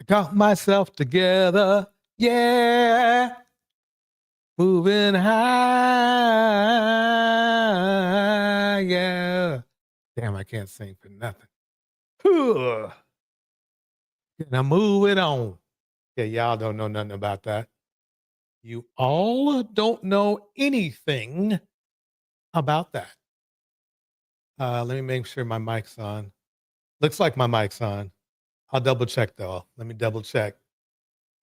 got myself together. Yeah. Moving high. Yeah. Damn, I can't sing for nothing. Now move it on. Yeah, y'all don't know nothing about that. You all don't know anything about that. Let me make sure my mic's on. Looks like my mic's on. I'll double check though. Let me double check.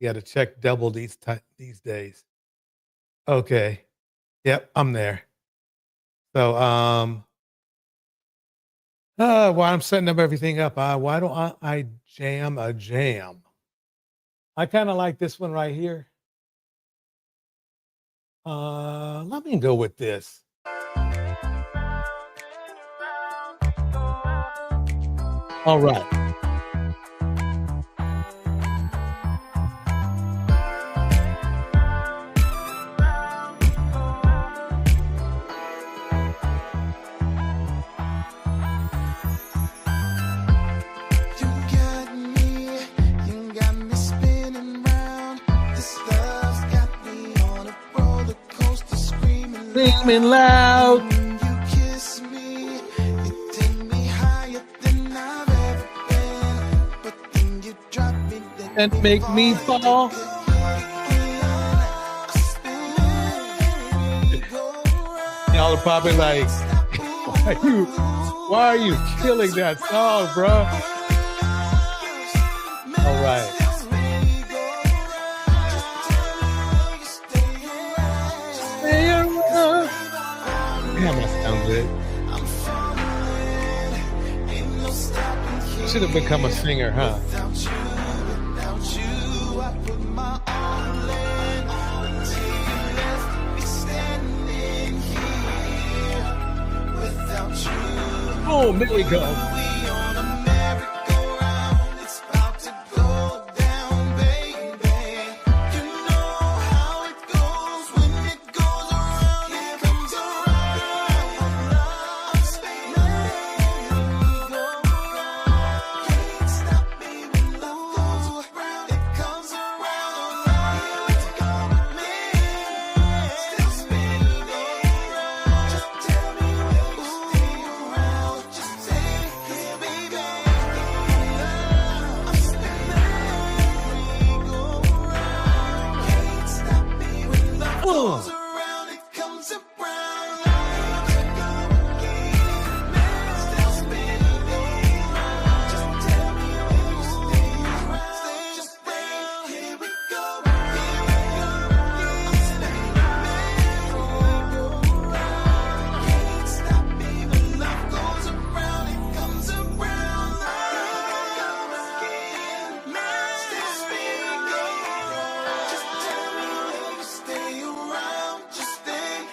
You got to check double these days. Okay. Yep, I'm there. So, while I'm setting up everything up, why don't I jam a jam? I kind of like this one right here. Let me go with this. All right. Screaming loud. You kiss me, you take me higher than I've ever been. But then you drop me and make me fall. Y'all are probably like, why are you killing that song, bro? All right. Damn, that sounds good. Should have become a singer, huh? Oh, there we go.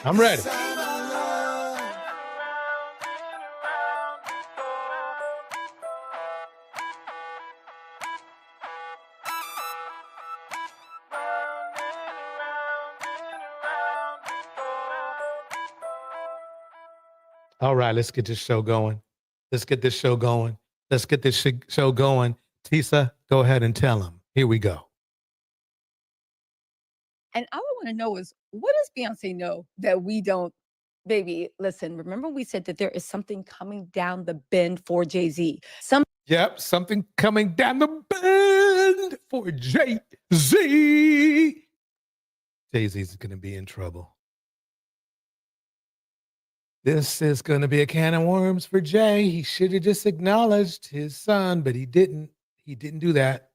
I'm ready. All right, let's get this show going. Let's get this show going. Let's get this show going. Tisa, go ahead and tell them. Here we go. And all I want to know is, what does Beyonce know that we don't? Baby, listen, remember we said that there is something coming down the bend for Jay-Z. Yep, something coming down the bend for Jay-Z. Jay-Z's going to be in trouble. This is going to be a can of worms for Jay. He should have just acknowledged his son, but he didn't. He didn't do that.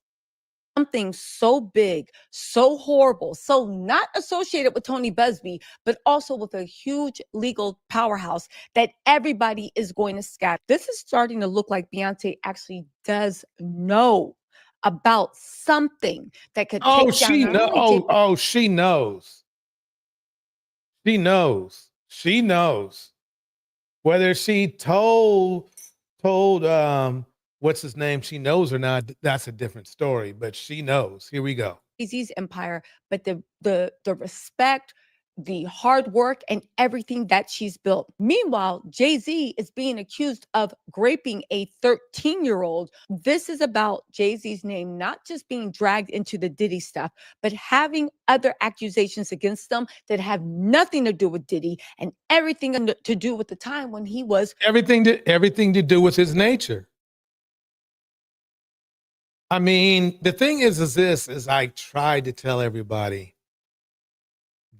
Something so big, so horrible, so not associated with Tony Busby, but also with a huge legal powerhouse that everybody is going to scatter. This is starting to look like Beyonce actually does know about something that could take down. She knows. She knows. She knows. Whether she told what's his name, she knows or not, that's a different story, but she knows. Here we go. Jay-Z's empire, but the respect, the hard work and everything that she's built. Meanwhile, Jay-Z is being accused of raping a 13-year-old. This is about Jay-Z's name not just being dragged into the Diddy stuff, but having other accusations against them that have nothing to do with Diddy and everything to do with the time when he was Everything to do with his nature. I mean, the thing is this, is I tried to tell everybody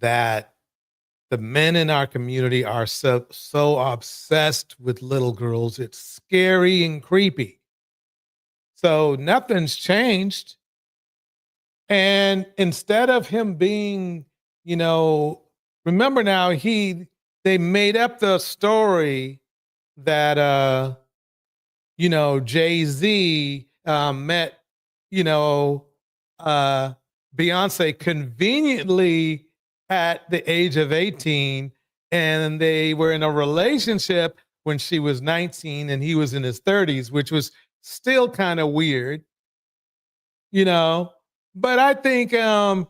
that the men in our community are so obsessed with little girls. It's scary and creepy. So nothing's changed. And instead of him being, remember now, they made up the story that, Jay-Z met, Beyonce conveniently at the age of 18, and they were in a relationship when she was 19 and he was in his 30s, which was still kind of weird, But I think, and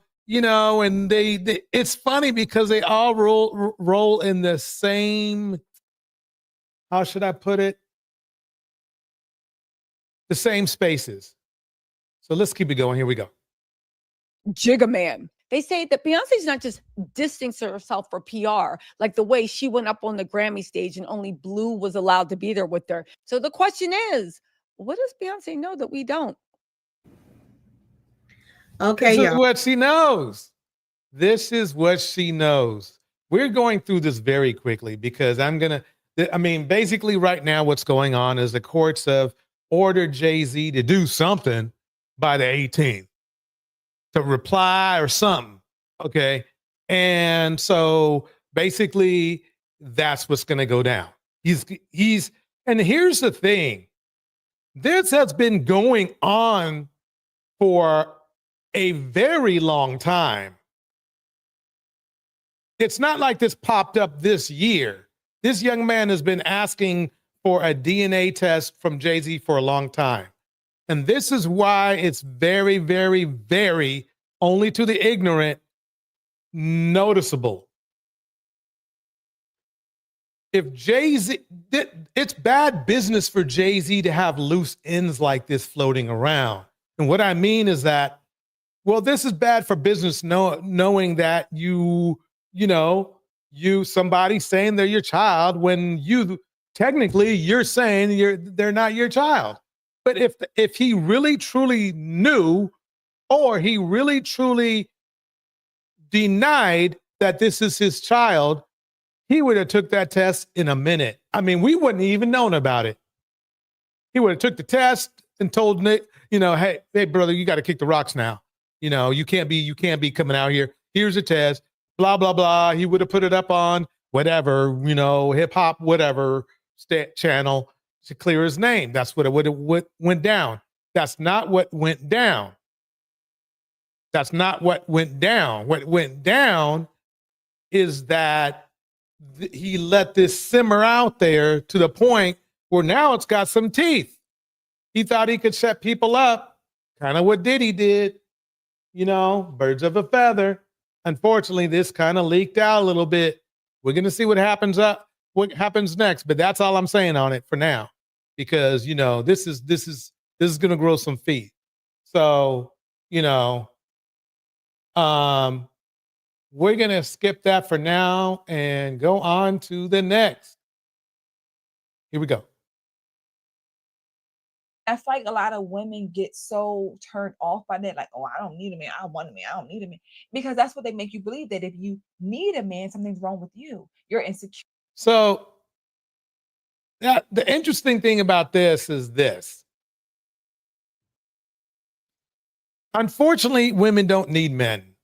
they it's funny because they all roll in the same, how should I put it? The same spaces. So let's keep it going. Here we go. Jigga Man. They say that Beyonce's not just distancing herself for PR, like the way she went up on the Grammy stage and only Blue was allowed to be there with her. So the question is, what does Beyonce know that we don't? Okay, this is what she knows. This is what she knows. We're going through this very quickly because basically right now what's going on is the courts have ordered Jay-Z to do something by the 18th. To reply or something, okay? And so basically that's what's going to go down. And here's the thing. This has been going on for a very long time. It's not like this popped up this year. This young man has been asking for a DNA test from Jay-Z for a long time. And this is why it's very, very, very, only to the ignorant, noticeable. If Jay-Z, it's bad business for Jay-Z to have loose ends like this floating around. And what I mean is that, well, this is bad for business knowing that somebody saying they're your child when technically you're saying they're not your child. But if he really truly knew, or he really truly denied that this is his child, he would have took that test in a minute. I mean, we wouldn't even known about it. He would have took the test and told Nick, hey, brother, you got to kick the rocks now. You can't be coming out here. Here's a test, blah, blah, blah. He would have put it up on whatever, hip hop, whatever channel to clear his name. That's what went down. That's not what went down. That's not what went down. What went down is that he let this simmer out there to the point where now it's got some teeth. He thought he could set people up, kind of what Diddy did, birds of a feather. Unfortunately, this kind of leaked out a little bit. We're going to see what happens next, but that's all I'm saying on it for now, because this is going to grow some feet. So we're going to skip that for now and go on to the next. Here we go. I feel like a lot of women get so turned off by that, like, oh, I don't need a man, I want a man, I don't need a man. Because that's what they make you believe, that if you need a man, something's wrong with you. You're insecure. So the interesting thing about this is this. Unfortunately, women don't need men.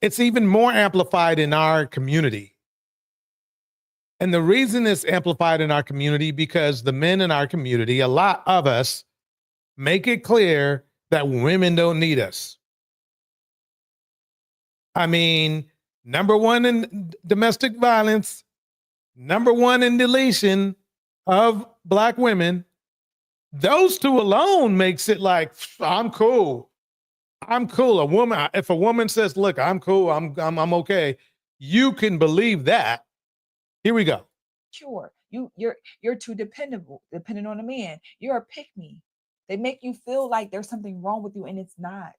It's even more amplified in our community. And the reason it's amplified in our community, because the men in our community, a lot of us, make it clear that women don't need us. I mean, number one in domestic violence, number one in deletion of Black women. Those two alone makes it like, I'm cool. I'm cool. If a woman says, look, I'm cool, I'm okay, you can believe that. Here we go. Sure, you're too dependent on a man. You're a pick me. They make you feel like there's something wrong with you, and it's not.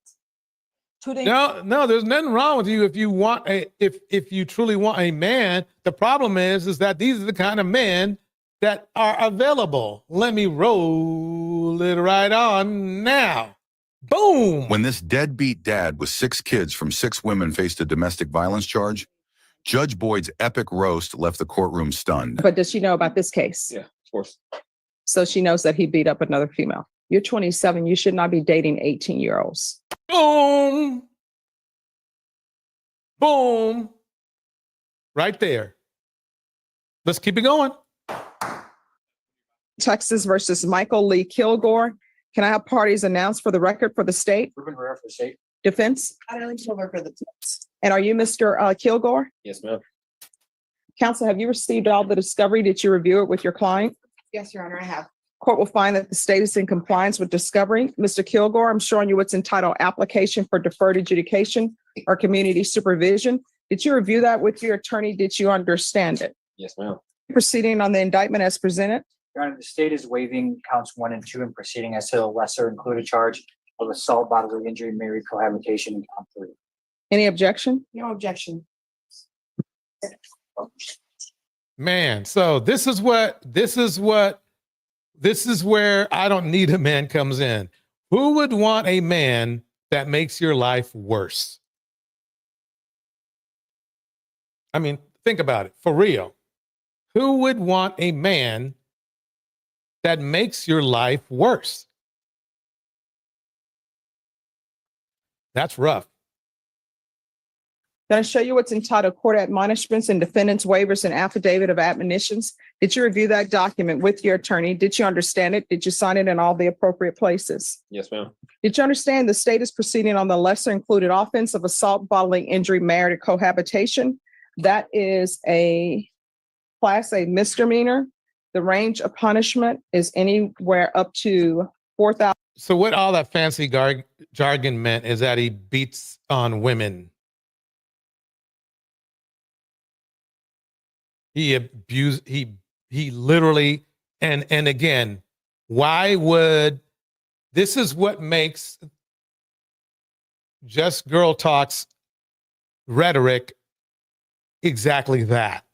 No, there's nothing wrong with you if you want if you truly want a man. The problem is that these are the kind of men that are available. Let me roll it right on now. Boom. When this deadbeat dad with 6 kids from 6 women faced a domestic violence charge, Judge Boyd's epic roast left the courtroom stunned. But does she know about this case? Yeah, of course. So she knows that he beat up another female. You're 27. You should not be dating 18-year-olds. Boom. Boom. Right there. Let's keep it going. Texas versus Michael Lee Kilgore. Can I have parties announced for the record for the state? Ruben Herrera for the state. Defense? Adeline Silver for the defense. And are you Mr. Kilgore? Yes, ma'am. Counsel, have you received all the discovery? Did you review it with your client? Yes, Your Honor, I have. Court will find that the state is in compliance with discovery. Mr. Kilgore, I'm showing you what's entitled application for deferred adjudication or community supervision. Did you review that with your attorney? Did you understand it? Yes, ma'am. Proceeding on the indictment as presented. Your Honor, the state is waiving counts 1 and 2 and proceeding as to the lesser included charge of assault, bodily injury, married cohabitation, and count 3. Any objection? No objection. Man, so this is where I don't need a man comes in. Who would want a man that makes your life worse? I mean, think about it, for real. Who would want a man that makes your life worse? That's rough. Going to show you what's entitled court admonishments and defendants waivers and affidavit of admonitions. Did you review that document with your attorney? Did you understand it? Did you sign it in all the appropriate places? Yes, ma'am. Did you understand the state is proceeding on the lesser included offense of assault, bodily injury, married cohabitation? That is a class A misdemeanor. The range of punishment is anywhere up to 4,000. So what all that fancy jargon meant is that he beats on women. He abused, he literally, and again, why would, this is what makes Just Girl Talk's rhetoric exactly that.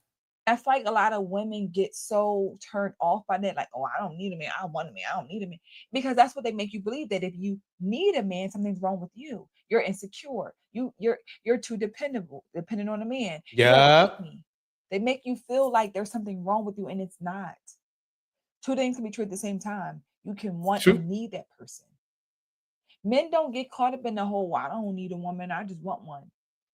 I feel like a lot of women get so turned off by that, like, oh, I don't need a man, I want a man, I don't need a man. Because that's what they make you believe, that if you need a man, something's wrong with you. You're insecure. You're too dependent on a man. Yeah. They make you feel like there's something wrong with you, and it's not. Two things can be true at the same time. You can want and need that person. Men don't get caught up in the whole, I don't need a woman, I just want one.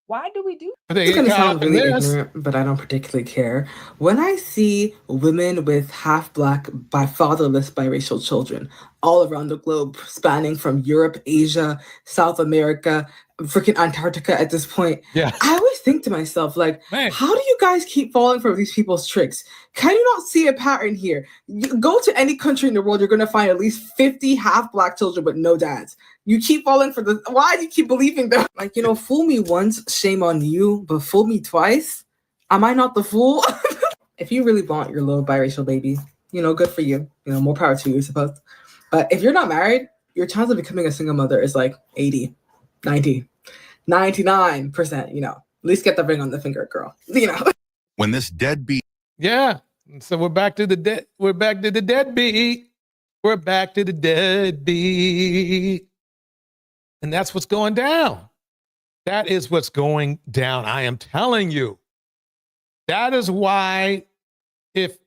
Why do we do that? It's going to sound really ignorant, but I don't particularly care. When I see women with half Black, fatherless, biracial children all around the globe, spanning from Europe, Asia, South America, freaking Antarctica at this point, yeah, I always think to myself, like, man, how do you guys keep falling for these people's tricks? Can you not see a pattern here? You go to any country in the world, you're going to find at least 50 half Black children with no dads. You keep falling for the, why do you keep believing them? Like, fool me once, shame on you, but fool me twice? Am I not the fool? If you really want your little biracial baby, good for you. More power to you, I suppose. But if you're not married, your chance of becoming a single mother is like 80, 90, 99%, At least get the ring on the finger, girl. When this deadbeat. Yeah. So we're back to the deadbeat. We're back to the deadbeat. And that's what's going down. That is what's going down. I am telling you. That is why if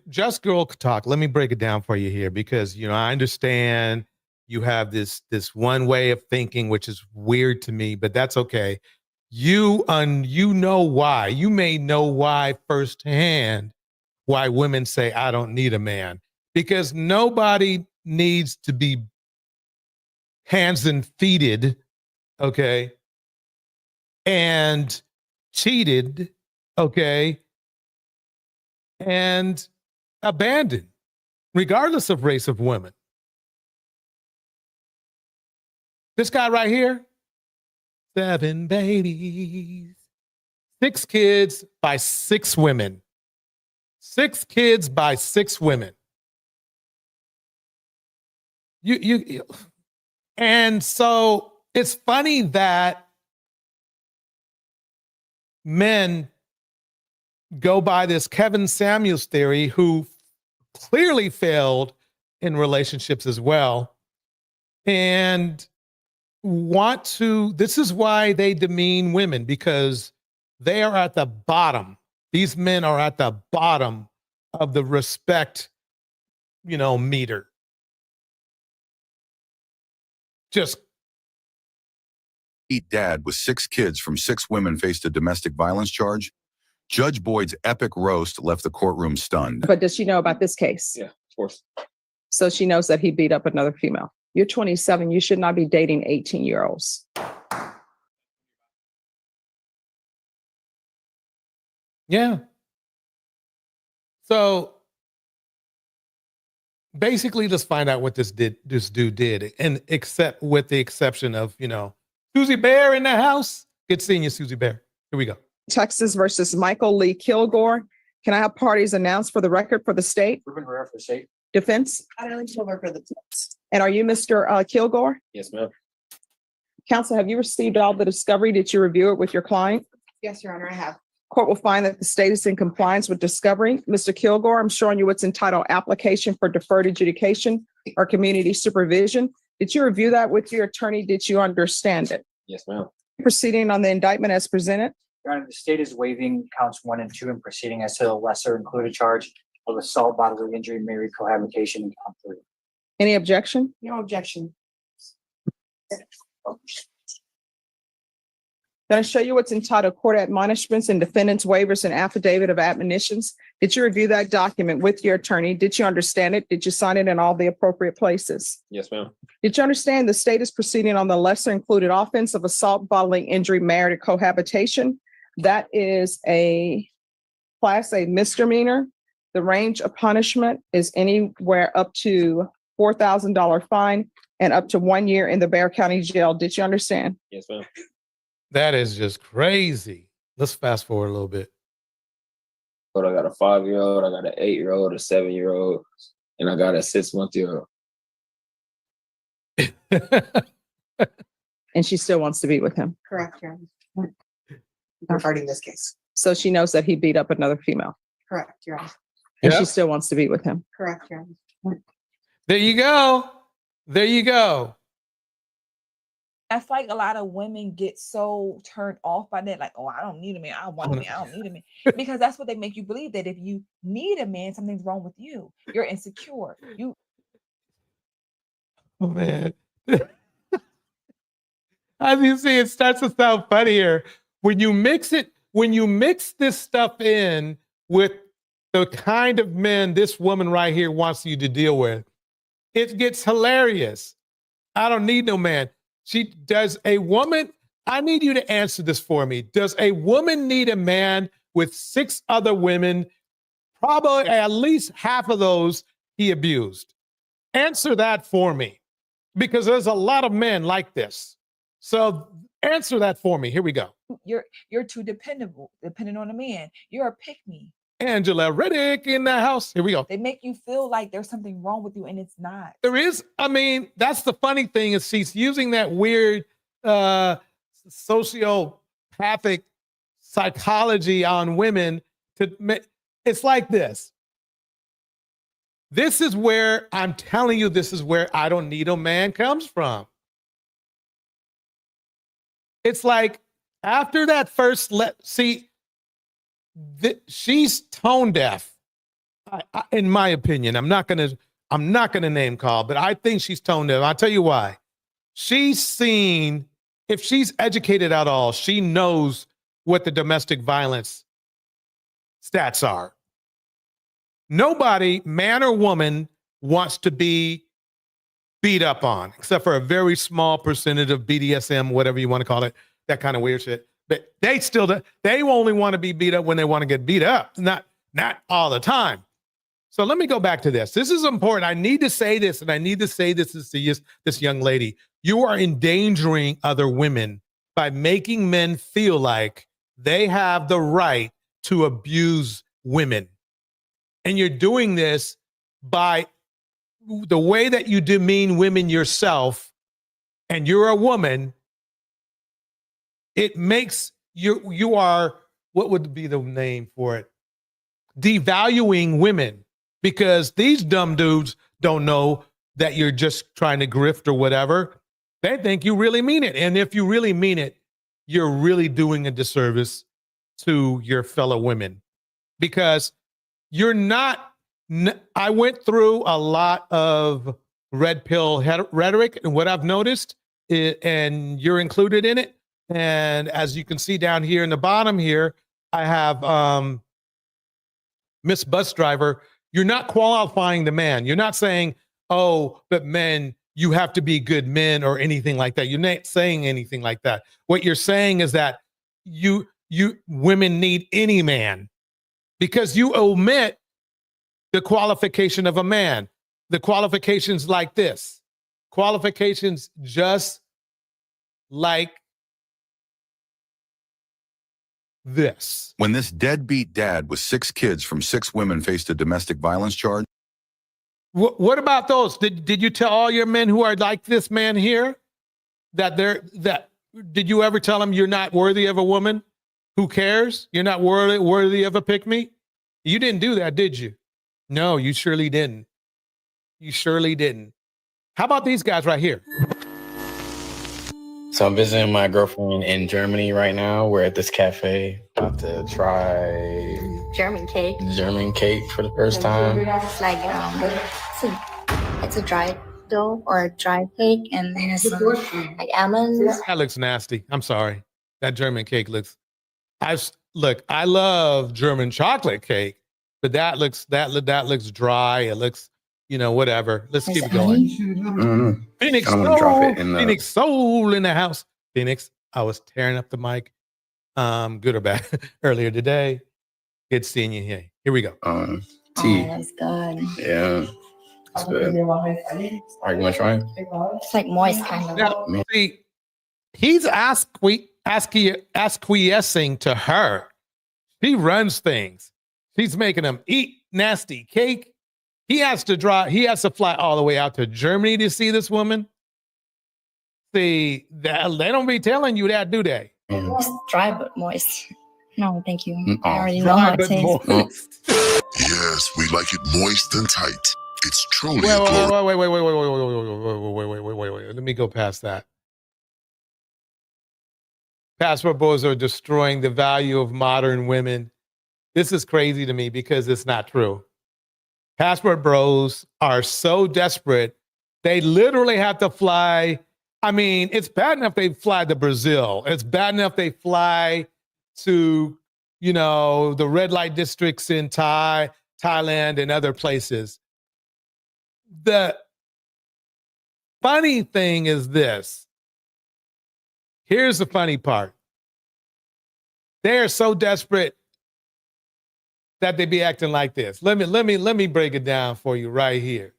Just Girl could talk, let me break it down for you here, because I understand you have this one way of thinking, which is weird to me, but that's okay. You know why. You may know why firsthand why women say, I don't need a man, because nobody needs to be hands and feeted, okay, and cheated, okay, and abandoned, regardless of race of women. This guy right here, 7 babies. 6 kids by 6 women. 6 kids by 6 women. And so it's funny that men go by this Kevin Samuels theory, who clearly failed in relationships as well, and want to, this is why they demean women, because they are at the bottom. These men are at the bottom of the respect, meter. Just Eat dad with 6 kids from 6 women faced a domestic violence charge. Judge Boyd's epic roast left the courtroom stunned. But does she know about this case? Yeah, of course. So she knows that he beat up another female. You're 27. You should not be dating 18-year-olds. Yeah. So basically, let's find out what this dude did, and except with the exception of, Susie Bear in the house. Good seeing you, Susie Bear. Here we go. Texas versus Michael Lee Kilgore. Can I have parties announced for the record for the state? Ruben Herrera for the state. Defense? Adeline Silver for the defense. And are you Mr. Kilgore? Yes, ma'am. Counsel, have you received all the discovery? Did you review it with your client? Yes, Your Honor, I have. Court will find that the state is in compliance with discovery. Mr. Kilgore, I'm showing you what's entitled application for deferred adjudication or community supervision. Did you review that with your attorney? Did you understand it? Yes, ma'am. Proceeding on the indictment as presented. Your Honor, the state is waiving counts 1 and 2 and proceeding as to the lesser included charge of assault, bodily injury, married cohabitation, and count 3. Any objection? No objection. Going to show you what's entitled court admonishments and defendants waivers and affidavit of admonitions. Did you review that document with your attorney? Did you understand it? Did you sign it in all the appropriate places? Yes, ma'am. Did you understand the state is proceeding on the lesser included offense of assault, bodily injury, married cohabitation? That is a Class A misdemeanor. The range of punishment is anywhere up to $4,000 fine and up to 1 year in the Bexar County Jail. Did you understand? Yes, ma'am. That is just crazy. Let's fast forward a little bit. But I got a 5-year-old, I got an 8-year-old, a 7-year-old, and I got a 6-month-old. And she still wants to be with him. Correct, Your Honor. Regarding this case. So she knows that he beat up another female. Correct, Your Honor. And Yep. she still wants to be with him. Correct, Your Honor. There you go. There you go. I feel like a lot of women get so turned off by that, like, oh, I don't need a man. I want a man. I don't need a man. Because that's what they make you believe, that if you need a man, something's wrong with you. You're insecure. Oh, man. As you see, it starts to sound funnier. When you mix this stuff in with the kind of men this woman right here wants you to deal with, it gets hilarious. I don't need no man. I need you to answer this for me. Does a woman need a man with 6 other women? Probably at least half of those he abused. Answer that for me, because there's a lot of men like this. So answer that for me. Here we go. You're too dependent on a man. You're a pick-me. Angela Reddick in the house. Here we go. They make you feel like there's something wrong with you, and it's not. There is, that's the funny thing, is she's using that weird sociopathic psychology on women it's like this. This is where I'm telling you, this is where I don't need a man comes from. It's like after that first she's tone deaf, in my opinion. I'm not gonna name call, but I think she's tone deaf. I'll tell you why. She's seen, if she's educated at all, she knows what the domestic violence stats are. Nobody, man or woman, wants to be beat up on, except for a very small percentage of BDSM, whatever you want to call it, that kind of weird shit. But they only want to be beat up when they want to get beat up, not all the time. So let me go back to this. This is important. I need to say this, and I need to say this to this young lady. You are endangering other women by making men feel like they have the right to abuse women. And you're doing this by the way that you demean women yourself, and you're a woman. It makes you are, what would be the name for it? Devaluing women, because these dumb dudes don't know that you're just trying to grift or whatever. They think you really mean it. And if you really mean it, you're really doing a disservice to your fellow women, because you're not. I went through a lot of red pill rhetoric, and what I've noticed, and you're included in it. And as you can see down here in the bottom here, I have Miss Bus Driver. You're not qualifying the man. You're not saying, oh, but men, you have to be good men or anything like that. You're not saying anything like that. What you're saying is that you women need any man, because you omit the qualification of a man. The qualifications like this. Qualifications just like this. When this deadbeat dad with 6 kids from 6 women faced a domestic violence charge. What about those? Did you tell all your men who are like this man here that did you ever tell them you're not worthy of a woman? Who cares? You're not worthy of a pick-me? You didn't do that, did you? No, you surely didn't. You surely didn't. How about these guys right here? So I'm visiting my girlfriend in Germany right now. We're at this cafe, about to try German cake. German cake for the first time. It's like it's a dry dough or a dry cake, and then it's some like almonds. That looks nasty. I'm sorry. That German cake looks. I love German chocolate cake, but that looks dry. It looks, whatever. Let's keep it going. Phoenix Soul, Phoenix Soul in the house. Phoenix, I was tearing up the mic, good or bad, earlier today. Good seeing you here. Here we go. Tea. Oh, that's good. Yeah, it's good. Are you gonna try it? It's like moist kind of. Now, see, he's acquiescing to her. She runs things. She's making them eat nasty cake. He has to fly all the way out to Germany to see this woman. See, they don't be telling you that, do they? It's dry but moist. No, thank you. I already know how it tastes. Yes, we like it moist and tight. It's truly wait. Let me go past that. Passport bros are destroying the value of modern women. This is crazy to me because it's not true. Passport bros are so desperate, they literally have to fly. I mean, it's bad enough they fly to Brazil. It's bad enough they fly to, the red light districts in Thailand and other places. The funny thing is this. Here's the funny part. They are so desperate that they be acting like this. Let me break it down for you right here.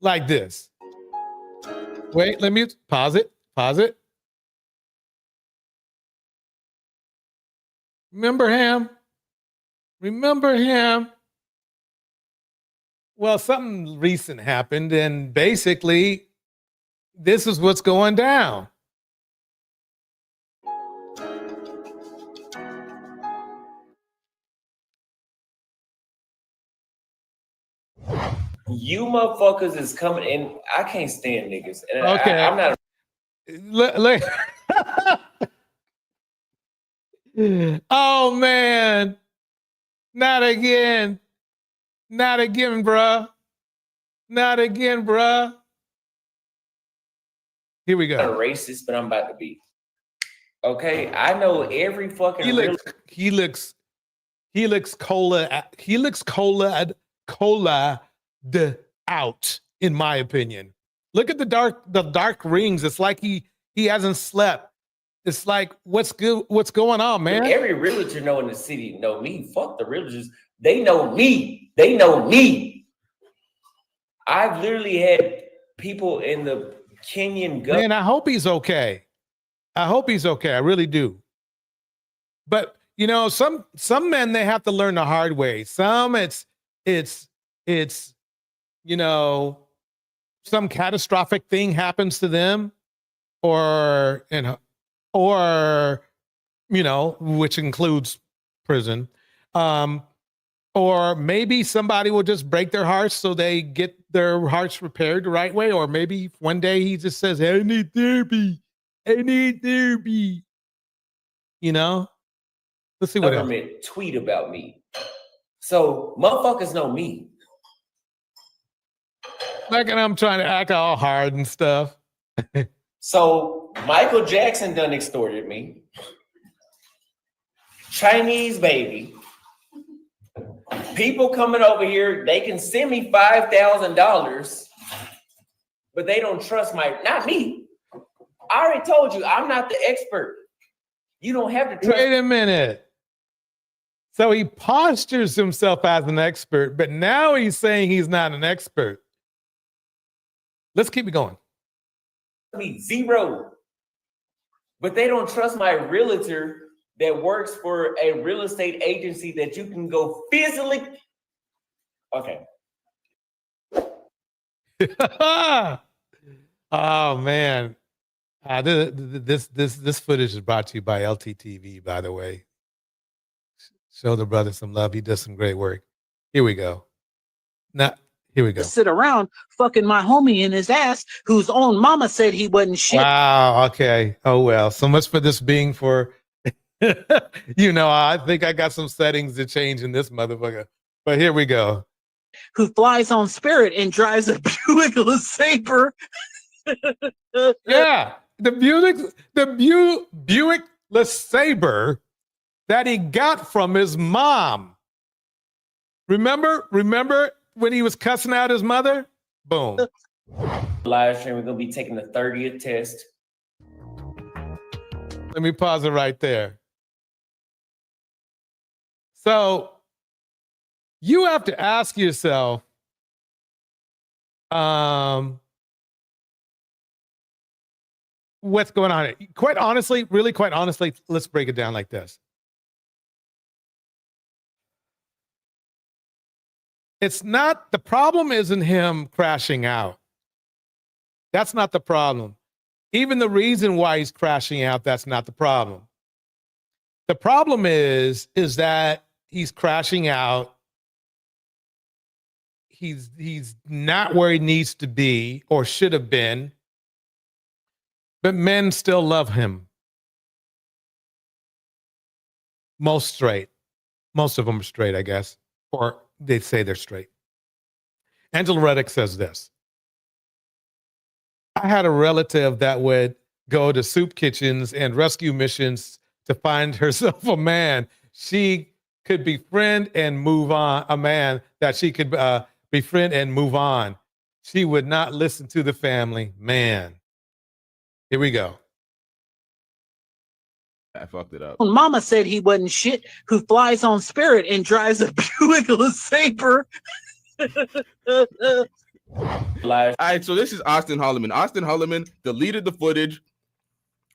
Like this. Wait, let me pause it. Remember him? Well, something recent happened, and basically, this is what's going down. You motherfuckers is coming in. I can't stand niggas. And okay. I'm not. Oh, man. Not again. Not again, bruh. Here we go. I'm not a racist, but I'm about to be. Okay, I know every fucking. He looks cola out, in my opinion. Look at the dark rings. It's like he hasn't slept. It's like, what's going on, man? Every realtor know in the city know me. Fuck the realtors. They know me. I've literally had people in the Kenyan Man, I hope he's okay. I hope he's okay. I really do. But you know, some men, they have to learn the hard way. Some it's you know, some catastrophic thing happens to them, or you know, which includes prison. Or maybe somebody will just break their hearts so they get their hearts repaired the right way. Or maybe one day he just says, hey, I need therapy. I need therapy. You know? Let's see what else. Government tweet about me. So motherfuckers know me. Like, and I'm trying to act all hard and stuff. So Michael Jackson done extorted me. Chinese baby. People coming over here, they can send me $5,000, but they don't trust not me. I already told you, I'm not the expert. You don't have to trust. Wait a minute. So he postures himself as an expert, but now he's saying he's not an expert. Let's keep it going. Me zero. But they don't trust my realtor that works for a real estate agency that you can go physically. Okay. Oh man. This footage is brought to you by LTTV, by the way. Show the brother some love. He does some great work. Here we go. Now, here we go. Sit around fucking my homie in his ass, whose own mama said he wasn't shit. Wow. Okay. Oh well. So much for this being for. You know, I think I got some settings to change in this motherfucker. But here we go. Who flies on Spirit and drives a Buick LeSabre. Yeah, the Buick LeSabre that he got from his mom. Remember when he was cussing out his mother? Boom. Live stream, we're gonna be taking the 30th test. Let me pause it right there. So you have to ask yourself, what's going on? Quite honestly, really quite honestly, let's break it down like this. It's not, the problem isn't him crashing out. That's not the problem. Even the reason why he's crashing out, that's not the problem. The problem is that he's crashing out. He's not where he needs to be or should have been. But men still love him. Most straight. Most of them are straight, I guess. Or they say they're straight. Angela Reddick says this. I had a relative that would go to soup kitchens and rescue missions to find herself a man she could befriend and move on, a man that she could befriend and move on. She would not listen to the family. Man. Here we go. I fucked it up. Mama said he wasn't shit, who flies on Spirit and drives a Buick LeSabre. All right, so this is Austin Holloman. Austin Holloman deleted the footage.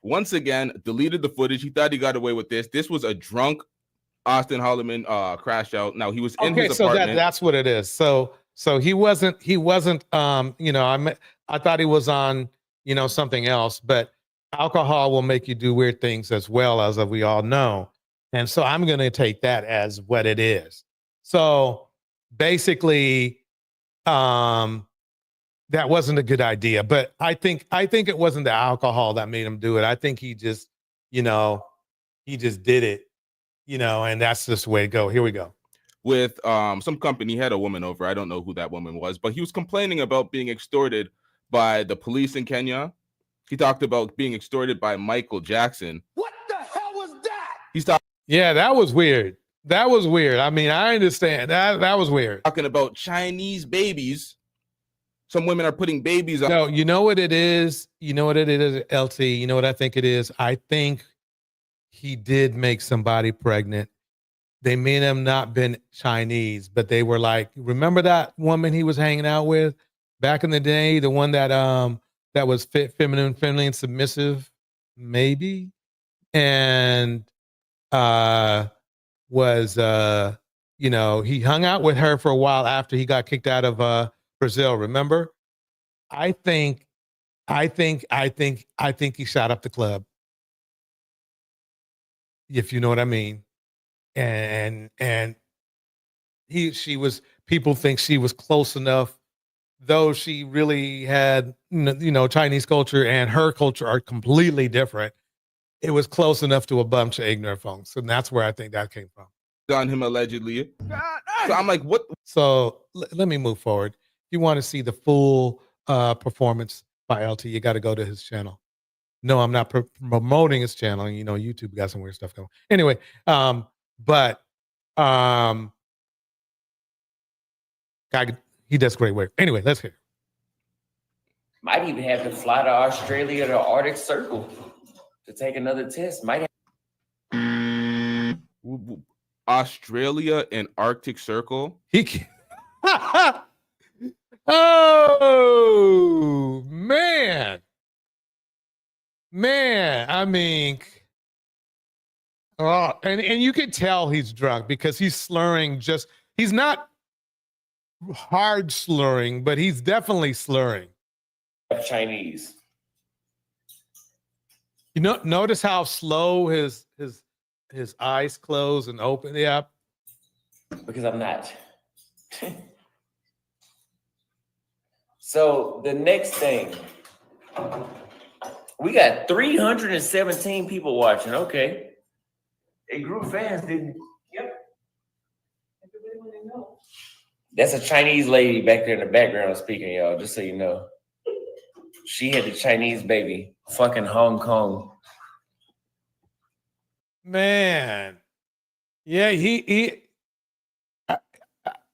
Once again, deleted the footage. He thought he got away with this. This was a drunk Austin Holloman crash out. Now he was in his apartment. So that's what it is. So he wasn't you know, I thought he was on, you know, something else, but alcohol will make you do weird things as well, as we all know. And so I'm going to take that as what it is. So basically, that wasn't a good idea, but I think it wasn't the alcohol that made him do it. I think he just, you know, he just did it, you know, and that's just the way to go. Here we go. With some company, he had a woman over. I don't know who that woman was, but he was complaining about being extorted by the police in Kenya. He talked about being extorted by Michael Jackson. What the hell was that? He's talking. Yeah, that was weird. That was weird. I mean, I understand that was weird. Talking about Chinese babies. Some women are putting babies on. No, you know what it is? You know what it is, LT? You know what I think it is? I think he did make somebody pregnant. They may have not been Chinese, but they were like, remember that woman he was hanging out with back in the day? The one that that was feminine, friendly, and submissive, maybe, and was you know, he hung out with her for a while after he got kicked out of Brazil. Remember? I think he shot up the club, if you know what I mean. And people think she was close enough, though she really had, you know, Chinese culture and her culture are completely different. It was close enough to a bunch of ignorant folks, and that's where I think that came from. On him allegedly. So I'm like, what? So let me move forward. If you want to see the full performance by LT, you got to go to his channel. No, I'm not promoting his channel. You know, YouTube got some weird stuff going. Anyway, but he does great work. Anyway, let's hear. Might even have to fly to Australia to Arctic Circle to take another test. Might have. Australia and Arctic Circle. He can. Oh man. I mean, oh, and you can tell he's drunk because he's slurring. He's not hard slurring, but he's definitely slurring. Chinese. You know, notice how slow his eyes close and open. Yeah. Because I'm not. So the next thing, we got 317 people watching. Okay. It grew fast, didn't it? Yep. That's a Chinese lady back there in the background speaking, y'all, just so you know. She had the Chinese baby, fucking Hong Kong. Man. Yeah,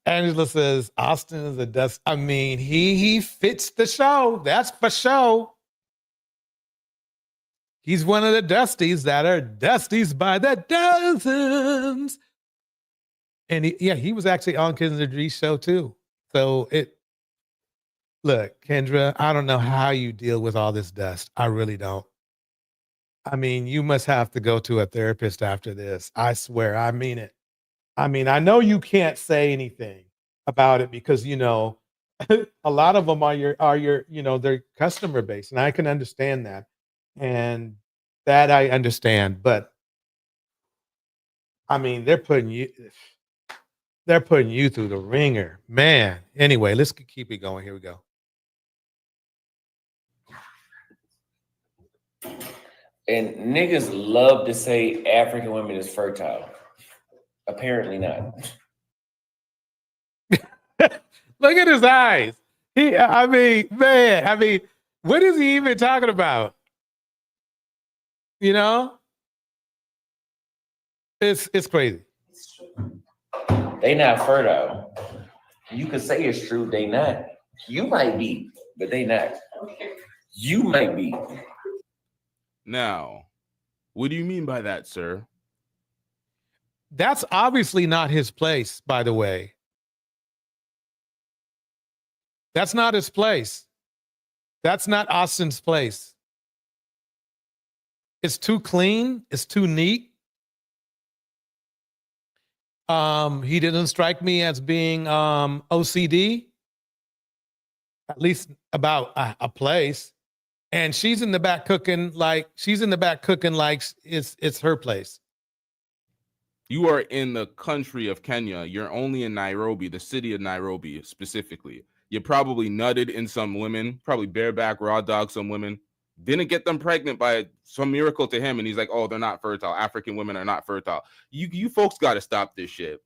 Angela says Austin is a dust. I mean, he fits the show. That's for sure. He's one of the dusties that are dusties by the dozens. And he was actually on Kendra G's show too. So look, Kendra, I don't know how you deal with all this dust. I really don't. I mean, you must have to go to a therapist after this. I swear, I mean it. I mean, I know you can't say anything about it because, you know, a lot of them are your, you know, their customer base. And I can understand that. And that I understand. But I mean, they're putting you through the ringer, man. Anyway, let's keep it going. Here we go. And niggas love to say African women is fertile. Apparently not. Look at his eyes. I mean, what is he even talking about? You know? It's crazy. They not fertile. You can say it's true, they not. You might be, but they not. You might be. Now, what do you mean by that, sir? That's obviously not his place, by the way. That's not his place. That's not Austin's place. It's too clean. It's too neat. He didn't strike me as being OCD, at least about a place. And she's in the back cooking like it's her place. You are in the country of Kenya. You're only in Nairobi, the city of Nairobi specifically. You probably nutted in some women, probably bareback, raw dog some women. Didn't get them pregnant by some miracle to him. And he's like, oh, they're not fertile. African women are not fertile. You folks got to stop this shit.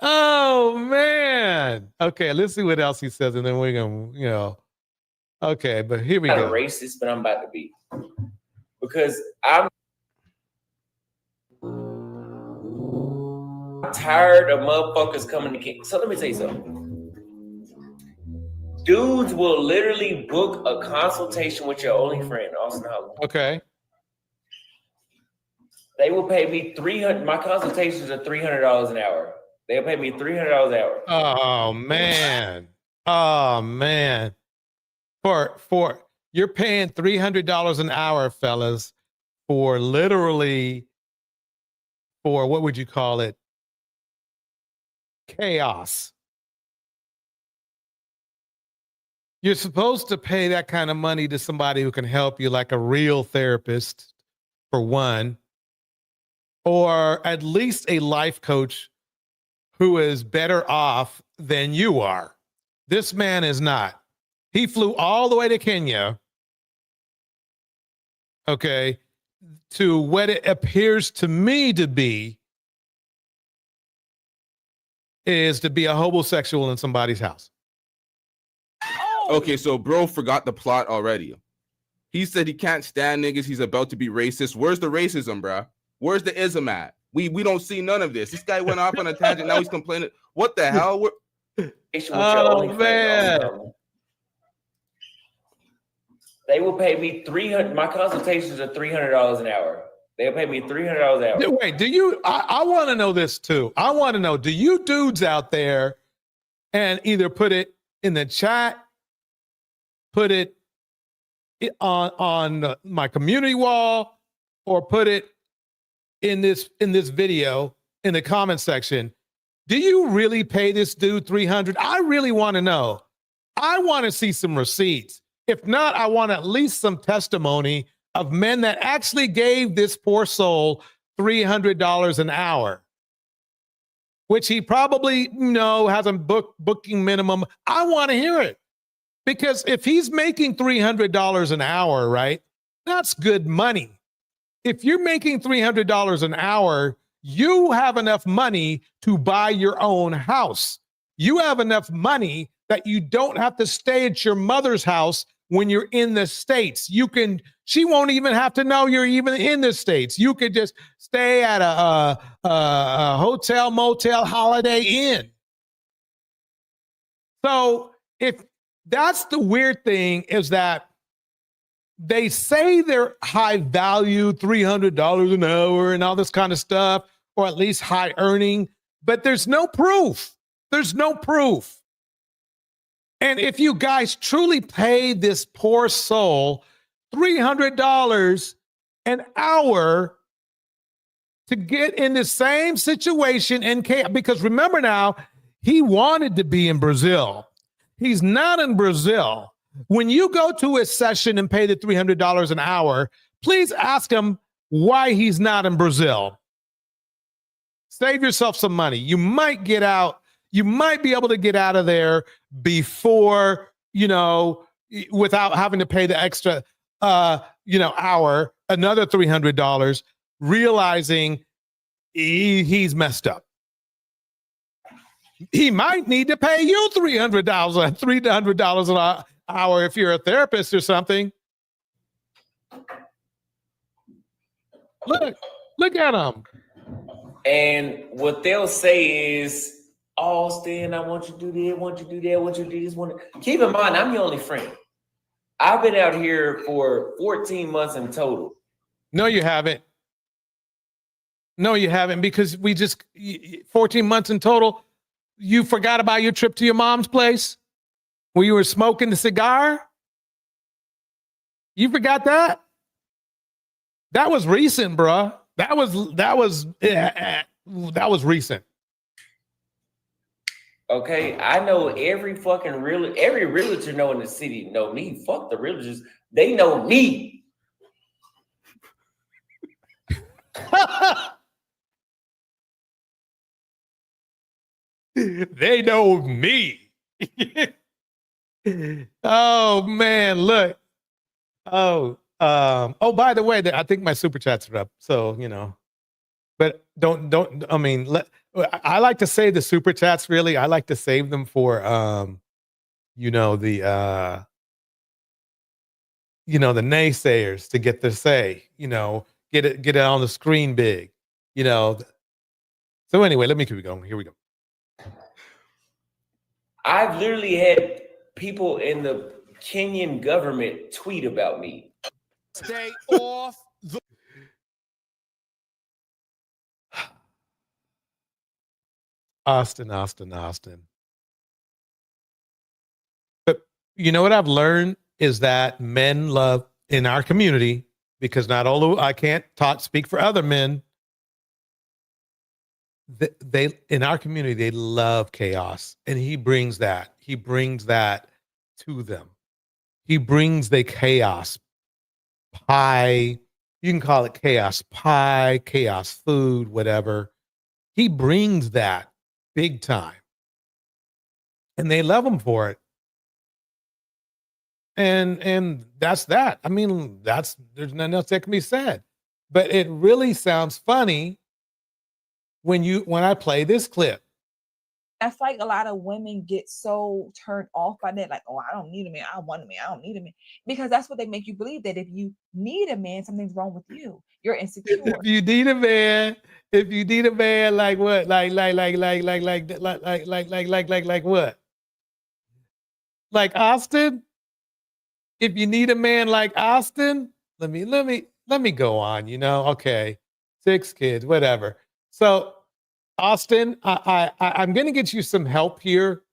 Oh, man. Okay, let's see what else he says. And then we're going to, you know. Okay, but here we go. I'm not a racist, but I'm about to be. Because I'm tired of motherfuckers coming to King. So let me tell you something. Dudes will literally book a consultation with your only friend, Austin Holland. Okay. They will pay me $300. My consultations are $300 an hour. They'll pay me $300 an hour. Oh, man. Oh man. For you're paying $300 an hour, fellas, for literally for what would you call it? Chaos. You're supposed to pay that kind of money to somebody who can help you, like a real therapist, for one, or at least a life coach who is better off than you are. This man is not. He flew all the way to Kenya, okay, to what it appears to me to be is to be a homosexual in somebody's house. Okay, so bro forgot the plot already. He said he can't stand niggas. He's about to be racist. Where's the racism, bro? Where's the ism at? We don't see none of this. This guy went off on a tangent. Now he's complaining. What the hell? Oh man. They will pay me $300. My consultations are $300 an hour. They'll pay me $300 an hour. Wait, do you? I want to know this too. I want to know, do you dudes out there, and either put it in the chat, put it on my community wall, or put it in this video in the comment section? Do you really pay this dude $300? I really want to know. I want to see some receipts. If not, I want at least some testimony of men that actually gave this poor soul $300 an hour, which he probably has a booking minimum. I want to hear it, because if he's making $300 an hour, right, that's good money. If you're making $300 an hour, you have enough money to buy your own house. You have enough money that you don't have to stay at your mother's house when you're in the States. She won't even have to know you're even in the States. You could just stay at a hotel, motel, Holiday Inn. So if that's the weird thing, is that they say they're high value, $300 an hour and all this kind of stuff, or at least high earning, but there's no proof. There's no proof. And if you guys truly pay this poor soul $300 an hour to get in the same situation in chaos, because remember now, he wanted to be in Brazil. He's not in Brazil. When you go to his session and pay the $300 an hour, please ask him why he's not in Brazil. Save yourself some money. You might get out. You might be able to get out of there before, without having to pay the extra, hour, another $300, realizing he's messed up. He might need to pay you $300 an hour if you're a therapist or something. Look at him. And what they'll say is, Austin, I want you to do this, I want you to do that, I want you to do this. Keep in mind, I'm your only friend. I've been out here for 14 months in total. No, you haven't. No, you haven't, because 14 months in total. You forgot about your trip to your mom's place where you were smoking the cigar? You forgot that? That was recent, bruh. That was recent. Okay, I know every realtor know in the city know me. Fuck the realtors, they know me. They know me. Oh man, look. By the way, I think my super chats are up. So, but I like to save the super chats, really. I like to save them for the naysayers to get their say, get it on the screen big, So anyway, let me keep going. Here we go. I've literally had people in the Kenyan government tweet about me. Stay off the... Austin. You know what I've learned is that men love in our community, because not all I can't speak for other men. They in our community, they love chaos, and he brings that. He brings that to them. He brings the chaos pie. You can call it chaos pie, chaos food, whatever. He brings that big time, and they love him for it. And that's that. I mean, there's nothing else that can be said. But it really sounds funny when I play this clip. I feel like a lot of women get so turned off by that, like, oh, I don't need a man, I want a man, I don't need a man. Because that's what they make you believe, that if you need a man, something's wrong with you. You're insecure. If you need a man, like what? Like what? Like Austin? If you need a man like Austin, let me go on, okay. 6 kids, whatever. So Austin, I'm going to get you some help here.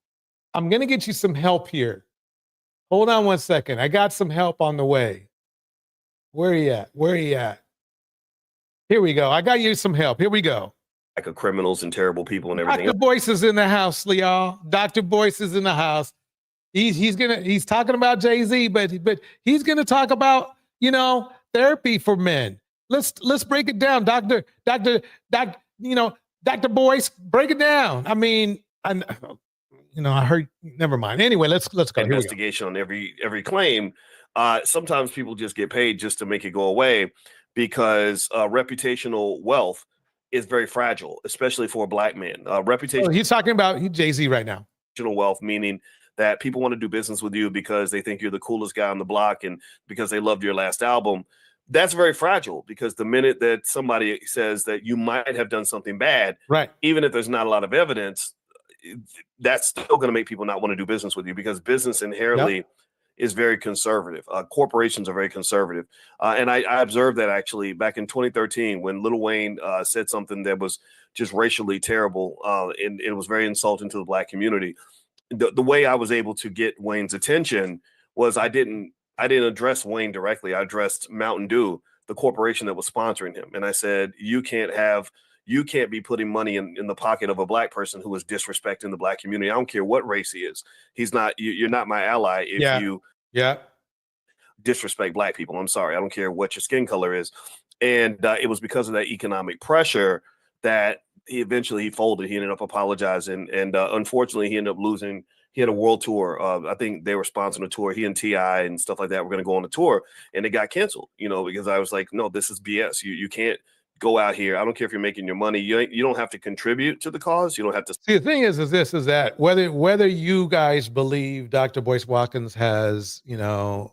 Hold on one second. I got some help on the way. Where are you at? Here we go. I got you some help. Here we go. Like criminals and terrible people and everything. Dr. Boyce is in the house, y'all. Dr. Boyce is in the house. He's talking about Jay-Z, but he's gonna talk about, therapy for men. Let's break it down, Dr. Boyce, break it down. I mean, I heard. Never mind. Anyway, let's go. Investigation on every claim. Sometimes people just get paid just to make it go away, because reputational wealth is very fragile, especially for a black man. Reputation. He's talking about Jay-Z right now. Wealth, meaning that people want to do business with you because they think you're the coolest guy on the block and because they loved your last album. That's very fragile, because the minute that somebody says that you might have done something bad, right, even if there's not a lot of evidence, that's still going to make people not want to do business with you, because business inherently is very conservative. Corporations are very conservative. And I observed that actually back in 2013 when Lil Wayne said something that was just racially terrible, and it was very insulting to the black community. The way I was able to get Wayne's attention was I didn't address Wayne directly. I addressed Mountain Dew, the corporation that was sponsoring him. And I said, you can't be putting money in the pocket of a black person who is disrespecting the black community. I don't care what race he is. You're not my ally if you disrespect black people. I'm sorry. I don't care what your skin color is. And it was because of that economic pressure that he eventually folded. He ended up apologizing, and unfortunately, he ended up losing. He had a world tour. I think they were sponsoring a tour. He and T.I. and stuff like that were going to go on a tour, and it got canceled. Because I was like, no, this is BS. You can't go out here. I don't care if you're making your money. You don't have to contribute to the cause. You don't have to. See, the thing is that whether you guys believe Dr. Boyce Watkins has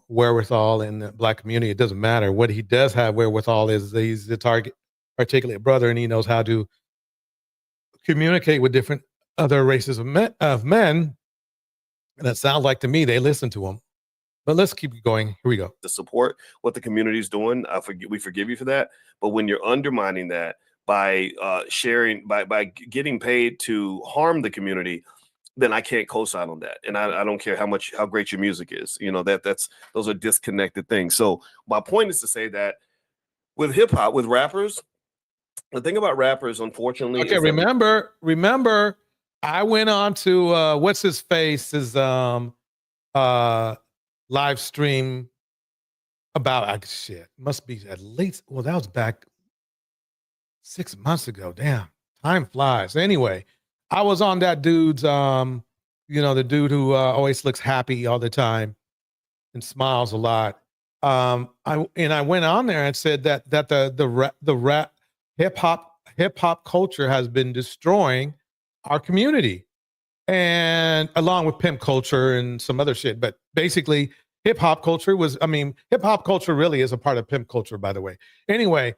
wherewithal in the black community, it doesn't matter. What he does have wherewithal is he's the articulate brother, and he knows how to communicate with different other races of men. And that sounds like to me they listen to him. But let's keep going. Here we go. To support what the community is doing, we forgive you for that. But when you're undermining that by sharing, by getting paid to harm the community, then I can't co-sign on that. And I don't care how great your music is. Those are disconnected things. So my point is to say that with hip hop, with rappers, the thing about rappers, unfortunately, okay. Remember, I went on to what's his face's live stream about must be at least, well, that was back 6 months ago. Damn, time flies. Anyway, I was on that dude's the dude who always looks happy all the time and smiles a lot. I went on there and said that the rap hip hop culture has been destroying our community, and along with pimp culture and some other shit. But basically, hip hop culture really is a part of pimp culture, by the way. Anyway,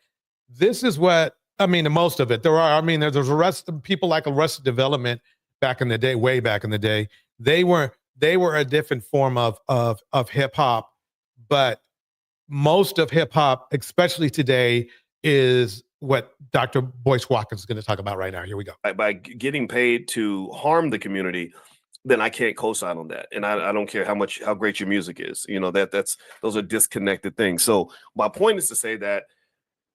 this is what I mean. The most of it there's people like Arrested Development back in the day, way back in the day. They were a different form of hip hop, but most of hip hop, especially today, is what Dr. Boyce Watkins is going to talk about right now. Here we go. By getting paid to harm the community, then I can't co-sign on that. And I don't care how great your music is. You know, those are disconnected things. So my point is to say that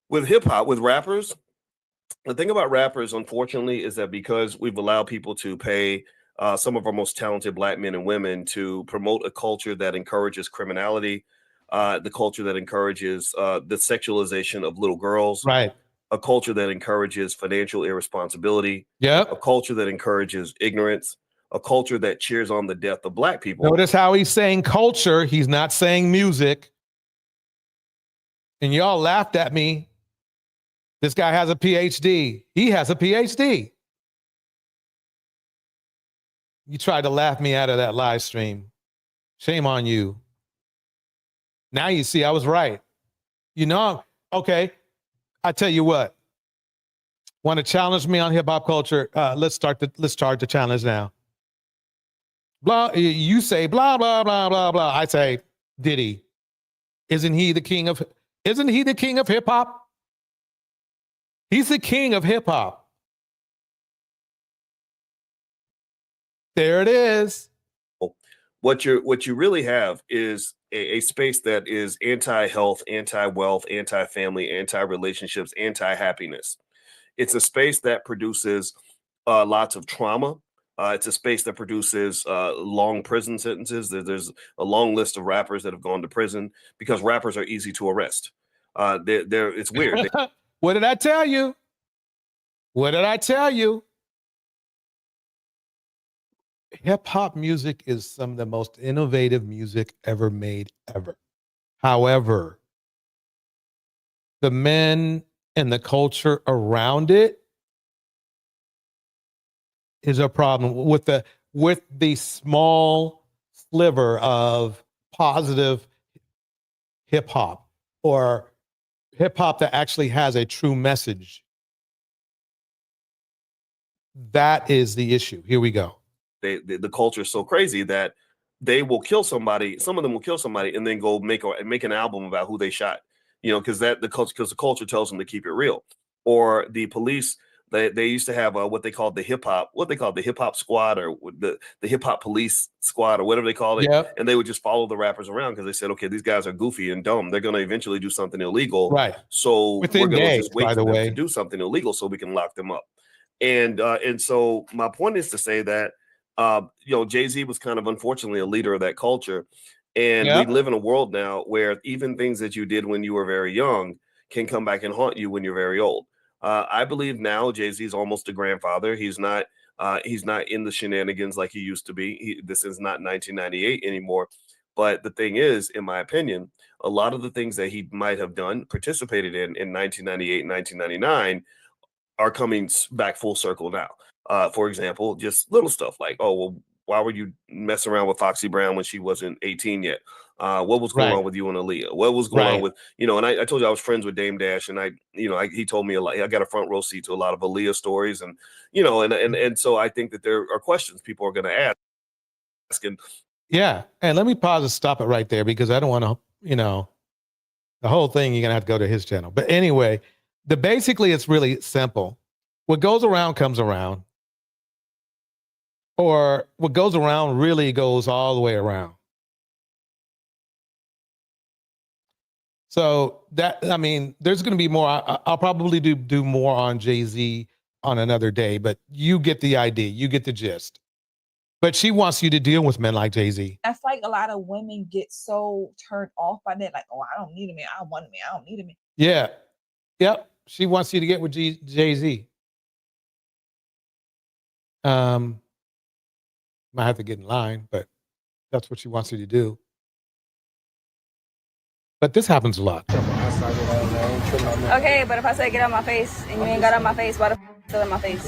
with hip hop, with rappers, the thing about rappers, unfortunately, is that because we've allowed people to pay some of our most talented Black men and women to promote a culture that encourages criminality, the culture that encourages the sexualization of little girls, right? A culture that encourages financial irresponsibility, Yep. a culture that encourages ignorance, a culture that cheers on the death of Black people. Notice how he's saying culture. He's not saying music. And y'all laughed at me. This guy has a PhD. He has a PhD. You tried to laugh me out of that live stream. Shame on you. Now you see I was right. You know, okay. I tell you what. Want to challenge me on hip hop culture? Let's start the challenge now. Blah. You say blah blah blah blah blah. I say Diddy. Isn't he the king of hip hop? He's the king of hip hop. There it is. What you really have is a space that is anti-health, anti-wealth, anti-family, anti-relationships, anti-happiness. It's a space that produces lots of trauma. It's a space that produces long prison sentences. There's a long list of rappers that have gone to prison because rappers are easy to arrest. It's weird. What did I tell you? What did I tell you? Hip hop music is some of the most innovative music ever made, ever. However, the men and the culture around it is a problem with the small sliver of positive hip hop or hip hop that actually has a true message. That is the issue. Here we go. The culture is so crazy that they will kill somebody. Some of them will kill somebody and then go make an album about who they shot. You know, because the culture tells them to keep it real. Or the police, they used to have what they called the hip hop squad or the hip hop police squad or whatever they called it. Yep. And they would just follow the rappers around because they said, okay, these guys are goofy and dumb. They're going to eventually do something illegal. Right. So Within we're going to days, just wait by for the them way. to do something illegal so we can lock them up. And so my point is to say that Jay-Z was kind of unfortunately a leader of that culture. And Yep. we live in a world now where even things that you did when you were very young can come back and haunt you when you're very old. I believe now Jay-Z is almost a grandfather. He's not in the shenanigans like he used to be. This is not 1998 anymore. But the thing is, in my opinion, a lot of the things that he might have participated in 1998, 1999 are coming back full circle now. For example, just little stuff like, oh, well, why were you messing around with Foxy Brown when she wasn't 18 yet? What was going on with you and Aaliyah? What was going on with, and I told you I was friends with Dame Dash, and he told me a lot. I got a front row seat to a lot of Aaliyah stories, and and so I think that there are questions people are going to ask. Yeah, and let me pause and stop it right there because I don't want to, the whole thing. You're gonna have to go to his channel. But anyway, basically it's really simple. What goes around comes around, or what goes around really goes all the way around. So there's going to be more. I'll probably do more on Jay-Z on another day, but you get the idea, you get the gist. But she wants you to deal with men like Jay-Z. I feel like a lot of women get so turned off by that, like, oh, I don't need a man, I want a man, I don't need a man. Yeah, yep. She wants you to get with Jay-Z. Might have to get in line, but that's what she wants you to do. But this happens a lot. Okay, but if I say get out my face and you ain't got out my face, why the f still in my face?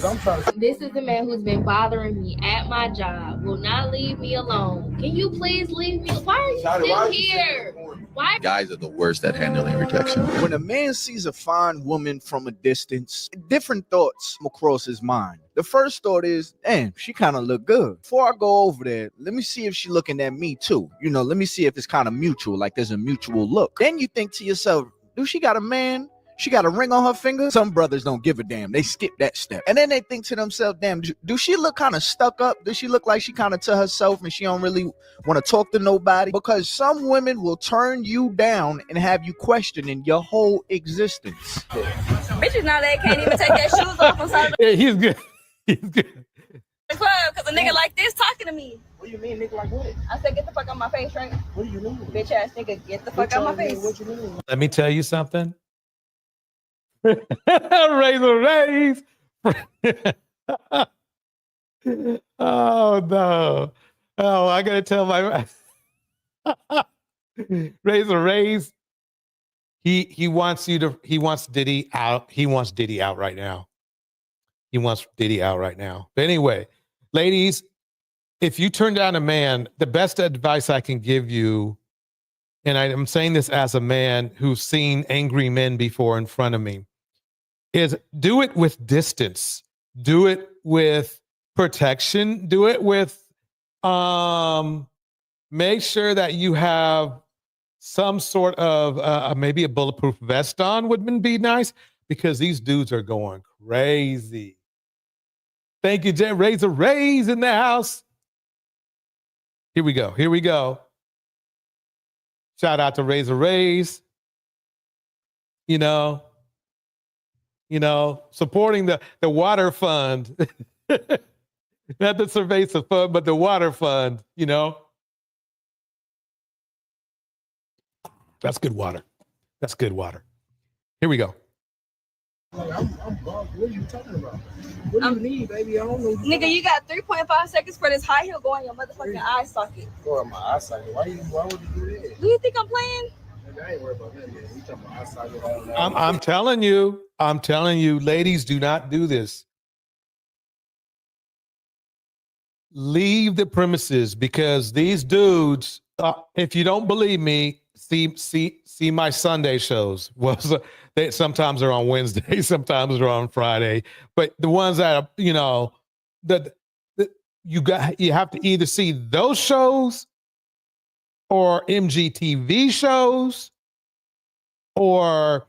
This is the man who's been bothering me at my job. Will not leave me alone. Can you please leave me? Why are you still here? Why? Guys are the worst at handling rejection. When a man sees a fine woman from a distance, different thoughts come across his mind. The first thought is, damn, she kind of look good. Before I go over there, let me see if she looking at me too. Let me see if it's kind of mutual, like there's a mutual look. Then you think to yourself, do she got a man? She got a ring on her finger. Some brothers don't give a damn. They skip that step. And then they think to themselves, damn, do she look kind of stuck up? Does she look like she kind of to herself and she don't really want to talk to nobody? Because some women will turn you down and have you questioning your whole existence. Bitches nowadays can't even take their shoes off on side of Yeah, he's good. He's good. the club because a nigga like this talking to me. What do you mean, nigga? Like what? I said, get the fuck out my face, right? What do you mean? Bitch ass nigga, get the fuck out my face. What you mean? Let me tell you something. Razor raise. Oh no. Oh, I gotta tell my Razor raise. He wants Diddy out. He wants Diddy out right now. He wants Diddy out right now. But anyway, ladies, if you turn down a man, the best advice I can give you, and I'm saying this as a man who's seen angry men before in front of me, is do it with distance. Do it with protection. Do it with make sure that you have some sort of maybe a bulletproof vest on would be nice, because these dudes are going crazy. Thank you, Jay. Razor Rays in the house. Here we go. Here we go. Shout out to Razor Rays. You know, supporting the water fund. Not the Cerveza fund, but the water fund, That's good water. That's good water. Here we go. I'm bugged. What are you talking about? What do you need, baby? I don't know. Nigga, you got 3.5 seconds for this high heel going in your motherfucking eye socket. Go on my eye socket. Why would you do that? Do you think I'm playing? Nigga, I ain't worried about that, man. You talking about eye socket? I'm telling you, ladies, do not do this. Leave the premises, because these dudes, if you don't believe me, see my Sunday shows. Well, they sometimes are on Wednesday, sometimes they're on Friday. But the ones that are, you have to either see those shows or MGTV shows or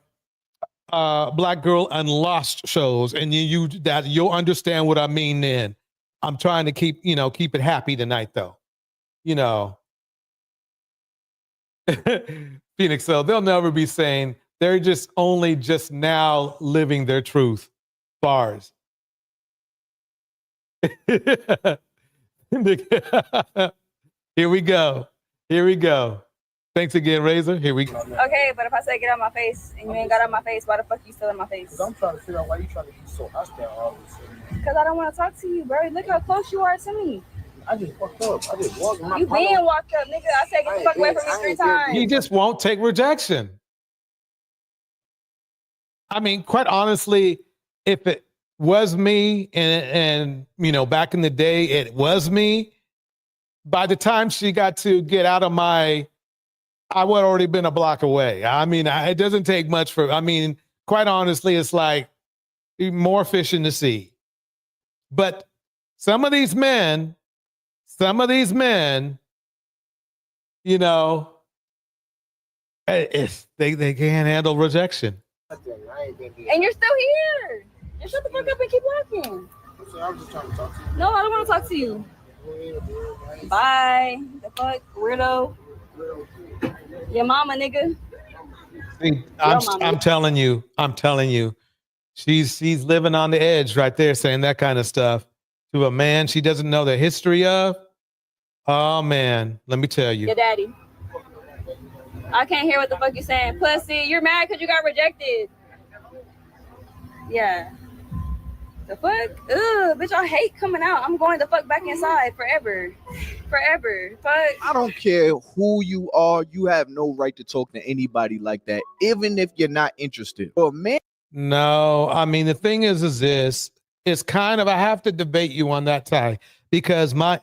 Black Girl Unlost shows, and you'll understand what I mean then. I'm trying to keep it happy tonight, though. Phoenix, so they'll never be saying they're just now living their truth. Bars. Here we go. Thanks again, Razor. Here we go. Okay, but if I say get out my face and you ain't got out my face, why the fuck you still in my face? Because I'm trying to figure out why you trying to be so hostile all this. Because I don't want to talk to you, bro. Look how close you are to me. I just fucked up. I just walked. You being walked up, nigga. I said get the fuck away from me 3 times. He just won't take rejection. I mean, quite honestly, if it was me and back in the day, it was me, by the time she got to get out of I would already been a block away. I mean, it doesn't take much quite honestly, it's like more fish in the sea. But some of these men, they can't handle rejection. And you're still here. And shut the fuck up and keep walking. I was just trying to talk to you. No, I don't want to talk to you. Bye. The fuck, weirdo. Your mama, nigga. See, I'm telling you, she's living on the edge right there, saying that kind of stuff to a man she doesn't know the history of. Oh man, let me tell you. Your daddy. I can't hear what the fuck you're saying. Pussy, you're mad because you got rejected. Yeah. The fuck? Ugh, bitch, I hate coming out. I'm going the fuck back inside forever. Forever. Fuck. I don't care who you are. You have no right to talk to anybody like that, even if you're not interested. But man. No, I mean, the thing is this. It's kind of, I have to debate you on that, Ty, because my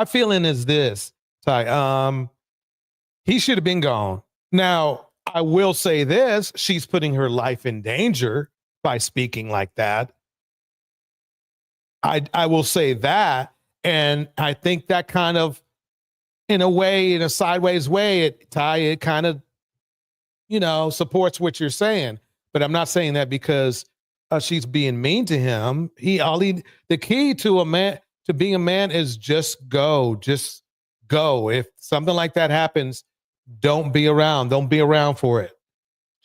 feeling is this, Ty. He should have been gone. Now, I will say this. She's putting her life in danger by speaking like that. I will say that. And I think that kind of, in a way, in a sideways way, it kind of, supports what you're saying. but I'm not saying that because she's being mean to him. The key to being a man is just go. If something like that happens, don't be around. Don't be around for it.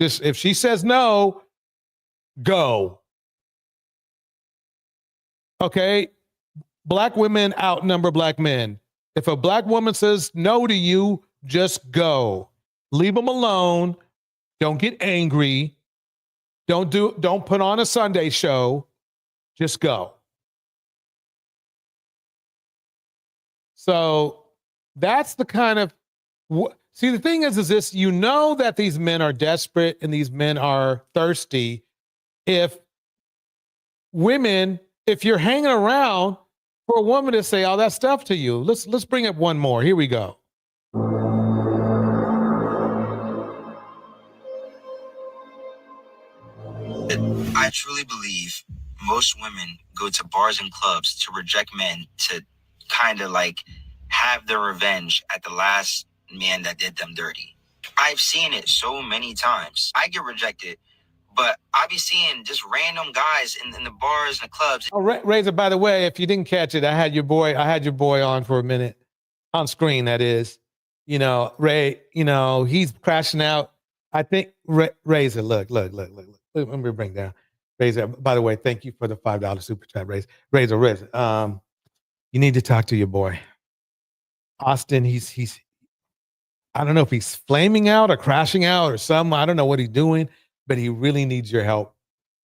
Just if she says no, go. Okay? Black women outnumber black men. If a black woman says no to you, just go. Leave them alone. Don't get angry. Don't put on a Sunday show. Just go. So that's the kind of see, the thing is this, you know that these men are desperate and these men are thirsty. If you're hanging around for a woman to say all that stuff to you, let's bring up one more. Here we go. I truly believe most women go to bars and clubs to reject men to kind of like have their revenge at the last man that did them dirty. I've seen it so many times. I get rejected, but I be seeing just random guys in the bars and the clubs. Oh, Razor, by the way, if you didn't catch it, I had your boy on for a minute on screen. That is, Ray, he's crashing out. I think Razor, look. Let me bring down Razor. By the way, thank you for the $5 super chat, Razor. You need to talk to your boy, Austin. He's I don't know if he's flaming out or crashing out or something. I don't know what he's doing, but he really needs your help.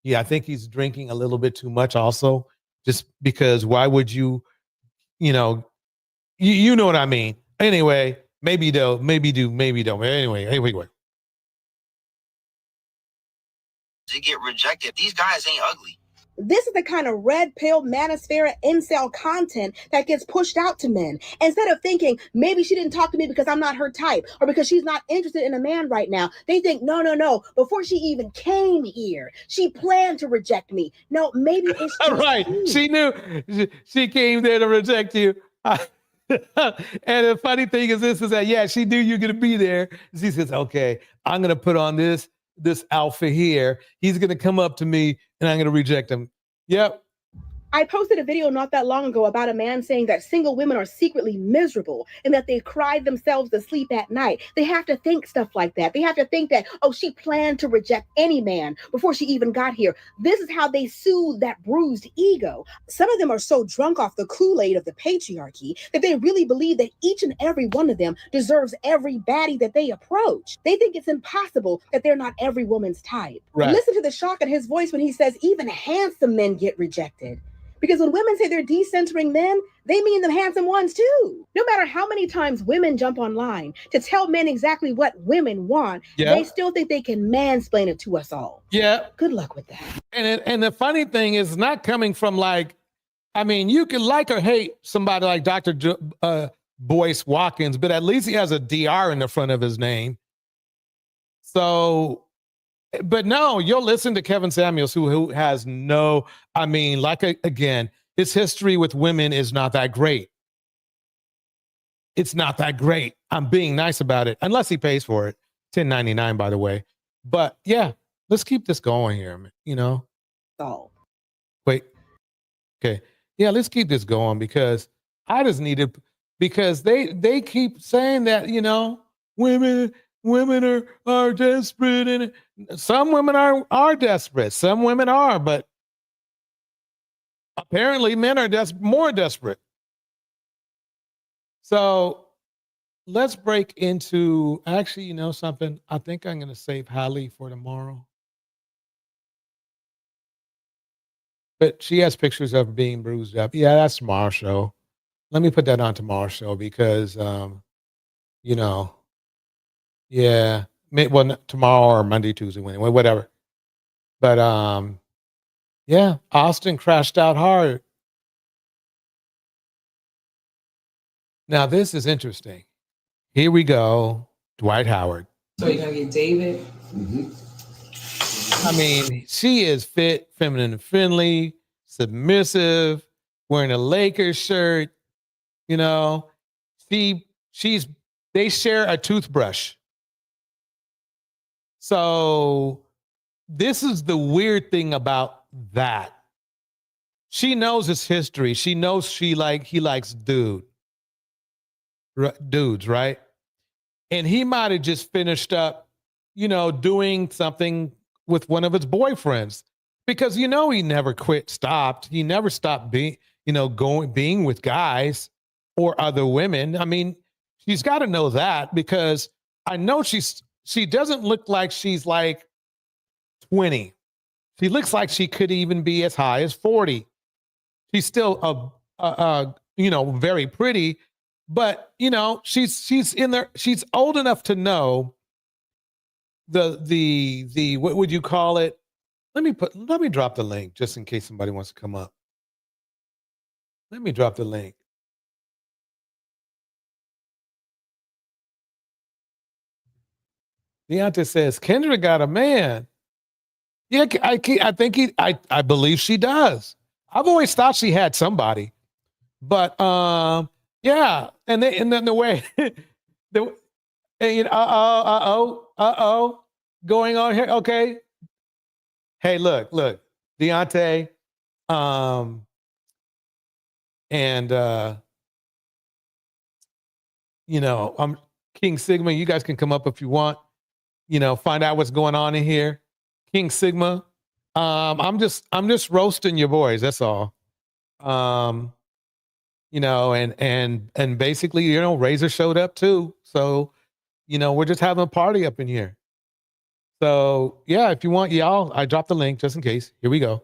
Yeah, I think he's drinking a little bit too much also, just because why would you know what I mean. Anyway, maybe do, maybe don't. Anyway, hey, wait. They get rejected. These guys ain't ugly. This is the kind of red pill, manosphere, incel content that gets pushed out to men. Instead of thinking, maybe she didn't talk to me because I'm not her type or because she's not interested in a man right now. They think, no. Before she even came here, she planned to reject me. No, maybe it's just right. She knew she came there to reject you. And the funny thing is that, she knew you're going to be there. She says, okay, I'm going to put on this alpha here. He's going to come up to me and I'm going to reject him. Yep. I posted a video not that long ago about a man saying that single women are secretly miserable and that they cry themselves to sleep at night. They have to think stuff like that. They have to think that, she planned to reject any man before she even got here. This is how they soothe that bruised ego. Some of them are so drunk off the Kool-Aid of the patriarchy that they really believe that each and every one of them deserves every baddie that they approach. They think it's impossible that they're not every woman's type. Right. Listen to the shock in his voice when he says even handsome men get rejected. Because when women say they're decentering men, they mean the handsome ones too. No matter how many times women jump online to tell men exactly what women want, they still think they can mansplain it to us all. Yeah. Good luck with that. And the funny thing is not coming from you can like or hate somebody like Dr. Boyce Watkins, but at least he has a DR in the front of his name. So, but no, you'll listen to Kevin Samuels, who has no, again, his history with women is not that great. It's not that great. I'm being nice about it, unless he pays for it. $10.99, by the way. But yeah, let's keep this going here, Oh. Wait. Okay. Yeah, let's keep this going because I just needed, because they keep saying that, women are desperate, and some women are desperate. Some women are, but apparently men are more desperate. So let's break into, actually, something? I think I'm going to save Hallie for tomorrow. But she has pictures of being bruised up. Yeah, that's tomorrow's show. Let me put that on tomorrow's show because, yeah. Well, tomorrow or Monday, Tuesday, Wednesday, whatever. But yeah, Austin crashed out hard. Now this is interesting. Here we go, Dwight Howard. So you're gonna get David? She is fit, feminine, and friendly, submissive, wearing a Lakers shirt. They share a toothbrush. So this is the weird thing about that. She knows his history. She knows he likes dudes, right? And he might have just finished up, doing something with one of his boyfriends, because he never stopped. He never stopped being with guys or other women. I mean, she's got to know that, because I know she doesn't look like she's like 20. She looks like she could even be as high as 40. She's still very pretty, but she's in there. She's old enough to know the what would you call it? Let me drop the link just in case somebody wants to come up. Let me drop the link. Deontay says Kendra got a man. Yeah, I believe she does. I've always thought she had somebody, but yeah, and then the way going on here. Okay, hey, look, Deontay, and I'm King Sigma. You guys can come up if you want. Find out what's going on in here. King Sigma. I'm just roasting your boys. That's all. And basically, Razor showed up too. So, we're just having a party up in here. So yeah, if you want, y'all, I dropped the link just in case. Here we go.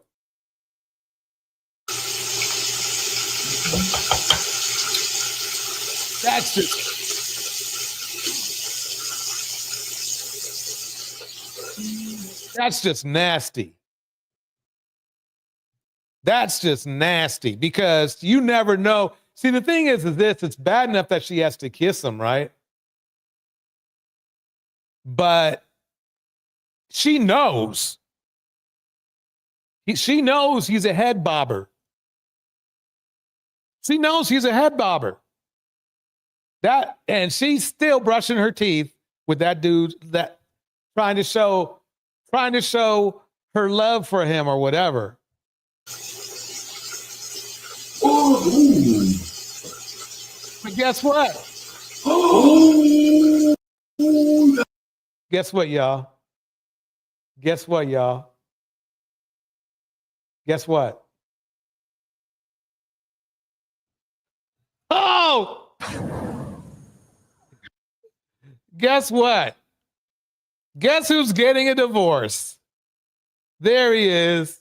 That's just nasty. That's just nasty, because you never know. See, the thing is this, it's bad enough that she has to kiss him, right? But she knows. She knows he's a head bobber. She knows he's a head bobber. And she's still brushing her teeth with that dude, that trying to show her love for him or whatever. But guess what? Guess what, y'all? Guess what, y'all? Guess what? Oh! Guess what? Guess who's getting a divorce? There he is.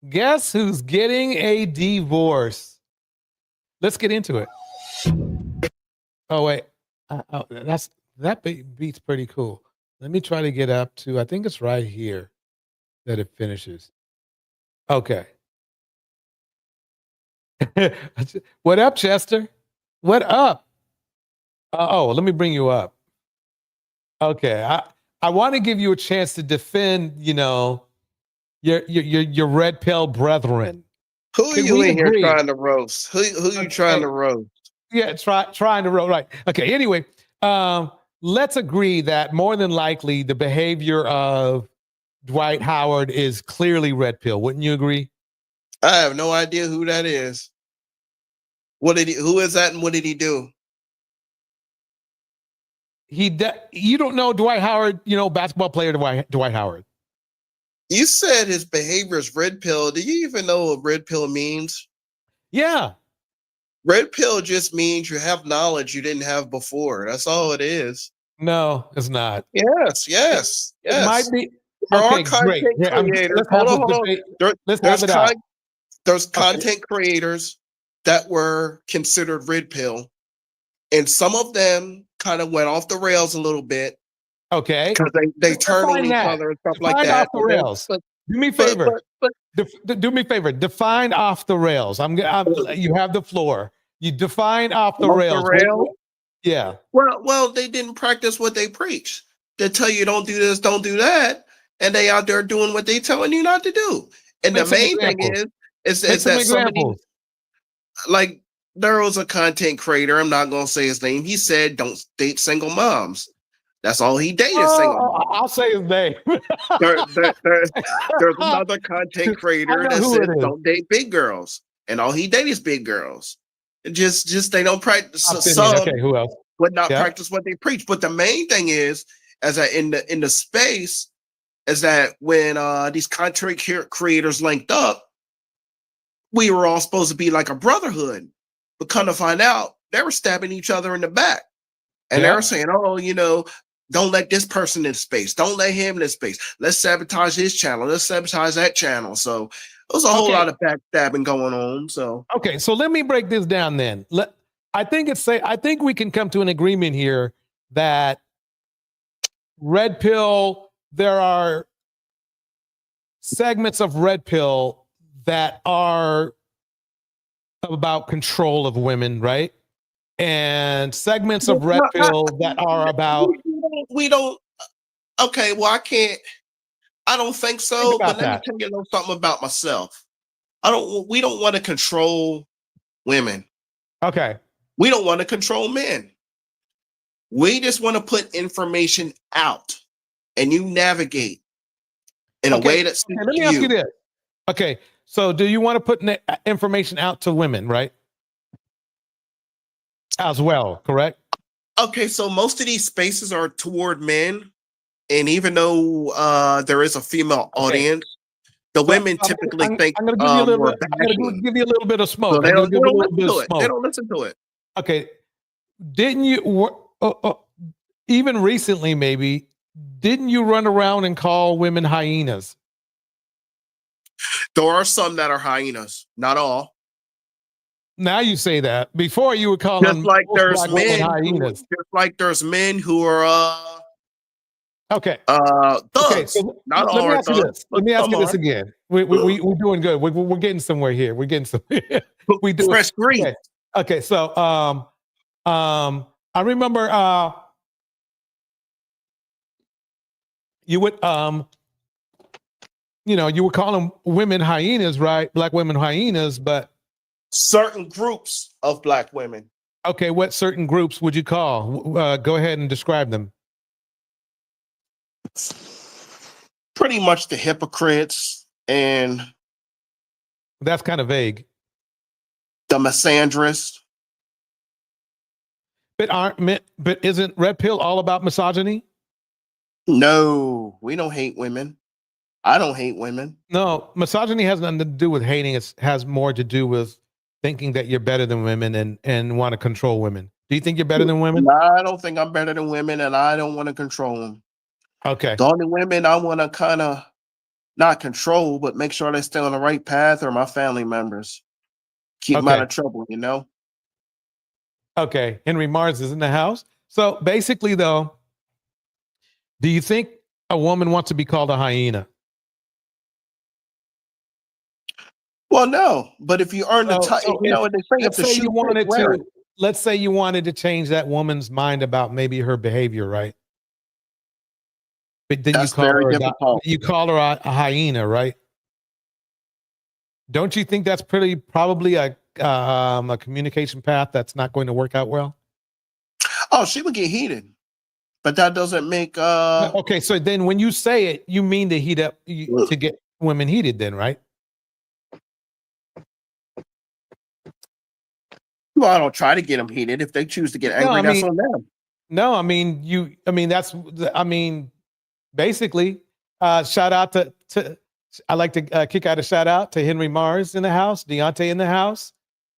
Guess who's getting a divorce? Let's get into it. Oh, wait. That beat's pretty cool. Let me try to get up to, I think it's right here that it finishes. Okay. What up, Chester? What up? Let me bring you up. Okay. I want to give you a chance to defend, your red pill brethren. Who are you in here trying to roast? Who you trying to roast? Yeah, trying to roast. Right. Okay. Anyway, let's agree that more than likely the behavior of Dwight Howard is clearly red pill. Wouldn't you agree? I have no idea who that is. Who is that, and what did he do? You don't know Dwight Howard, basketball player Dwight Howard. You said his behavior is red pill. Do you even know what red pill means? Yeah. Red pill just means you have knowledge you didn't have before. That's all it is. No, it's not. Yes. It might be. There Okay, are content creators. Hold on. There's content creators that were considered red pill, and some of them kind of went off the rails a little bit. Okay, because they turn on each other and stuff like that. Off the rails. Do me a favor. Do me a favor. Define off the rails. You have the floor. You define off the rails. Yeah. Well, they didn't practice what they preach. They tell you don't do this, don't do that, and they out there doing what they telling you not to do. And the main thing is that somebody, like, there was a content creator, I'm not gonna say his name. He said, "Don't date single moms." That's all he dated. I'll say his name. There's another content creator that says don't date big girls, and all he dates is big girls. And just they don't practice some, okay, who else? But not practice what they preach. But the main thing is that in the space is that when these content creators linked up, we were all supposed to be like a brotherhood, but come to find out they were stabbing each other in the back, and they were saying, "Oh, don't let this person in space. Don't let him in space. Let's sabotage his channel. Let's sabotage that channel." So there's a whole lot of backstabbing going on. So okay, so let me break this down then. I think we can come to an agreement here that Red Pill, there are segments of Red Pill that are about control of women, right? And segments of Red Pill that are about we don't okay, well I don't think so, but let me tell you something about myself. We don't want to control women. Okay. We don't want to control men. We just want to put information out and you navigate in a way that's let me ask you this. Okay, so do you want to put information out to women, right? As well, correct? Okay, so most of these spaces are toward men, and even though there is a female audience, the women typically think I'm going to give you a little bit. I'm going to give you a little bit of smoke. So they don't listen to it. Okay, didn't you? Even recently, maybe didn't you run around and call women hyenas? There are some that are hyenas, not all. Now you say that. Before you would call them just like there's men hyenas. Just like there's men who are okay. Thugs. Okay, so not all are thugs. Let me ask you this again. We're doing good. We're getting somewhere here. We're getting somewhere. We do fresh green. Okay, so I remember you would you would call them women hyenas, right? Black women hyenas, but certain groups of black women. Okay, what certain groups would you call? Go ahead and describe them. Pretty much the hypocrites, and that's kind of vague. The misandrist. But isn't Red Pill all about misogyny? No, we don't hate women. I don't hate women. No, misogyny has nothing to do with hating. It has more to do with thinking that you're better than women and want to control women. Do you think you're better than women? No, I don't think I'm better than women, and I don't want to control them. Okay. The only women I want to kind of not control, but make sure they stay on the right path are my family members. Keep them out of trouble, Okay. Henry Mars is in the house. So basically, though, do you think a woman wants to be called a hyena? Well, no, but if you earn the title, let's say you wanted to change that woman's mind about maybe her behavior, right? But then you call her a hyena, right? Don't you think that's probably a communication path that's not going to work out well? Oh, she would get heated, but that doesn't make. Okay, so then when you say it, you mean to heat up to get women heated, then, right? Well, I don't try to get them heated. If they choose to get angry, that's on them. No, basically, shout out to I like to kick out a shout out to Henry Mars in the house, Deontay in the house,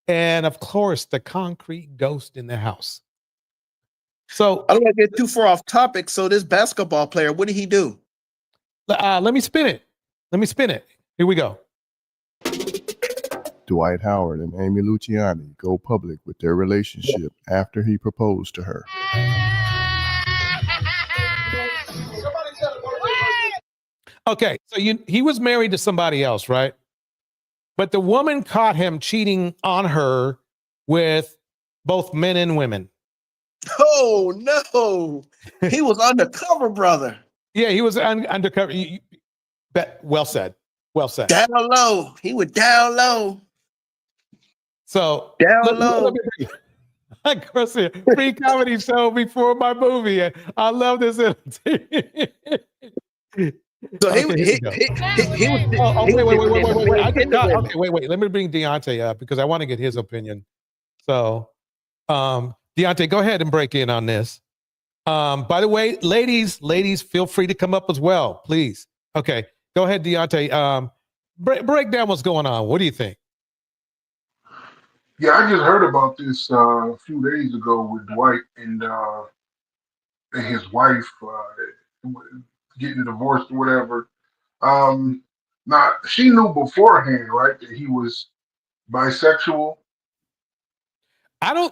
and of course the concrete ghost in the house. So I don't want to get too far off topic. So this basketball player, what did he do? Let me spin it. Here we go. Dwight Howard and Amy Luciani go public with their relationship after he proposed to her. Okay, so he was married to somebody else, right? But the woman caught him cheating on her with both men and women. Oh, no. He was undercover, brother. Yeah, he was undercover. Well said. Well said. Down low. He was down low. So down low. Free comedy show before my movie. I love this. So Okay, he was wait. Let me bring Deontay up because I want to get his opinion. So, Deontay, go ahead and break in on this. By the way, ladies, feel free to come up as well, please. Okay, go ahead, Deontay. Break down what's going on. What do you think? Yeah, I just heard about this a few days ago with Dwight and his wife getting divorced or whatever. Now she knew beforehand, right, that he was bisexual. I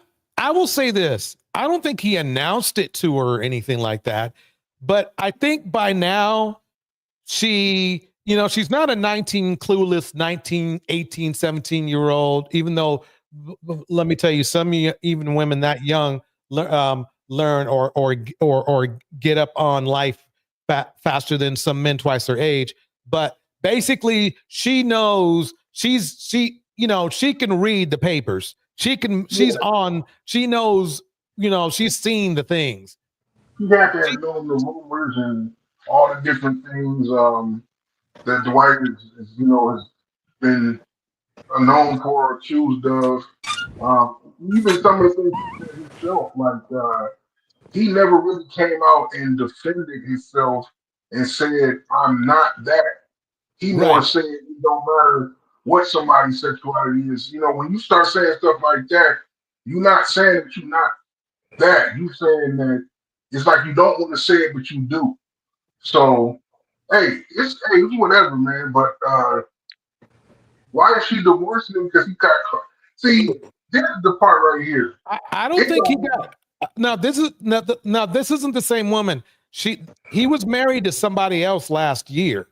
will say this. I don't think he announced it to her or anything like that. But I think by now she's not a 19 clueless 19, 18, 17-year-old, even though let me tell you, some even women that young learn or get up on life faster than some men twice their age. But basically, she knows she can read the papers. She knows, she's seen the things. She had to have known the rumors and all the different things that Dwight has been known for, accused of. Even some of the things he said himself, like he never really came out and defended himself and said, "I'm not that." He more said, "It don't matter what somebody's sexuality is." When you start saying stuff like that, you're not saying that you're not that. You saying that it's like you don't want to say it, but you do. So, it's whatever, man. But why is she divorcing him? Because he got caught. See, this is the part right here. I don't think he got. Now this isn't the same woman. He was married to somebody else last year.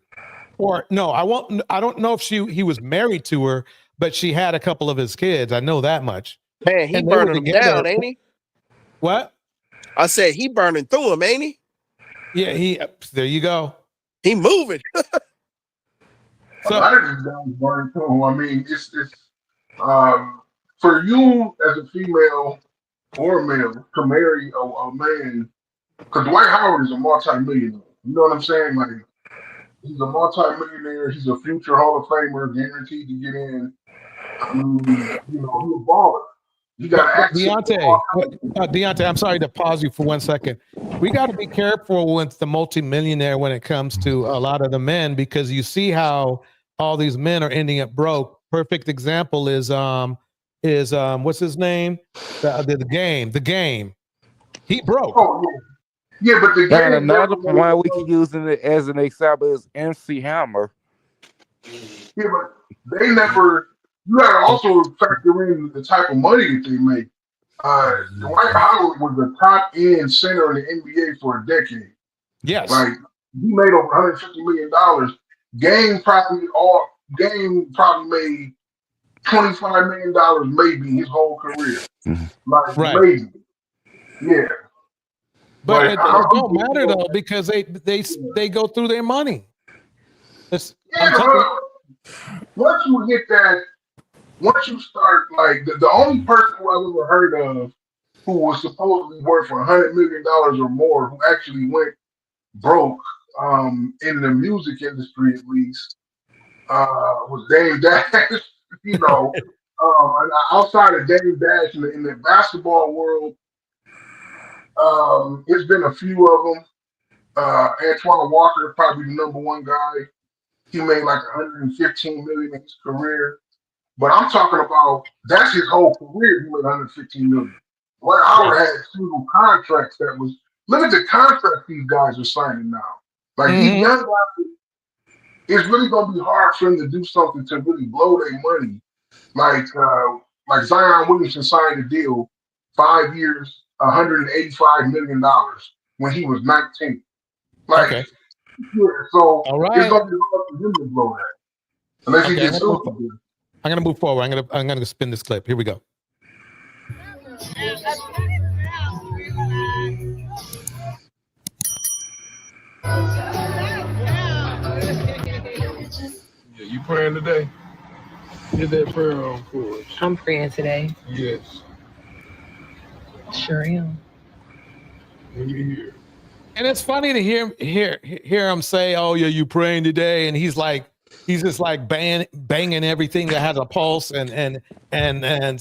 Or no, I don't know if he was married to her, but she had a couple of his kids. I know that much. Man, he burning them down, ain't he? What? I said he burning through him, ain't he? Yeah, there you go. He moving. A lot of these guys burning through him. I mean, it's for you as a female or a male to marry a man, because Dwight Howard is a multi-millionaire. You know what I'm saying? Like, he's a multi-millionaire. He's a future Hall of Famer, guaranteed to get in. I mean, he's a baller. You got Deontay, I'm sorry to pause you for 1 second. We got to be careful with the multi-millionaire when it comes to a lot of the men, because you see how all these men are ending up broke. Perfect example is what's his name? The game. He broke. Oh, yeah, but the game. Another one we can use it as an example is MC Hammer. Yeah, but they never. You got to also factor in the type of money that they make. Dwight Howard was the top end center in the NBA for a decade. Yes, like he made over $150 million. Game probably made $25 million maybe his whole career. Like maybe, yeah. But it don't matter though, because they go through their money. Once you hit that. Once you start, like, the only person who I've ever heard of who was supposedly worth $100 million or more, who actually went broke in the music industry at least, was Dame Dash. And outside of Dame Dash in the basketball world, it's been a few of them. Antoine Walker, probably the number one guy. He made like $115 million in his career. But I'm talking about that's his whole career. He made $115 million. Dwight Howard had single contracts that was. Look at the contracts these guys are signing now. Like these young guys, it's really gonna be hard for them to do something to really blow their money. Like Zion Williamson signed a deal, 5 years, $185 million when he was 19. Like, yeah, so it's gonna be hard for him to blow that unless he gets sued. I'm gonna move forward. I'm gonna spin this clip. Here we go. You praying today? Get that prayer on for us. I'm praying today. Yes. Sure am. And it's funny to hear him say, "Oh yeah, you praying today?" And he's just like banging everything that has a pulse and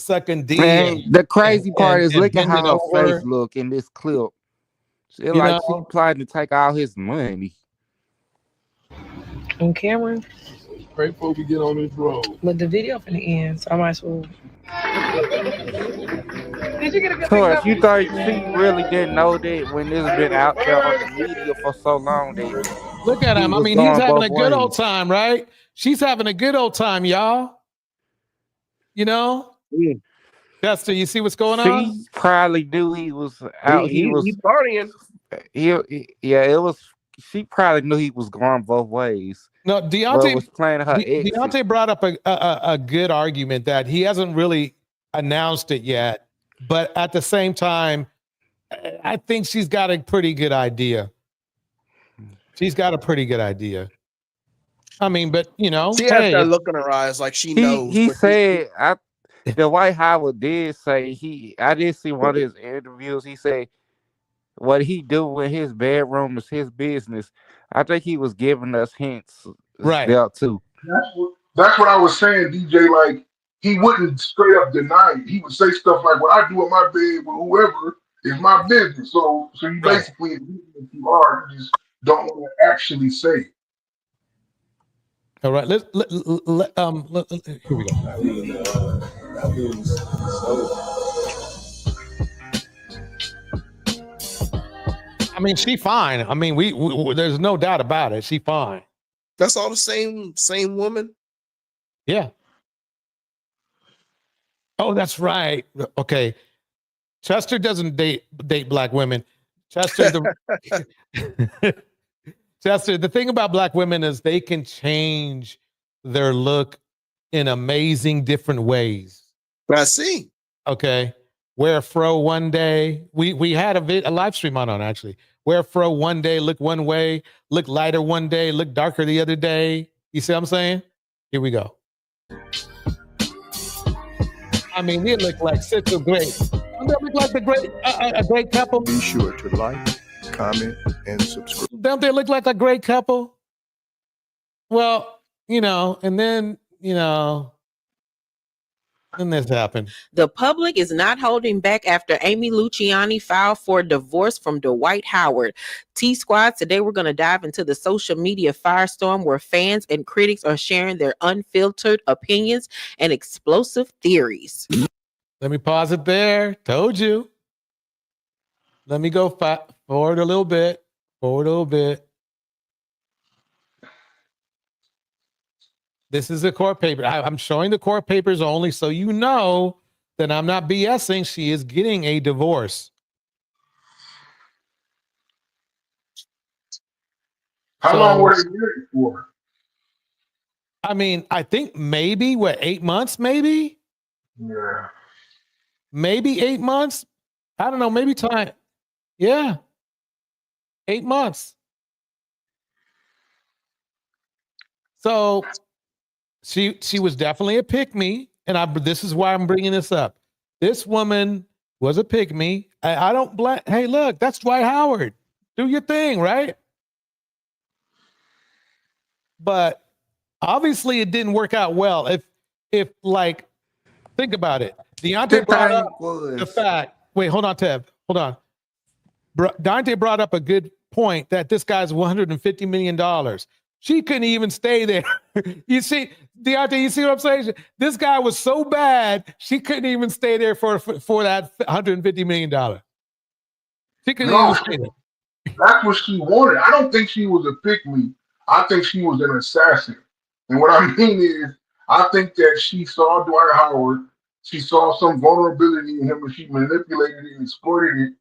sucking D. Man, the crazy part is look at bending how her face over. look in this clip. She You like she know? plotting to take all his money. On camera. Right before we get on this road. But the video finna end, so I might as well. Did you get a good So picture if of you me? think she really didn't know that when this been out there on the media for so long that Look at he him. I was mean, he's going having both a good old ways. time, right? She's having a good old time, y'all. You know? Yeah. Chester, you see what's going She on? probably knew he was out. He partying. Yeah, it was. She probably knew he was going both ways. No, But Deontay was playing her exit. Deontay brought up a good argument that he hasn't really announced it yet, but at the same time, I think she's got a pretty good idea. She's got a pretty good idea. I mean, but you know, She has that look in her eyes like she knows. He but said, the White Howard did say I did see one of his interviews. He said what he do in his bedroom is his business. I think he was giving us hints there too. That's what I was saying, DJ. Like, he wouldn't straight up deny it. He would say stuff like, "What I do in my bed with whoever is my business." So you basically admit that you are. You just don't want to actually say it. All right, here we go. I mean, she fine. I mean, we there's no doubt about it. She fine. That's all the same woman. Yeah. Oh, that's right. Okay. Chester doesn't date black women. Chester, Chester, the thing about black women is they can change their look in amazing different ways. I see. Okay. Wear a fro one day. We had a live stream on actually. Wear a fro one day, look one way, look lighter one day, look darker the other day. You see what I'm saying? Here we go. I mean, they look like such a great. Don't they look like a great couple? Be sure to like, comment, and subscribe. Don't they look like a great couple? Well, you know, and then, you know, then this happened. The public is not holding back after Amy Luciani filed for divorce from Dwight Howard. T-Squad, today we're going to dive into the social media firestorm where fans and critics are sharing their unfiltered opinions and explosive theories. Let me pause it there. Told you. Let me go forward a little bit. This is a court paper. I'm showing the court papers only so you know that I'm not BSing. She is getting a divorce. How long were they married for? I mean, I think maybe 8 months, maybe? Yeah. Maybe 8 months. I don't know, maybe time. Yeah. 8 months. So she was definitely a pick-me, and this is why I'm bringing this up. This woman was a pick-me. I don't blame. Hey, look, that's Dwight Howard. Do your thing, right? But obviously, it didn't work out well. If like, think about it. Deontay brought up the fact. Wait, hold on, Tev. Hold on. Dante brought up a good point that this guy's $150 million. She couldn't even stay there. You see, Deontay, you see what I'm saying? This guy was so bad, she couldn't even stay there for that $150 million. She couldn't even stay there. That's what she wanted. I don't think she was a pick-me. I think she was an assassin. And what I mean is, I think that she saw Dwight Howard. She saw some vulnerability in him and she manipulated it and exploited it.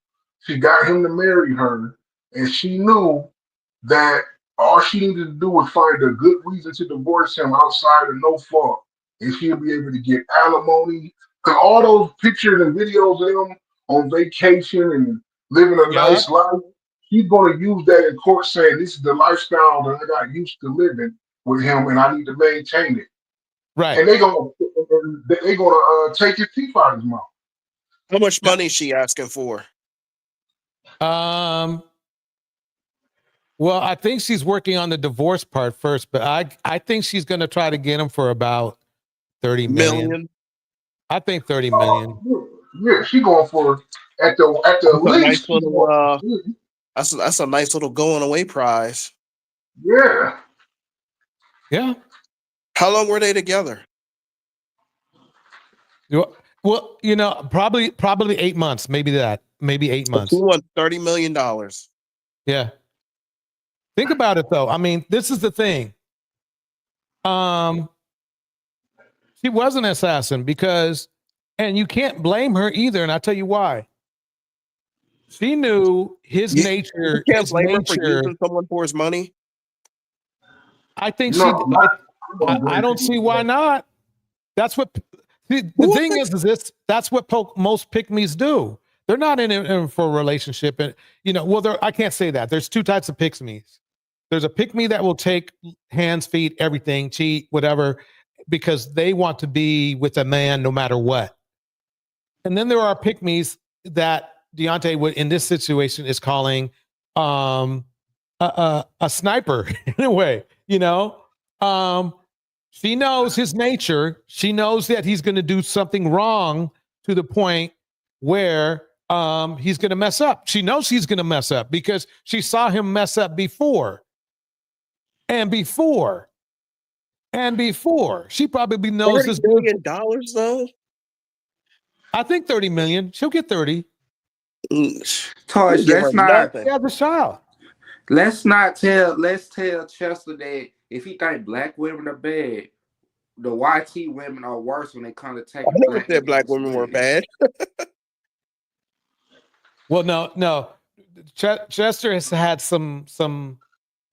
She got him to marry her. And she knew that all she needed to do was find a good reason to divorce him outside of no fault. And she'll be able to get alimony. Because all those pictures and videos of them on vacation and living a nice life, she's going to use that in court saying, this is the lifestyle that I got used to living with him and I need to maintain it. Right. And they're gonna take his teeth out of his mouth. How much money is she asking for? Well, I think she's working on the divorce part first, but I think she's going to try to get him for about 30 million. I think 30 million. Yeah, she going for at the least. That's a nice little going away prize. Yeah. Yeah. How long were they together? Well, probably 8 months, maybe 8 months. She won $30 million. Yeah. Think about it though. I mean, this is the thing. She was an assassin and you can't blame her either. And I'll tell you why. She knew his nature. You can't blame her for using someone for his money. I think I don't see why not. That's what the thing is this. That's what most pick-me's do. They're not in for a relationship, and I can't say that. There's two types of pick-me's. There's a pick-me that will take hands, feet, everything, cheat, whatever, because they want to be with a man no matter what. And then there are pick-me's that Deontay would, in this situation, is calling a sniper in a way. She knows his nature. She knows that he's going to do something wrong to the point where he's going to mess up. She knows he's going to mess up because she saw him mess up before. And before. She probably knows this $30 million though. I think 30 million. She'll get 30. Tosh, let's not. Yeah, the child. Let's tell Chester that if he think black women are bad, the YT women are worse when they come to take. I never said black women were bad. Well, no. Chester has had some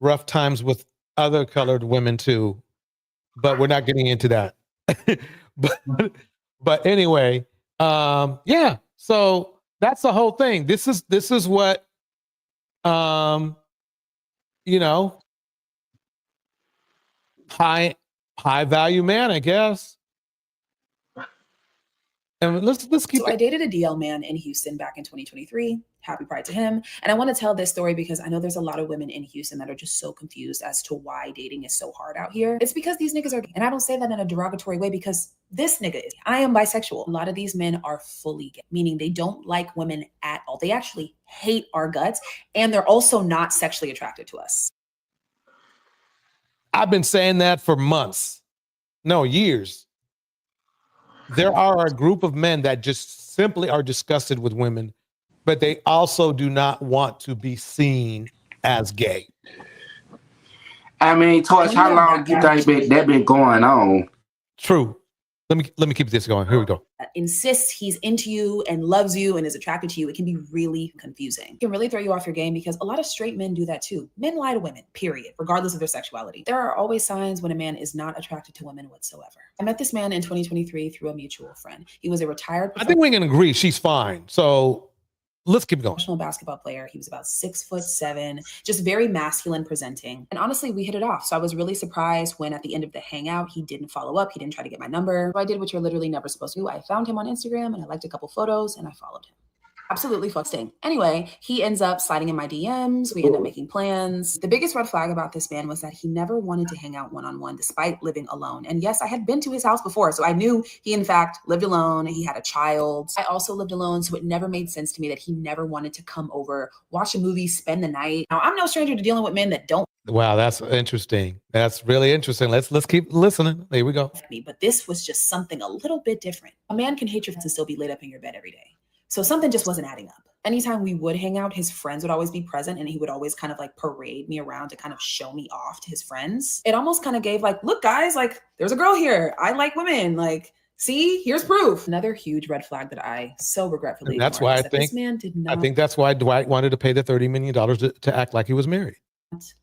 rough times with other colored women too, but we're not getting into that. but anyway, yeah. So that's the whole thing. This is what high value man, I guess. And let's keep. So I dated a DL man in Houston back in 2023. Happy Pride to him. And I want to tell this story because I know there's a lot of women in Houston that are just so confused as to why dating is so hard out here. It's because these niggas are, and I don't say that in a derogatory way because this nigga is. I am bisexual. A lot of these men are fully gay, meaning they don't like women at all. They actually hate our guts, and they're also not sexually attracted to us. I've been saying that for months. No, years. There are a group of men that just simply are disgusted with women, but they also do not want to be seen as gay. I mean, Tosh, how long do you think that been going on? True. Let me keep this going. Here we go. Insists he's into you and loves you and is attracted to you. It can be really confusing. It can really throw you off your game because a lot of straight men do that too. Men lie to women, period, regardless of their sexuality. There are always signs when a man is not attracted to women whatsoever. I met this man in 2023 through a mutual friend. He was a retired. I think we can agree she's fine. So let's keep going. Professional basketball player. He was about 6'7", just very masculine presenting. And honestly, we hit it off. So I was really surprised when at the end of the hangout, he didn't follow up. He didn't try to get my number. So I did what you're literally never supposed to do. I found him on Instagram and I liked a couple photos and I followed him. Absolutely fucking. Anyway, he ends up sliding in my DMs. We end up making plans. The biggest red flag about this man was that he never wanted to hang out one-on-one despite living alone. And yes, I had been to his house before, so I knew he in fact lived alone. He had a child. I also lived alone, so it never made sense to me that he never wanted to come over, watch a movie, spend the night. Now, I'm no stranger to dealing with men that don't. Wow, that's interesting. That's really interesting. Let's keep listening. There we go. But this was just something a little bit different. A man can hate your friends and still be laid up in your bed every day. So something just wasn't adding up. Anytime we would hang out, his friends would always be present and he would always kind of like parade me around to kind of show me off to his friends. It almost kind of gave like, look guys, like there's a girl here. I like women. Like, see, here's proof. Another huge red flag that I so regretfully. And that's why this man did not. I think that's why Dwight wanted to pay the $30 million to act like he was married.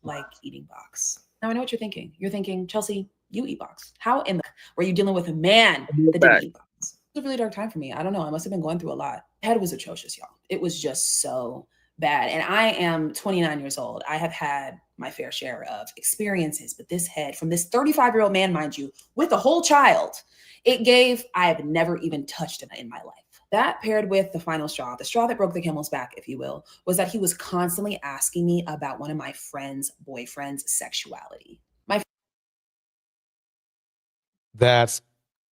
Like eating box. Now I know what you're thinking. You're thinking, Chelsea, you eat box. How in the were you dealing with a man that didn't eat box? It was a really dark time for me. I don't know. I must have been going through a lot. Head was atrocious, y'all. It was just so bad. And I am 29 years old. I have had my fair share of experiences, but this head from this 35-year-old man, mind you, with a whole child, it gave, I have never even touched it in my life. That paired with the final straw, the straw that broke the camel's back, if you will, was that he was constantly asking me about one of my friend's boyfriend's sexuality. That's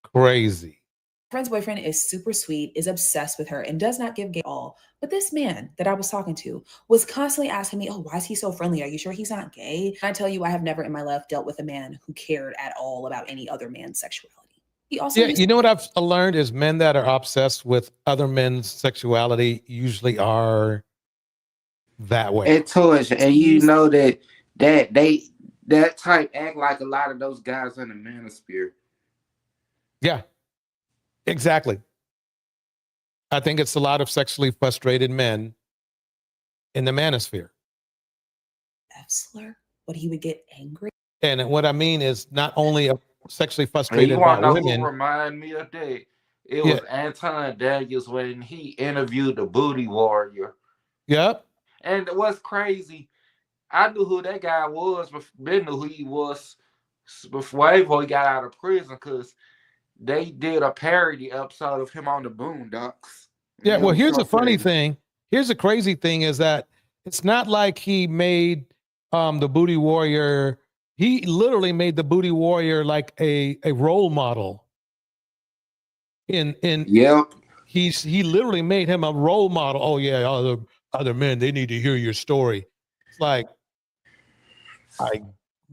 crazy. Friend's boyfriend is super sweet, is obsessed with her, and does not give gay at all. But this man that I was talking to was constantly asking me, oh, why is he so friendly? Are you sure he's not gay? And I tell you, I have never in my life dealt with a man who cared at all about any other man's sexuality. He also you know what I've learned is men that are obsessed with other men's sexuality usually are that way. And Tosh, and you know that type act like a lot of those guys in the manosphere. Yeah, exactly. I think it's a lot of sexually frustrated men in the manosphere. F-slur, but he would get angry. And what I mean is not only sexually And frustrated you want to about know women. who remind me of that? It was Anton Daniels when he interviewed the Booty Warrior. Yep. And what's crazy, I knew who that guy was, but didn't know who he was before he got out of prison, because they did a parody episode of him on the Boondocks. Yeah, well, here's the funny thing. Here's the crazy thing is that it's not like he made the Booty Warrior. He literally made the Booty Warrior like a role model. Yep. He literally made him a role model. Oh yeah, other men, they need to hear your story. It's like,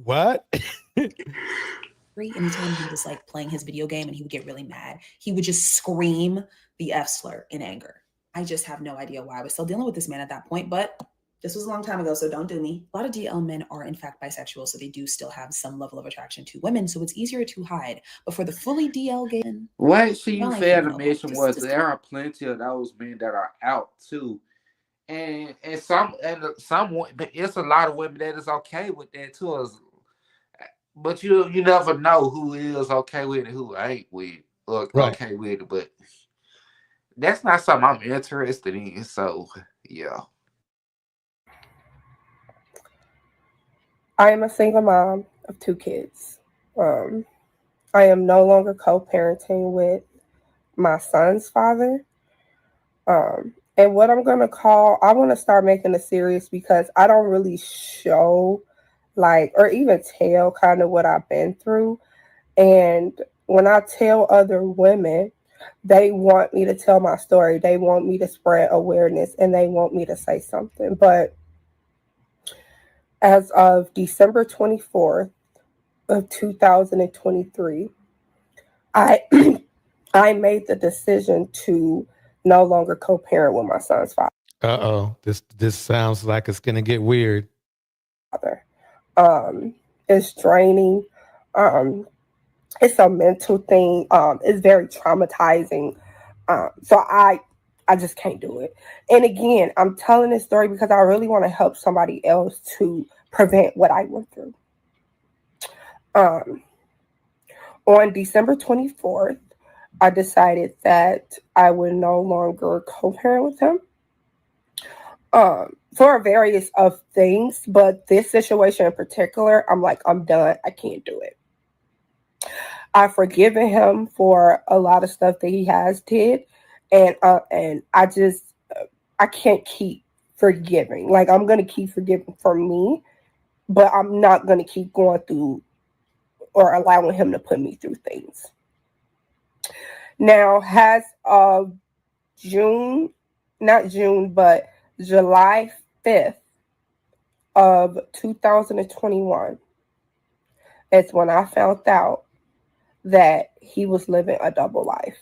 what? Anytime he was like playing his video game and he would get really mad, he would just scream the F slur in anger. I just have no idea why I was still dealing with this man at that point, but this was a long time ago, so don't do me. A lot of DL men are in fact bisexual, so they do still have some level of attraction to women, so it's easier to hide. But for the fully DL gay men, what you failed to mention was there are plenty of those men that are out too. And some it's a lot of women that is okay with that too. But you never know who is okay with it, who ain't with or okay with it. But that's not something I'm interested in. So yeah. I am a single mom of 2 kids. I am no longer co-parenting with my son's father. And what I'm going to I want to start making a series because I don't really show or even tell kind of what I've been through. And when I tell other women, they want me to tell my story. They want me to spread awareness and they want me to say something. But as of December 24th of 2023, I made the decision to no longer co-parent with my son's father. This sounds like it's gonna get weird. It's draining. It's a mental thing. It's very traumatizing. So I just can't do it. And again, I'm telling this story because I really want to help somebody else to prevent what I went through. On December 24th, I decided that I would no longer co-parent with him for various of things, but this situation in particular, I'm like, I'm done. I can't do it. I've forgiven him for a lot of stuff that he has did, and I can't keep forgiving. Like, I'm gonna keep forgiving for me, but I'm not gonna keep going through or allowing him to put me through things. Now, as of July 5th of 2021, is when I found out that he was living a double life.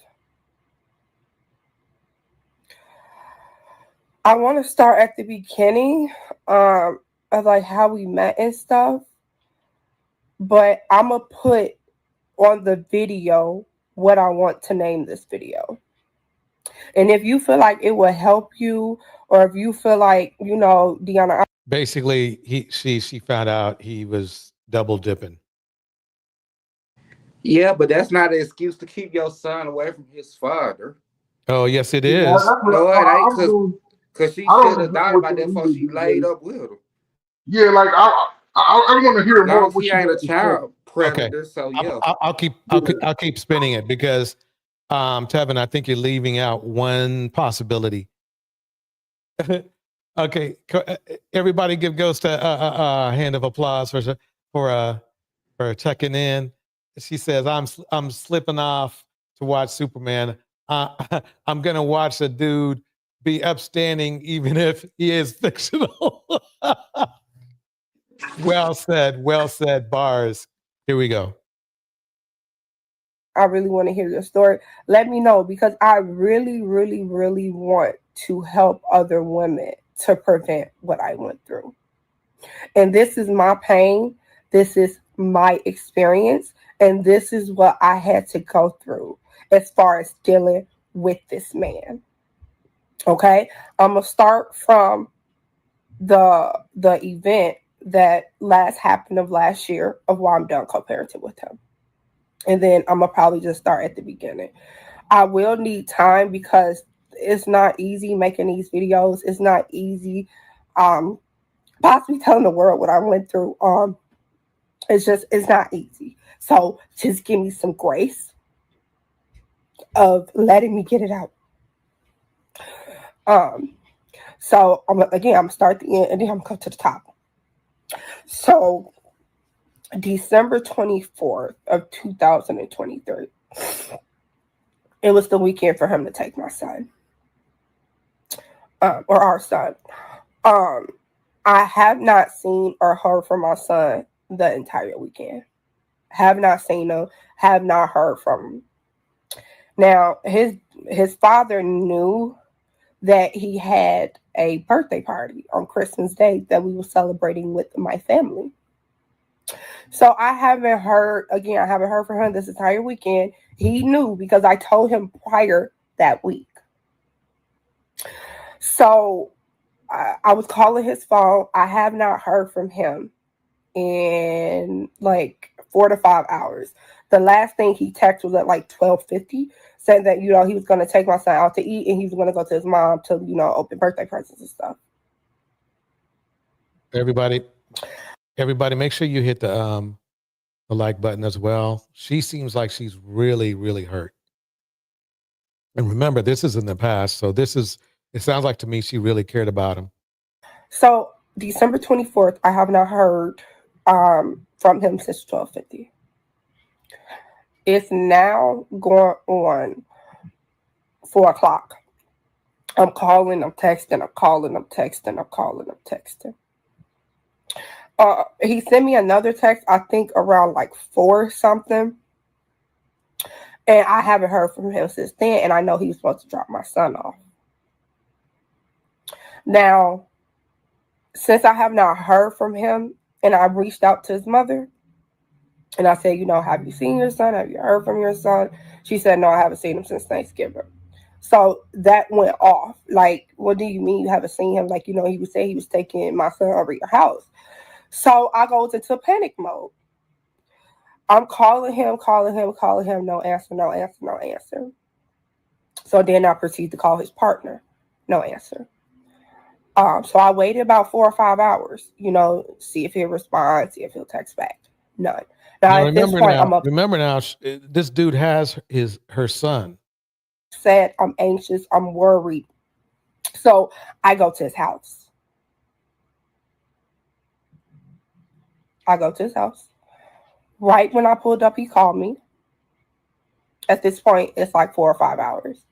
I want to start at the beginning of like how we met and stuff, but I'm going to put on the video what I want to name this video. And if you feel like it will help you, or if you feel like, Deanna. Basically, she found out he was double dipping. Yeah, but that's not an excuse to keep your son away from his father. Oh, yes, it is. No, it ain't, because she should have thought about that before she laid up with him. Yeah, like I want to hear more. She ain't a child predator, so yeah. I'll keep spinning it because Tevin, I think you're leaving out one possibility. Okay, everybody give Ghost a hand of applause for checking in. She says, I'm slipping off to watch Superman. I'm gonna watch a dude be upstanding even if he is fictional. Well said, bars. Here we go. I really want to hear your story. Let me know, because I really, really, really want to help other women to prevent what I went through. And this is my pain. This is my experience. And this is what I had to go through as far as dealing with this man. Okay? I'm going to start from the event that happened of last year of why I'm done co-parenting with him. And then I'm going to probably just start at the beginning. I will need time because it's not easy making these videos. It's not easy possibly telling the world what I went through. It's not easy. So just give me some grace of letting me get it out. So I'm gonna start the end and then I'm gonna go to the top. So December 24th of 2023. It was the weekend for him to take my son. Or our son. I have not seen or heard from my son the entire weekend. Have not seen him, have not heard from him. Now, his father knew that he had a birthday party on Christmas Day that we were celebrating with my family. So I haven't heard from him this entire weekend. He knew because I told him prior that week. So I was calling his phone. I have not heard from him in like 4 to 5 hours. The last thing he texted was at like 12:50, saying that, he was going to take my son out to eat and he was going to go to his mom to, open birthday presents and stuff. Everybody, make sure you hit the like button as well. She seems like she's really, really hurt. And remember, this is in the past. So it sounds like to me she really cared about him. So December 24th, I have not heard from him since 12:50. It's now going on 4 o'clock. I'm calling, I'm texting, I'm calling, I'm texting, I'm calling, I'm texting. He sent me another text, I think around like 4 something. And I haven't heard from him since then. And I know he was supposed to drop my son off. Now, since I have not heard from him and I reached out to his mother and I said, have you seen your son? Have you heard from your son? She said, no, I haven't seen him since Thanksgiving. So that went off. Like, what do you mean you haven't seen him? Like, he would say he was taking my son over your house. So I goes into panic mode. I'm calling him. No answer. So then I proceed to call his partner. No answer. So I waited about 4 or 5 hours, see if he'll respond, see if he'll text back. None. Now at this point, remember now, this dude has her son. Sad, I'm anxious, I'm worried. So I go to his house. Right when I pulled up, he called me. At this point, it's like 4 or 5 hours.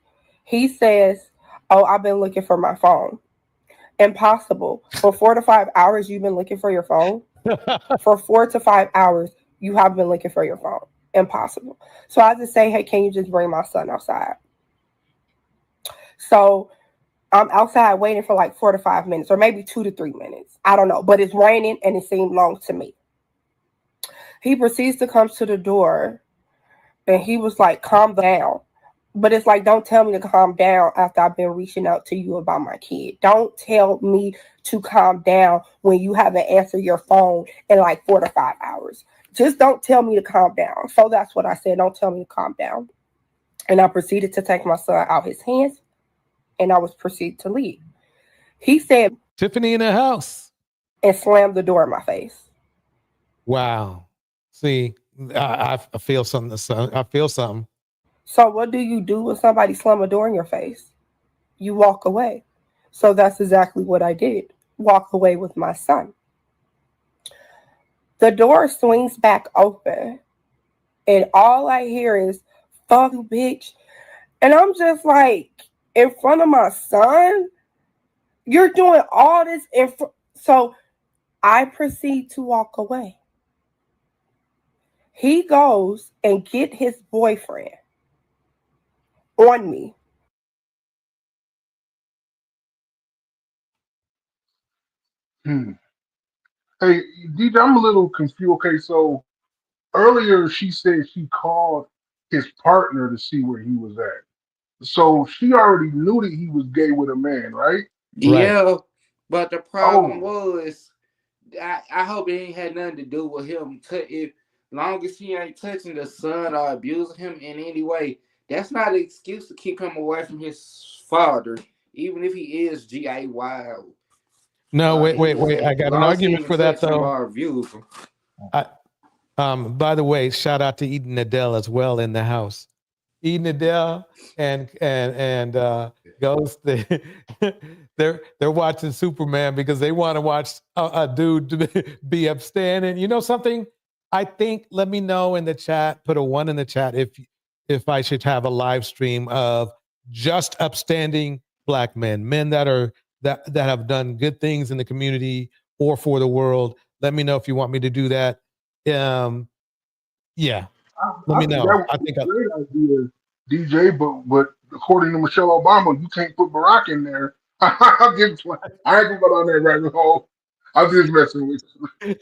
He says, oh, I've been looking for my phone. Impossible. For 4 to 5 hours, you've been looking for your phone? For 4 to 5 hours, you have been looking for your phone. Impossible. So I just say, hey, can you just bring my son outside? So I'm outside waiting for like 4 to 5 minutes, or maybe 2 to 3 minutes. I don't know, but it's raining and it seemed long to me. He proceeds to come to the door and he was like, calm down. But it's like, don't tell me to calm down after I've been reaching out to you about my kid. Don't tell me to calm down when you haven't answered your phone in like 4 to 5 hours. Just don't tell me to calm down. So that's what I said. Don't tell me to calm down. And I proceeded to take my son out his hands and I was proceeded to leave. He said, Tiffany in the house. And slammed the door in my face. Wow. See, I feel something. I feel something. So what do you do when somebody slam a door in your face? You walk away. So that's exactly what I did. Walk away with my son. The door swings back open, and all I hear is, fuck you, bitch. And I'm just like, in front of my son? You're doing all this so I proceed to walk away. He goes and get his boyfriend on me. Hey, DJ, I'm a little confused. Okay, so earlier she said she called his partner to see where he was at. So she already knew that he was gay with a man, right? Yeah, but the problem Oh, was, I hope it ain't had nothing to do with him. If long as he ain't touching the son or abusing him in any way, that's not an excuse to keep him away from his father, even if he is GAY. No, wait. I As got an long as he argument ain't for that touch him though. or abuse him. By the way, shout out to Eden Adele as well in the house. Eden Adele and Ghost. They're watching Superman because they want to watch a dude be upstanding. You know something? I think. Let me know in the chat. Put a 1 in the chat if I should have a live stream of just upstanding black men that have done good things in the community or for the world. Let me know if you want me to do that. Yeah. Let me I think know. that would I be think a great idea, DJ. But according to Michelle Obama, you can't put Barack in there. I ain't gonna go down that rabbit hole. I'm just messing with you.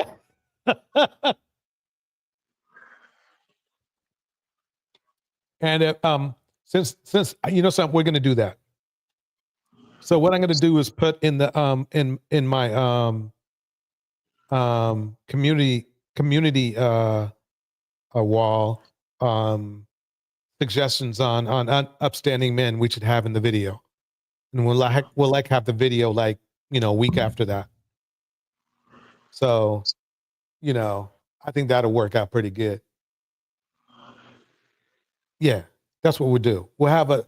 And since you know something, we're going to do that. So what I'm going to do is put in the in my community wall suggestions on upstanding men we should have in the video, and we'll have the video like a week after that. So I think that'll work out pretty good. Yeah, that's what we'll do. We'll have the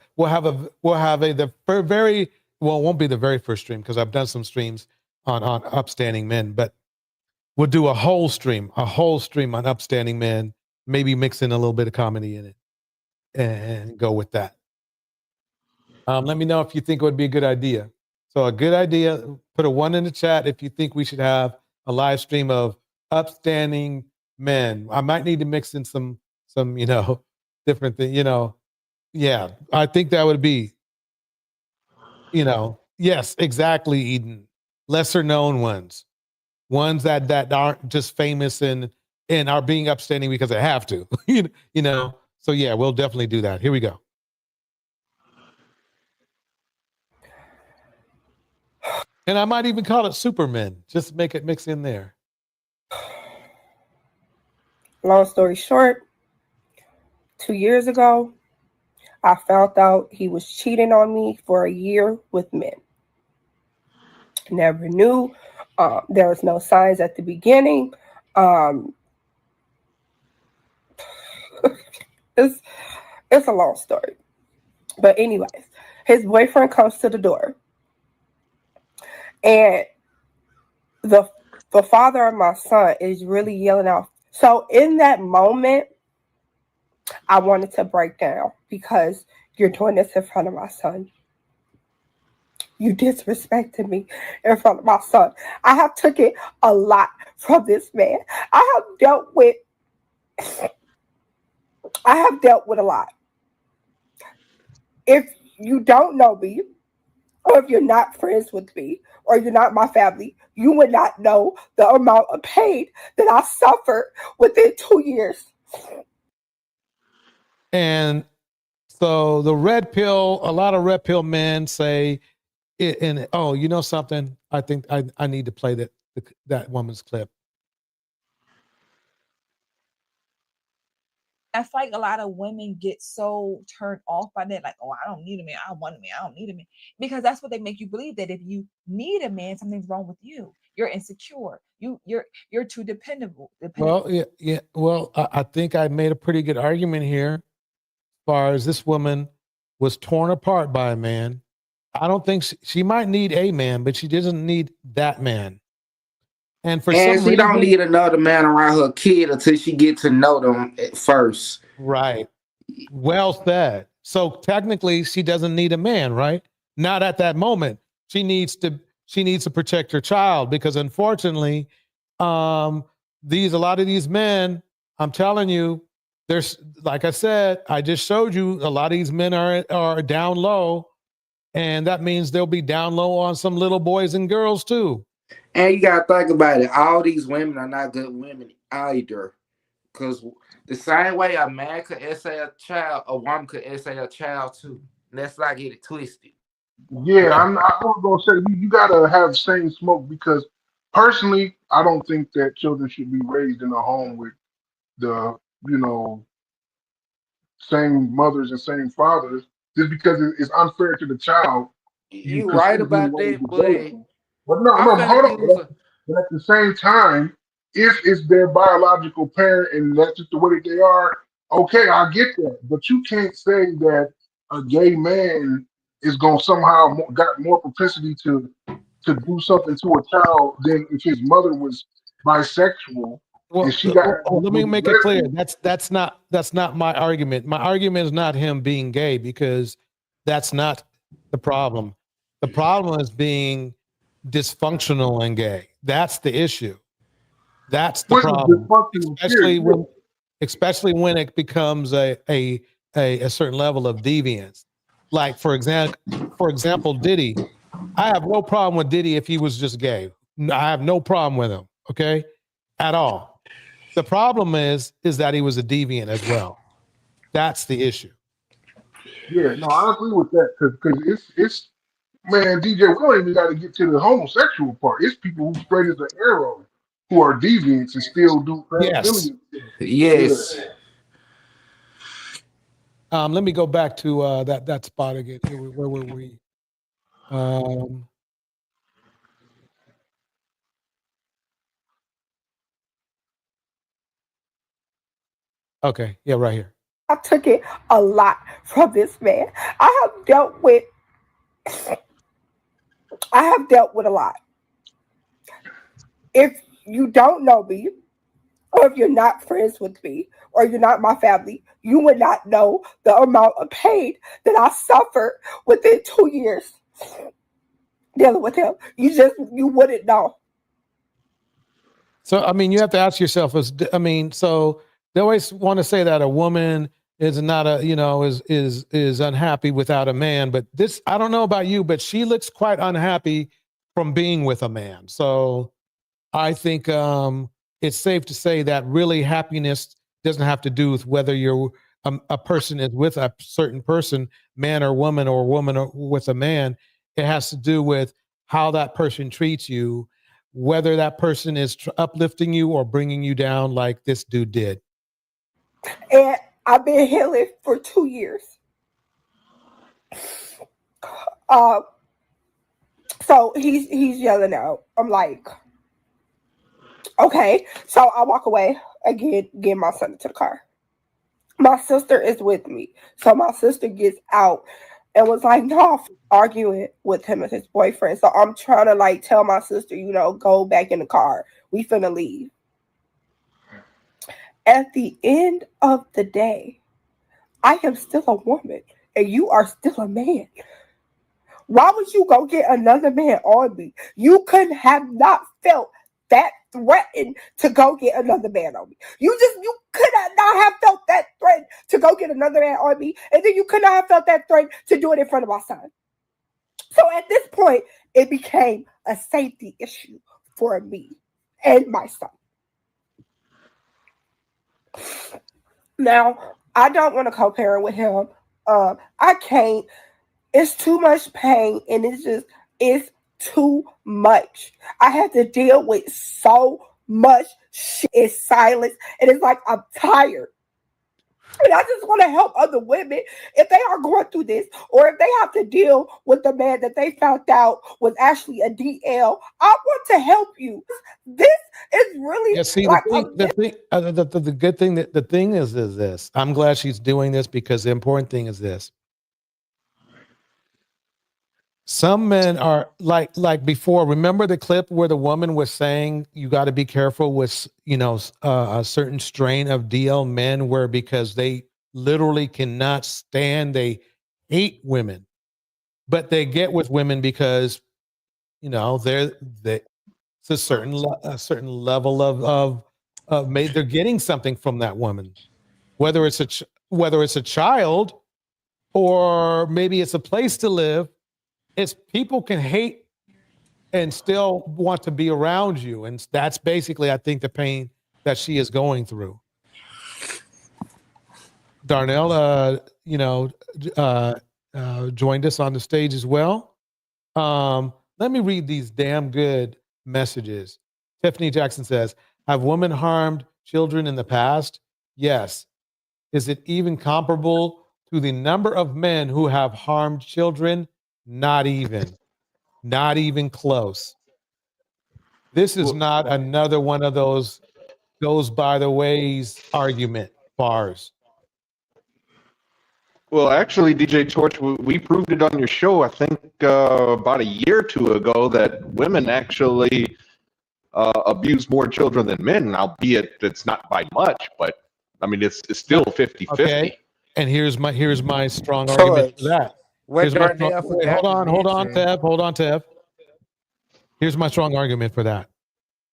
very well. It won't be the very first stream because I've done some streams on upstanding men, but we'll do a whole stream on upstanding men. Maybe mix in a little bit of comedy in it, and go with that. Let me know if you think it would be a good idea. So a good idea. Put a 1 in the chat if you think we should have a live stream of upstanding men. I might need to mix in some different things. Yeah, I think that would be, yes, exactly, Eden. Lesser known ones that aren't just famous and are being upstanding because they have to, So yeah, we'll definitely do that. Here we go. And I might even call it Supermen. Just make it mix in there. Long story short, 2 years ago, I found out he was cheating on me for a year with men. Never knew. There was no signs at the beginning. It's a long story. But anyways, his boyfriend comes to the door. And the father of my son is really yelling out. So in that moment, I wanted to break down because you're doing this in front of my son. You disrespected me in front of my son. I have taken a lot from this man. I have dealt with a lot. If you don't know me, or if you're not friends with me, or you're not my family, you would not know the amount of pain that I suffered within 2 years. And so the red pill, a lot of red pill men say, and oh, you know something? I think I need to play that woman's clip. I feel like a lot of women get so turned off by that, like, oh, I don't need a man, I want a man, I don't need a man. Because that's what they make you believe, that if you need a man, something's wrong with you. You're insecure. You're too dependable. Well, yeah. Well, I think I made a pretty good argument here far as this woman was torn apart by a man. I don't think she might need a man, but she doesn't need that man. And for some she reason, don't need another man around her kid until she get to know them at first. Right. Well said. So technically, she doesn't need a man, right? Not at that moment. She needs to protect her child because unfortunately, a lot of these men, I'm telling you, there's, like I said, I just showed you a lot of these men are down low, and that means they'll be down low on some little boys and girls too. And you gotta think about it. All these women are not good women either. Because the same way a man could essay a child, a woman could essay a child too. Let's not get it twisted. Yeah, I was gonna say you gotta have the same smoke because personally, I don't think that children should be raised in a home with the same mothers and same fathers. Just because it's unfair to the child, you You right considerably about raise that, the but baby. But no, I'm hold finna use on. But at the same time, if it's their biological parent and that's just the way that they are, okay, I get that. But you can't say that a gay man is gonna somehow got more propensity to do something to a child than if his mother was bisexual Well, and she got. let me make it clear. That's not my argument. My argument is not him being gay because that's not the problem. The problem is being dysfunctional and gay. That's the issue. That's the problem. Especially when it becomes a certain level of deviance. Like for example, Diddy. I have no problem with Diddy if he was just gay. I have no problem with him. Okay, at all. The problem is that he was a deviant as well. That's the issue. Yeah, no, I agree with that because it's man, DJ, we don't even got to get to the homosexual part. It's people who straight as an arrow who are deviants and still do Yes. Yes. Let me go back to that spot again. Where were we? Okay, yeah, right here. I took it a lot from this man. I have dealt with a lot. If you don't know me, or if you're not friends with me, or you're not my family, you would not know the amount of pain that I suffered within 2 years dealing with him. You wouldn't know. So, I mean, you have to ask yourself, so they always want to say that a woman is not is unhappy without a man. But this, I don't know about you, but she looks quite unhappy from being with a man. So I think it's safe to say that really happiness doesn't have to do with whether you're a person is with a certain person, man or woman or with a man. It has to do with how that person treats you, whether that person is uplifting you or bringing you down like this dude did. And I've been healing for 2 years. So he's yelling out. I'm like, okay. So I walk away again, get my son into the car. My sister is with me. So my sister gets out and was like, no, arguing with him and his boyfriend. So I'm trying to tell my sister, go back in the car. We finna leave. At the end of the day, I am still a woman and you are still a man. Why would you go get another man on me? You couldn't have not felt that threatened to go get another man on me. You could not have felt that threat to go get another man on me. And then you could not have felt that threat to do it in front of my son. So at this point, it became a safety issue for me and my son. Now, I don't want to co-parent with him. I can't. It's too much pain and it's too much. I have to deal with so much shit in silence. And it's like I'm tired. And I just want to help other women if they are going through this, or if they have to deal with the man that they found out was actually a DL. I want to help you. This is really like the good thing that the thing is this. I'm glad she's doing this, because the important thing is this. Some men are like before. Remember the clip where the woman was saying you got to be careful with a certain strain of DL men, where because they literally cannot stand, they hate women, but they get with women because it's a certain level of they're getting something from that woman, whether it's a child, or maybe it's a place to live. It's people can hate and still want to be around you. And that's basically, I think, the pain that she is going through. Darnell, joined us on the stage as well. Let me read these damn good messages. Tiffany Jackson says, have women harmed children in the past? Yes. Is it even comparable to the number of men who have harmed children? Not even close. This is not another one of those goes by the ways argument bars. Well, actually, DJ Torch, we proved it on your show, I think, about a year or two ago, that women actually abuse more children than men, albeit it's not by much, but I mean, it's still 50-50. Okay. And here's my strong argument for that. Hold on, Tev. Here's my strong argument for that.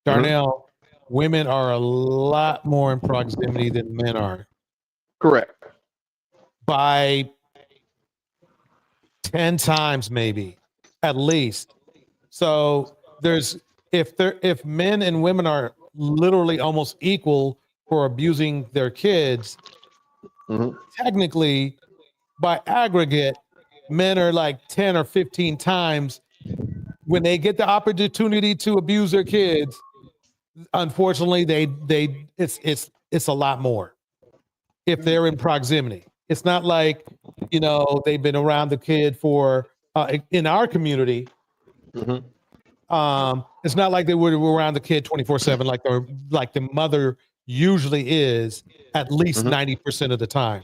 Darnell, women are a lot more in proximity than men are. Correct. By 10 times, maybe, at least. So if men and women are literally almost equal for abusing their kids, technically, by aggregate, men are like 10 or 15 times. When they get the opportunity to abuse their kids, unfortunately, it's a lot more if they're in proximity. It's not like they've been around the kid for in our community. It's not like they were around the kid 24/7 like the mother usually is, at least 90% of the time,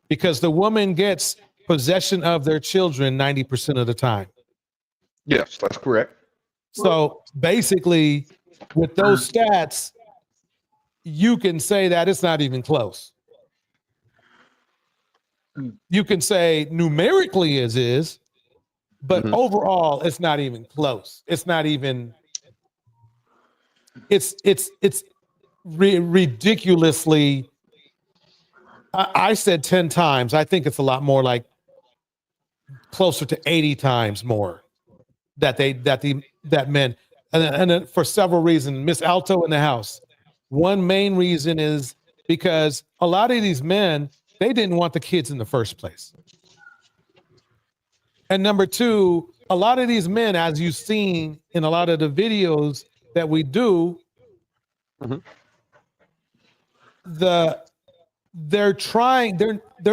because the woman gets possession of their children 90% of the time. Yes, that's correct. So basically, with those stats, you can say that it's not even close. You can say numerically is, but overall, it's not even close. It's not even. It's ridiculously. I said 10 times. I think it's a lot more, like closer to 80 times more that men, and for several reasons. Miss Alto in the house. One main reason is because a lot of these men, they didn't want the kids in the first place. And number two, a lot of these men, as you've seen in a lot of the videos that we do, they're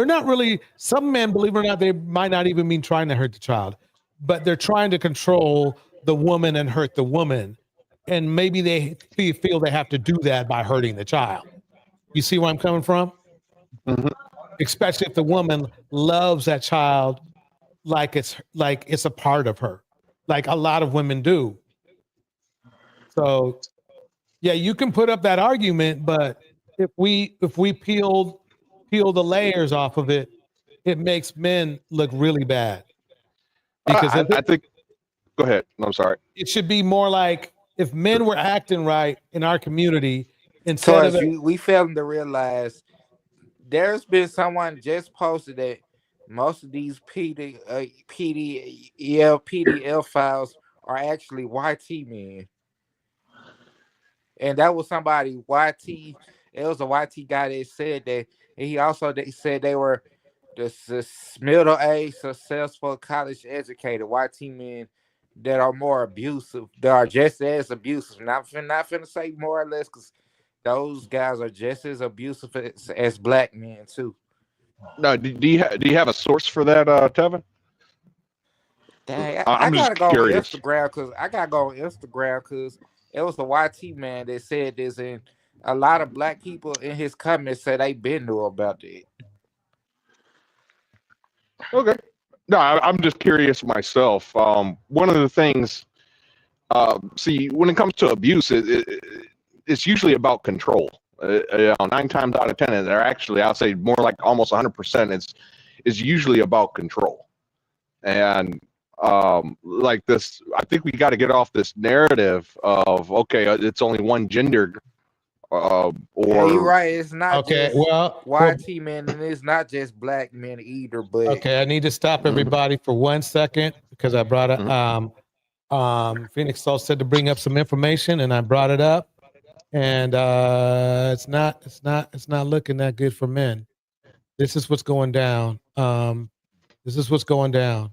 not really, some men, believe it or not, they might not even mean trying to hurt the child, but they're trying to control the woman and hurt the woman. And maybe they feel they have to do that by hurting the child. You see where I'm coming from? Especially if the woman loves that child like it's a part of her, like a lot of women do. So yeah, you can put up that argument, but if we peel the layers off of it, it makes men look really bad. Because I think, go ahead. I'm sorry. It should be more like, if men were acting right in our community, instead of we failing to realize there's been someone just posted that most of these PDL files are actually YT men. And that was somebody, YT. It was a YT guy that said that. And he also said they were the middle-aged, successful, college-educated YT men that are more abusive, that are just as abusive. Not finna say more or less, because those guys are just as abusive as black men too. No, do you have a source for that, Tevin? Dang, I I'm gotta just go on curious. Instagram because it was the YT man that said this, and a lot of black people in his comments said they been knew about it. Okay. No, I'm just curious myself. One of the things, see, when it comes to abuse, it's usually about control. 9 times out of 10, and they're actually, I'll say more like almost 100%. It's usually about control, and like this, I think we got to get off this narrative of okay, it's only one gender, or you're right. It's not Okay, just well, YT men, and it's not just black men either. But okay, I need to stop everybody for 1 second because I brought it. Phoenix Soul said to bring up some information, and I brought it up, and it's not looking that good for men. This is what's going down. This is what's going down.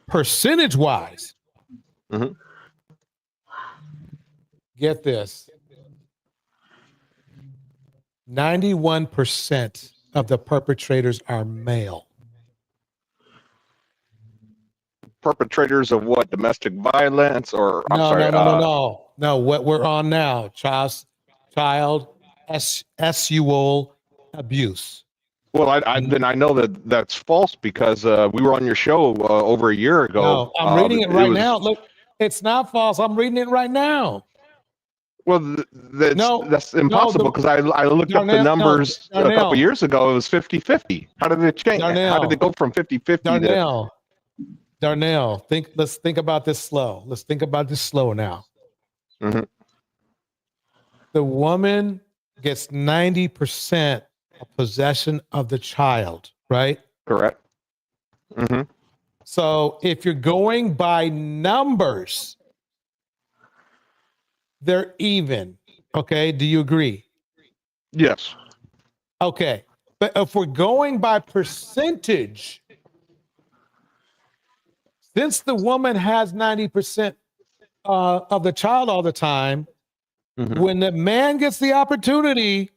Percentage wise, get this: 91% of the perpetrators are male. perpetrators of what? Domestic violence, or No. What we're on now, child sexual abuse. Well, then I know that's false because we were on your show over a year ago. No, I'm reading it right now. Look, it's not false. I'm reading it right now. Well, that's impossible because I looked up the numbers a couple years ago. It was 50-50. How did it change? How did it go from 50-50? Darnell, let's think about this slow. Let's think about this slow now. The woman gets 90% of possession of the child, right? Correct. So if you're going by numbers, they're even. Okay, do you agree? Yes. Okay, but if we're going by percentage, since the woman has 90% of the child all the time, when the man gets the opportunity,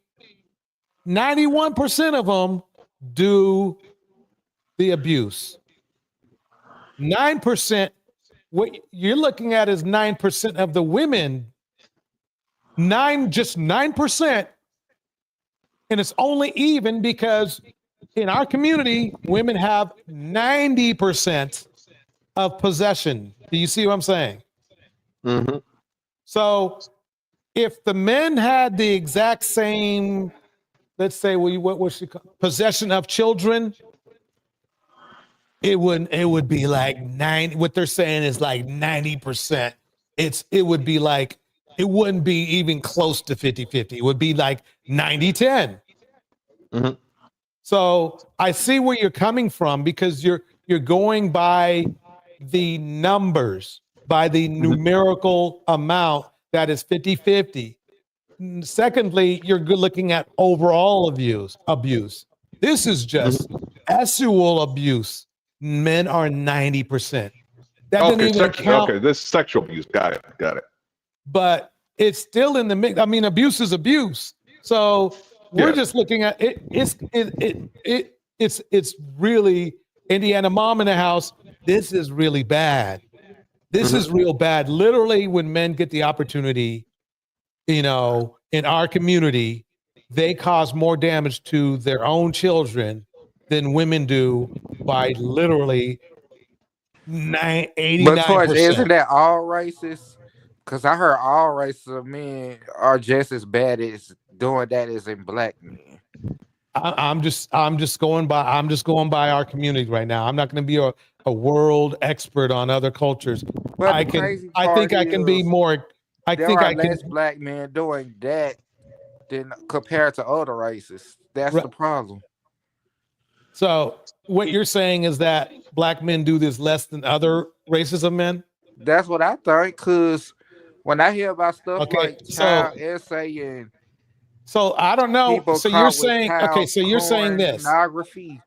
91% of them do the abuse. 9%, what you're looking at is 9% of the women. Just 9%. And it's only even because in our community, women have 90% of possession. Do you see what I'm saying? So if the men had the exact same, let's say, what was she called? Possession of children, it would be like 90. What they're saying is like 90%. It would be like, it wouldn't be even close to 50-50. It would be like 90-10. So I see where you're coming from because you're going by the numbers, by the numerical amount that is 50-50. Secondly, you're looking at overall abuse. This is just sexual abuse. Men are 90%. That doesn't even count. Okay, this is sexual abuse. Got it. But it's still in the mix. I mean, abuse is abuse. So we're just looking at it. It's really Indiana mom in the house. This is really bad. This is real bad. Literally, when men get the opportunity, in our community, they cause more damage to their own children than women do by literally 89%. But Torch, isn't that all races? Because I heard all races of men are just as bad as doing that as in black men. I'm just going by our community right now. I'm not going to be a world expert on other cultures. But I think I can be more. I think I can. Less black men doing that than compared to other races. That's the problem. So what you're saying is that black men do this less than other races of men? That's what I think. Because when I hear about stuff like child essay and so I don't know. So you're saying so you're saying this. Pornography.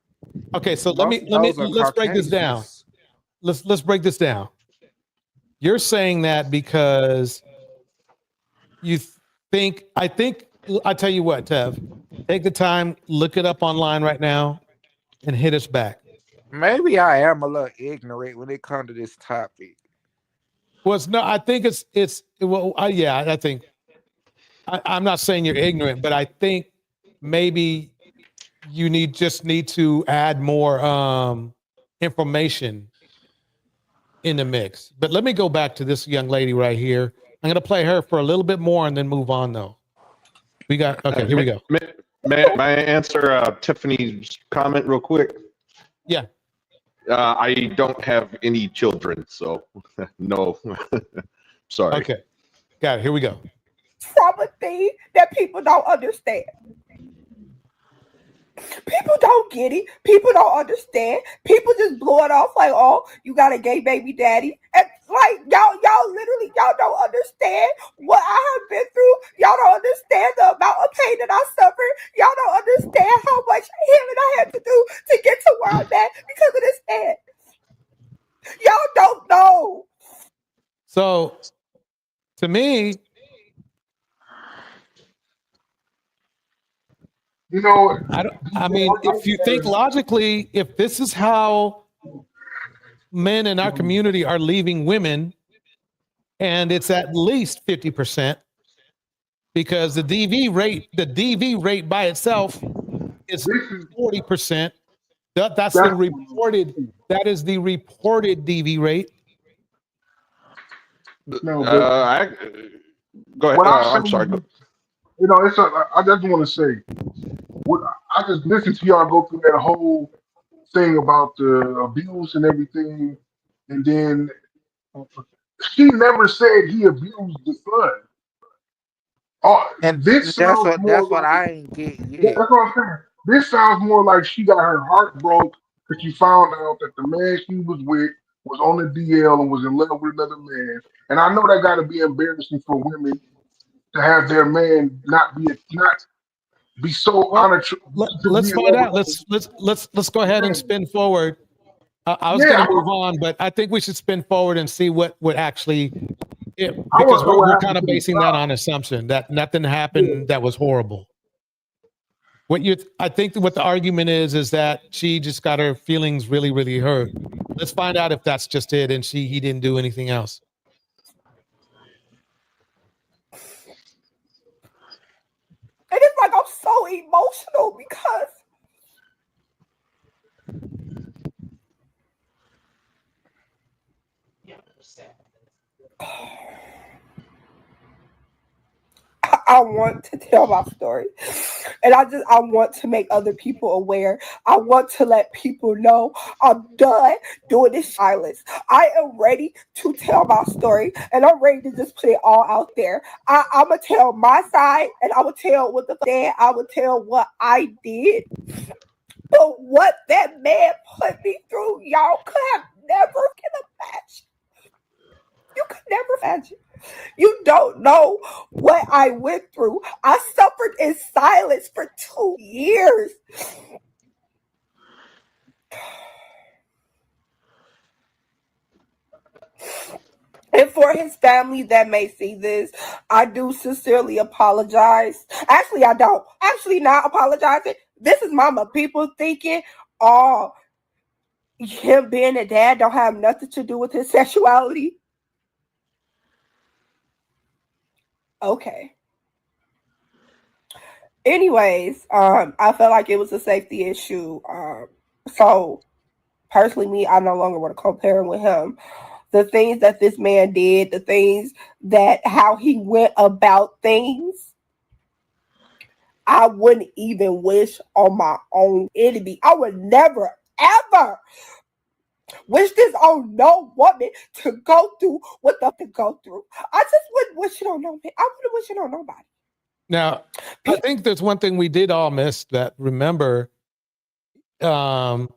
Okay, so let's break this down. Let's break this down. You're saying that because you think I tell you what, Tev, take the time, look it up online right now, and hit us back. Maybe I am a little ignorant when it comes to this topic. Well, no, I think it's well, yeah, I think I'm not saying you're ignorant, but I think maybe you need to add more information in the mix. But let me go back to this young lady right here. I'm going to play her for a little bit more and then move on, though. We got okay. Here we go. May I answer Tiffany's comment real quick? Yeah. I don't have any children, so no. Sorry. Okay. Got it. Here we go. Trauma thing that people don't understand. People don't get it. People don't understand. People just blow it off like, oh, you got a gay baby daddy. And like y'all literally, y'all don't understand what I have been through. Y'all don't understand the amount of pain that I suffered. Y'all don't understand how much healing I had to do to get to where I'm at because of this man. Y'all don't know. So to me, you know, I mean, if you think logically, if this is how men in our community are leaving women, and it's at least 50%, because the DV rate by itself is 40%. That is the reported DV rate. No, go ahead. I'm sorry. You know, I just want to say, I just listened to y'all go through that whole thing about the abuse and everything, and then she never said he abused the son. And this that's sounds what I ain't get yet. That's what I'm saying. This sounds more like she got her heart broke because she found out that the man she was with was on the DL and was in love with another man. And I know that got to be embarrassing for women to have their man not be so honored. Let's find out. Let's go ahead and spin forward. I was going to move on, but I think we should spin forward and see what would actually, because we're kind of basing that on assumption that nothing happened that was horrible. I think what the argument is that she just got her feelings really, really hurt. Let's find out if that's just it and he didn't do anything else. And it's like I'm so emotional because I want to tell my story, and I want to make other people aware. I want to let people know I'm done doing this silence. I am ready to tell my story, and I'm ready to just put it all out there. I'm gonna tell my side, and I will tell what the dad. I will tell what I did, but what that man put me through, y'all could have never imagined. You could never imagine. You don't know what I went through. I suffered in silence for 2 years. And for his family that may see this, I do sincerely apologize. Actually, I don't. Actually, not apologizing. This is mama. People thinking, oh, him being a dad don't have nothing to do with his sexuality. Okay. Anyways, I felt like it was a safety issue. So personally, me, I no longer want to compare with him. The things that this man did, the things that how he went about things, I wouldn't even wish on my own enemy. I would never, ever wish this on no woman to go through what to go through. I just wouldn't wish it on no man. I wouldn't wish it on nobody. Now, I think there's one thing we did all miss that remember, the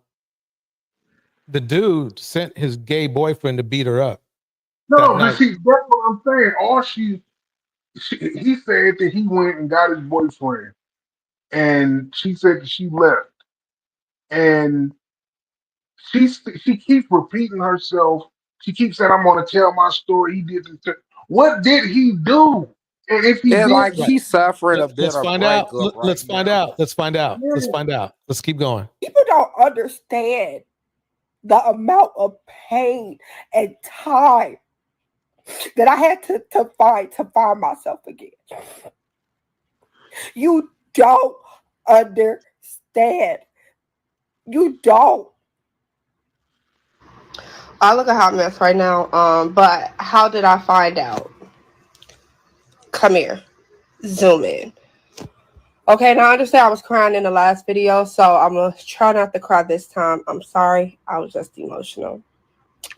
dude sent his gay boyfriend to beat her up. No, but see, that's what I'm saying. He said that he went and got his boyfriend, and she said that she left, and she keeps repeating herself. She keeps saying, "I'm going to tell my story." He did this. What did he do? If he it's did, like he's suffering a Let's bitter find out. breakup right Let's find now. out. Let's find out. Let's find out. Let's keep going. People don't understand the amount of pain and time that I had to find myself again. You don't understand. You don't. I look a hot mess right now. But how did I find out? Come here. Zoom in. Okay, now I understand I was crying in the last video, so I'm gonna try not to cry this time. I'm sorry. I was just emotional.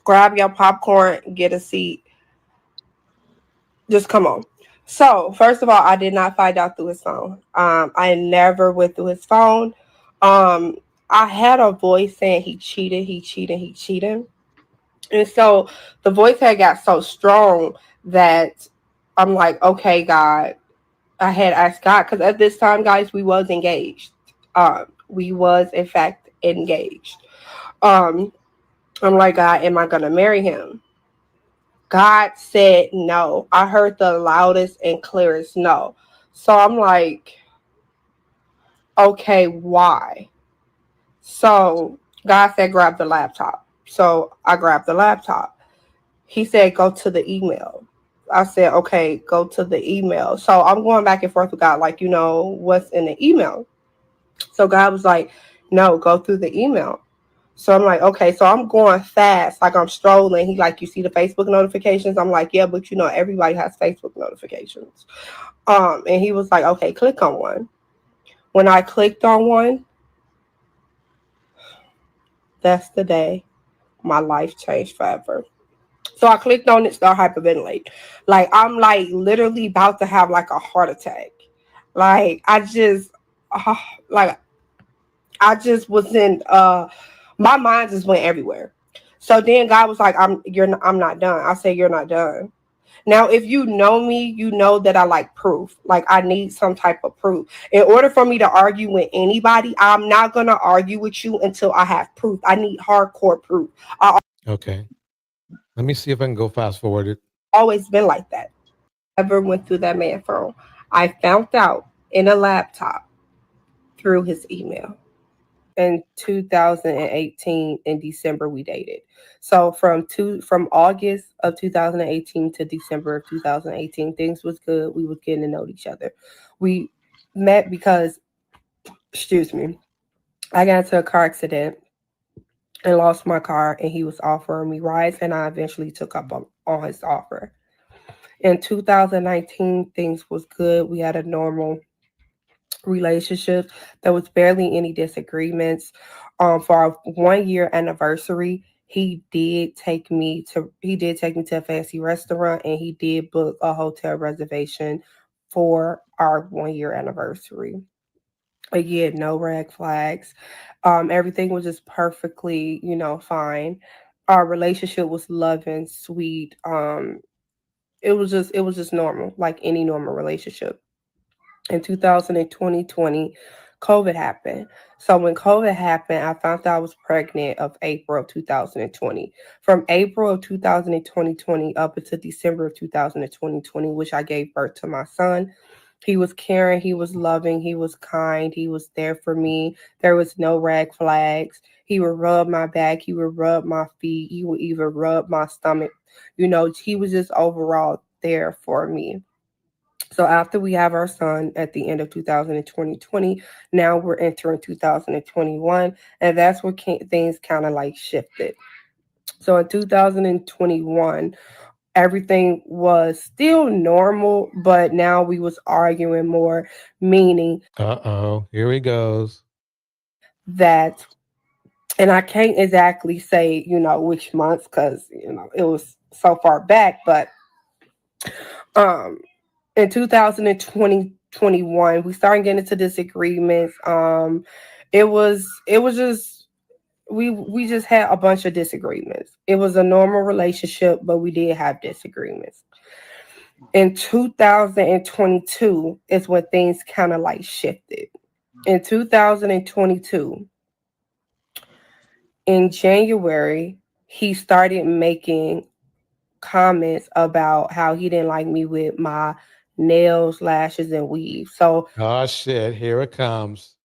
Grab your popcorn, get a seat. Just come on. So, first of all, I did not find out through his phone. I never went through his phone. I had a voice saying he cheated. And so the voice had got so strong that I'm like, okay, God. I had asked God, because at this time, guys, we was engaged. We was, in fact, engaged. I'm like, God, am I going to marry him? God said no. I heard the loudest and clearest no. So I'm like, okay, why? So God said, grab the laptop. So I grabbed the laptop. He said, go to the email. I said, okay, go to the email. So I'm going back and forth with God, like, what's in the email? So God was like, no, go through the email. So I'm like, okay, so I'm going fast, like I'm strolling. He like, you see the Facebook notifications? I'm like, yeah, but everybody has Facebook notifications. And he was like, okay, click on one. When I clicked on one, that's the day my life changed forever. So I clicked on it, start hyperventilate. Like I'm like literally about to have like a heart attack. Like I just was in my mind just went everywhere. So then God was like, I'm not done. I said, you're not done. Now, if you know me, you know that I like proof. Like I need some type of proof. In order for me to argue with anybody, I'm not going to argue with you until I have proof. I need hardcore proof. Okay. Let me see if I can go fast forward it. Always been like that. Ever went through that man's phone. I found out in a laptop through his email. In 2018, in December, we dated. So from August of 2018 to December of 2018, things was good. We was getting to know each other. We met because, I got into a car accident and lost my car, and he was offering me rides, and I eventually took up on his offer. In 2019, things was good. We had a normal relationship. There was barely any disagreements. For our 1 year anniversary, he did take me to a fancy restaurant, and he did book a hotel reservation for our 1 year anniversary. Again, no red flags. Everything was just perfectly, fine. Our relationship was loving, sweet. It was just normal, like any normal relationship. In 2020, COVID happened. So when COVID happened, I found out I was pregnant of April of 2020. From April of 2020 up until December of 2020, which I gave birth to my son. He was caring, he was loving, he was kind, he was there for me. There was no red flags. He would rub my back, he would rub my feet, he would even rub my stomach. He was just overall there for me. So after we have our son at the end of 2020, now we're entering 2021, and that's where things kind of like shifted. So in 2021, everything was still normal, but now we was arguing more, meaning here he goes. That, and I can't exactly say, which months, because, it was so far back, but in 2021, we started getting into disagreements. It was just we just had a bunch of disagreements. It was a normal relationship, but we did have disagreements. In 2022 is when things kind of like shifted. In 2022, in January, he started making comments about how he didn't like me with my nails, lashes, and weave. So, oh shit, here it comes.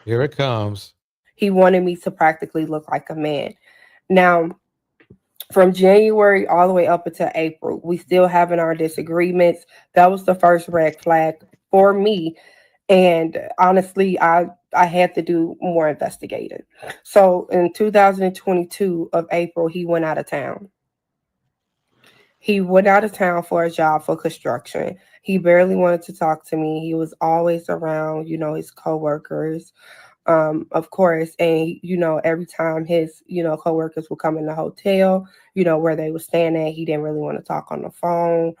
Here it comes. He wanted me to practically look like a man. Now, from January all the way up until April, we still having our disagreements. That was the first red flag for me. And honestly, I had to do more investigating. So in 2022 of April, he went out of town. He went out of town for a job for construction. He barely wanted to talk to me. He was always around, his coworkers, of course. And, every time his, coworkers would come in the hotel, where they were staying at, he didn't really want to talk on the phone.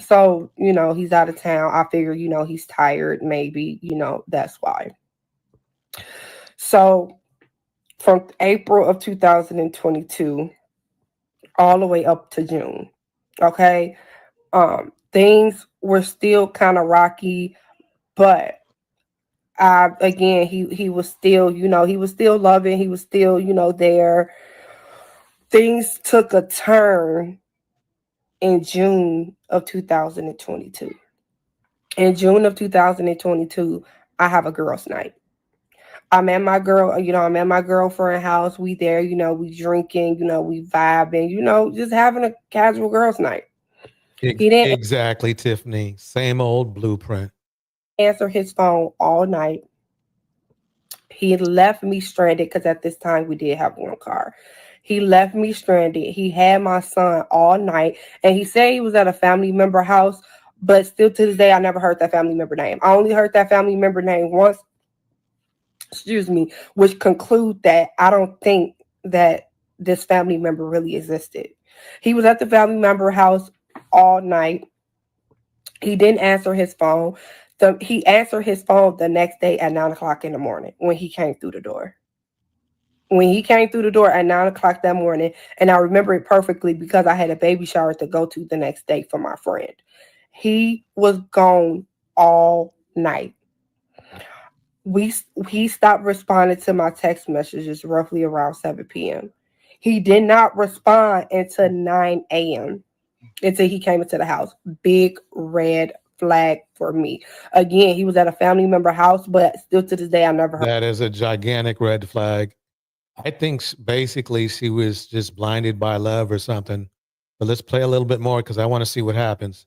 So, he's out of town. I figure, he's tired, maybe, that's why. So from April of 2022 all the way up to June, okay, things were still kind of rocky, but again, he was still, he was still loving, he was still, there. Things took a turn in June of 2022. In June of 2022, I have a girls' night. I'm at my girlfriend's house. We there, we drinking, we vibing, just having a casual girls' night. He didn't Exactly, Tiffany. Same old blueprint. Answer his phone all night. He left me stranded because at this time we did have one car. He left me stranded. He had my son all night, and he said he was at a family member house, but still to this day, I never heard that family member name. I only heard that family member name once, which conclude that I don't think that this family member really existed. He was at the family member house all night. He didn't answer his phone. He answered his phone the next day at 9:00 in the morning when he came through the door. When he came through the door at 9:00 that morning, and I remember it perfectly because I had a baby shower to go to the next day for my friend. He was gone all night. He stopped responding to my text messages roughly around 7 p.m. He did not respond until 9 a.m. until he came into the house. Big red flag for me. Again, he was at a family member house, but still to this day, I never heard. That is a gigantic red flag. I think basically she was just blinded by love or something. But let's play a little bit more because I want to see what happens.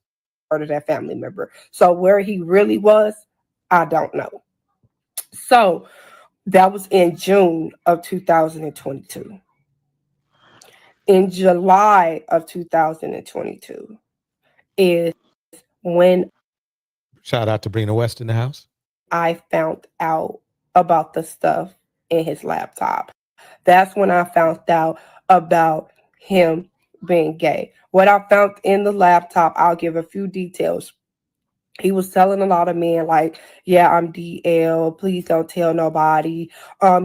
Heard of that family member. So where he really was, I don't know. So that was in June of 2022. In July of 2022 is when shout out to Brina West in the house. I found out about the stuff in his laptop. That's when I found out about him being gay. What I found in the laptop, I'll give a few details. He was telling a lot of men like, yeah, I'm DL, please don't tell nobody.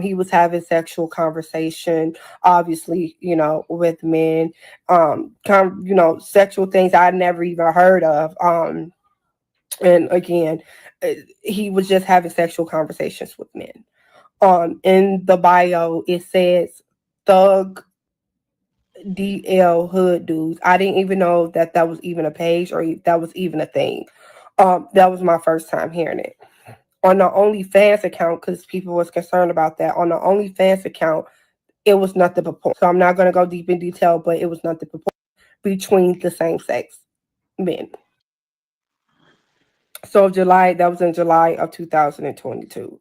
He was having sexual conversation, obviously, with men, sexual things I never even heard of. And again, he was just having sexual conversations with men. In the bio, it says thug DL hood dudes. I didn't even know that was even a page or that was even a thing. That was my first time hearing it. On the OnlyFans account, because people was concerned about that, on the OnlyFans account, it was nothing but porn. So I'm not going to go deep in detail, but it was nothing but porn between the same sex men. So that was in July of 2022.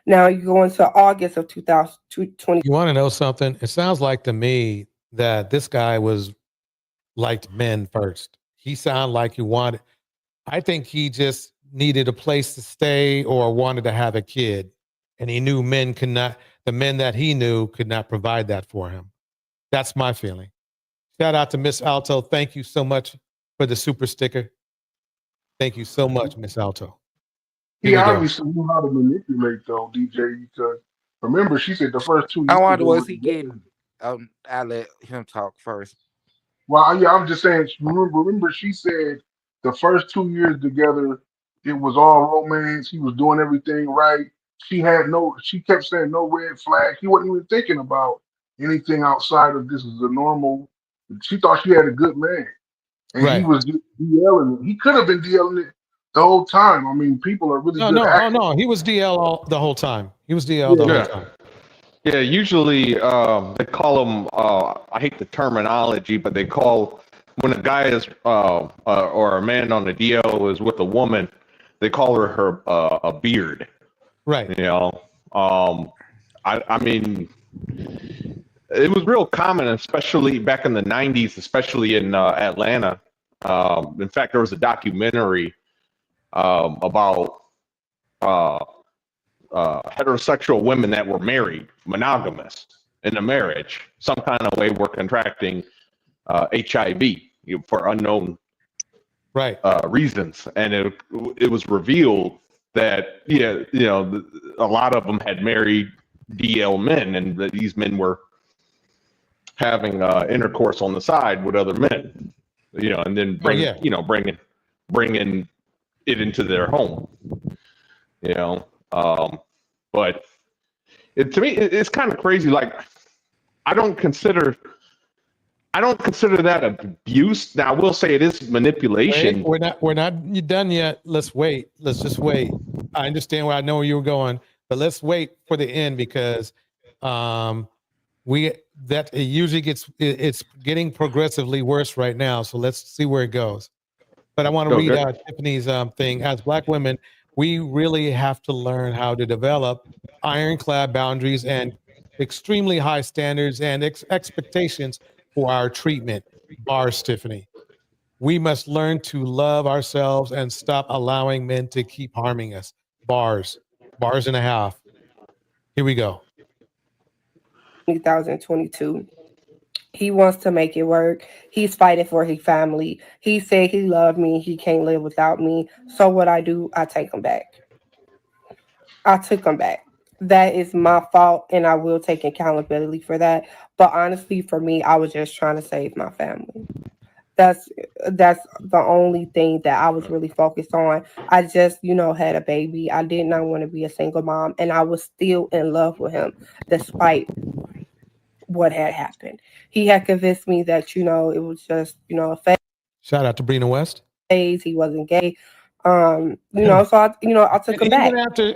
Now you go into August of 2020. You want to know something? It sounds like to me that this guy liked men first. He sounded like he wanted. I think he just needed a place to stay or wanted to have a kid, and he knew the men that he knew could not provide that for him. That's my feeling. Shout out to Miss Alto. Thank you so much for the super sticker. Thank you so much, Miss Alto. He obviously knew how to manipulate, though, DJ. Because remember, she said the first 2 years. I wonder was he getting? I'll let him talk first. Well, yeah, I'm just saying. Remember, she said the first 2 years together, it was all romance. He was doing everything right. She kept saying no red flag. He wasn't even thinking about anything outside of this is a normal. She thought she had a good man. And he was just DLing it. He could have been DLing it the whole time. I mean, people are really good at no. He was DL the whole time. He was DL the whole time. Yeah, usually they call them. I hate the terminology, but they call when a guy is or a man on the DL is with a woman, they call her a beard. Right. You know, I mean, it was real common, especially back in the '90s, especially in Atlanta. In fact, there was a documentary about heterosexual women that were married, monogamous in a marriage, some kind of way were contracting HIV for unknown reasons, and it was revealed that a lot of them had married DL men, and that these men were having intercourse on the side with other men, and then bringing it into their home, but to me, it's kind of crazy. Like, I don't consider that abuse. Now, I will say it is manipulation. Wait, we're not done yet. Let's wait. Let's just wait. I understand where I know where you were going, but let's wait for the end because it usually it's getting progressively worse right now. So let's see where it goes. But I want to read Tiffany's thing. As Black women, we really have to learn how to develop ironclad boundaries and extremely high standards and expectations for our treatment. Bars, Tiffany. We must learn to love ourselves and stop allowing men to keep harming us. Bars and a half. Here we go. 2022. He wants to make it work. He's fighting for his family. He said he loved me. He can't live without me. So what I do, I take him back. I took him back. That is my fault, and I will take accountability for that. But honestly, for me, I was just trying to save my family. That's the only thing that I was really focused on. I just, had a baby. I did not want to be a single mom, and I was still in love with him despite what had happened. He had convinced me that, it was just, a phase. Shout out to Brina West. He wasn't gay. So I took him back.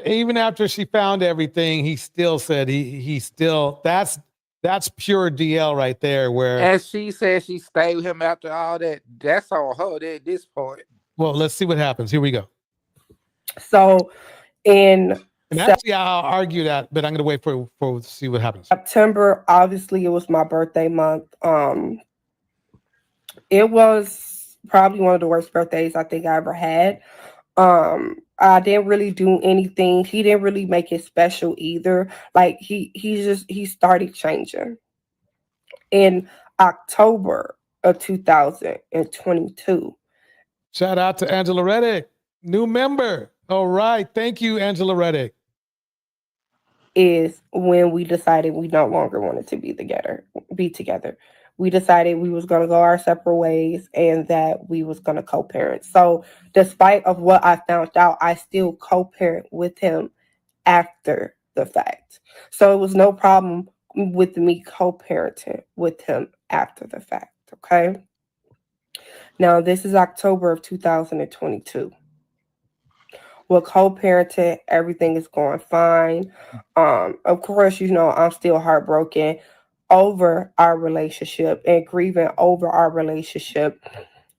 Even after she found everything, he still said he still that's pure DL right there. Where and she said she stayed with him after all that. That's on her at this point. Well, let's see what happens. Here we go. So and actually, I'll argue that, but I'm going to wait for to see what happens. September, obviously, it was my birthday month. It was probably one of the worst birthdays I think I ever had. I didn't really do anything. He didn't really make it special either. Like he started changing. In October of 2022. Shout out to Angela Reddick, new member. All right, thank you, Angela Reddick. Is when we decided we no longer wanted to be together. We decided we was going to go our separate ways and that we was going to co-parent. So despite of what I found out, I still co-parent with him after the fact. So it was no problem with me co-parenting with him after the fact. Okay. Now this is October of 2022. With co-parenting, everything is going fine. Of course, I'm still heartbroken over our relationship and grieving over our relationship.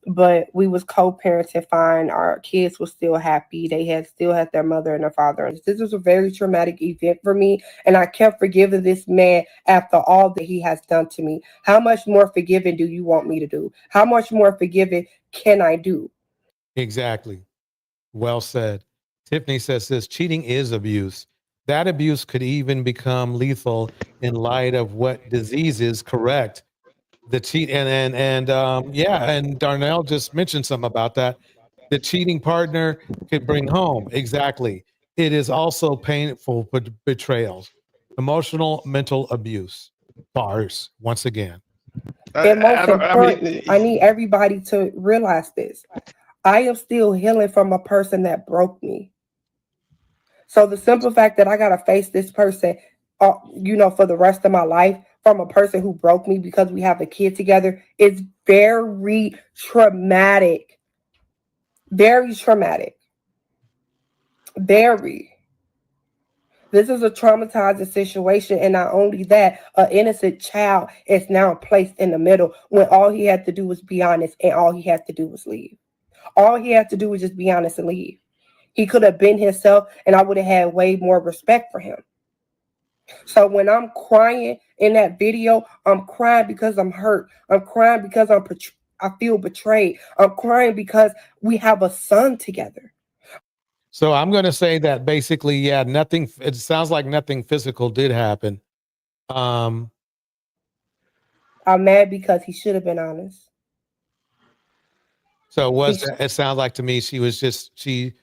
But we was co-parenting fine. Our kids were still happy. They still had their mother and their father. This was a very traumatic event for me. And I kept forgiving this man after all that he has done to me. How much more forgiving do you want me to do? How much more forgiving can I do? Exactly. Well said. Tiffany says this: cheating is abuse. That abuse could even become lethal in light of what diseases. Correct. The cheat and Darnell just mentioned something about that. The cheating partner could bring home. Exactly. It is also painful betrayals, emotional, mental abuse. Bars once again. And most importantly, I need everybody to realize this. I am still healing from a person that broke me. So the simple fact that I got to face this person, for the rest of my life from a person who broke me because we have a kid together is very traumatic. Very traumatic. Very. This is a traumatizing situation, and not only that, an innocent child is now placed in the middle when all he had to do was be honest, and all he had to do was leave. All he had to do was just be honest and leave. He could have been himself, and I would have had way more respect for him. So when I'm crying in that video, I'm crying because I'm hurt. I'm crying because I feel betrayed. I'm crying because we have a son together. So I'm going to say that basically, yeah, nothing. It sounds like nothing physical did happen. I'm mad because he should have been honest. So it sounds like to me she was just she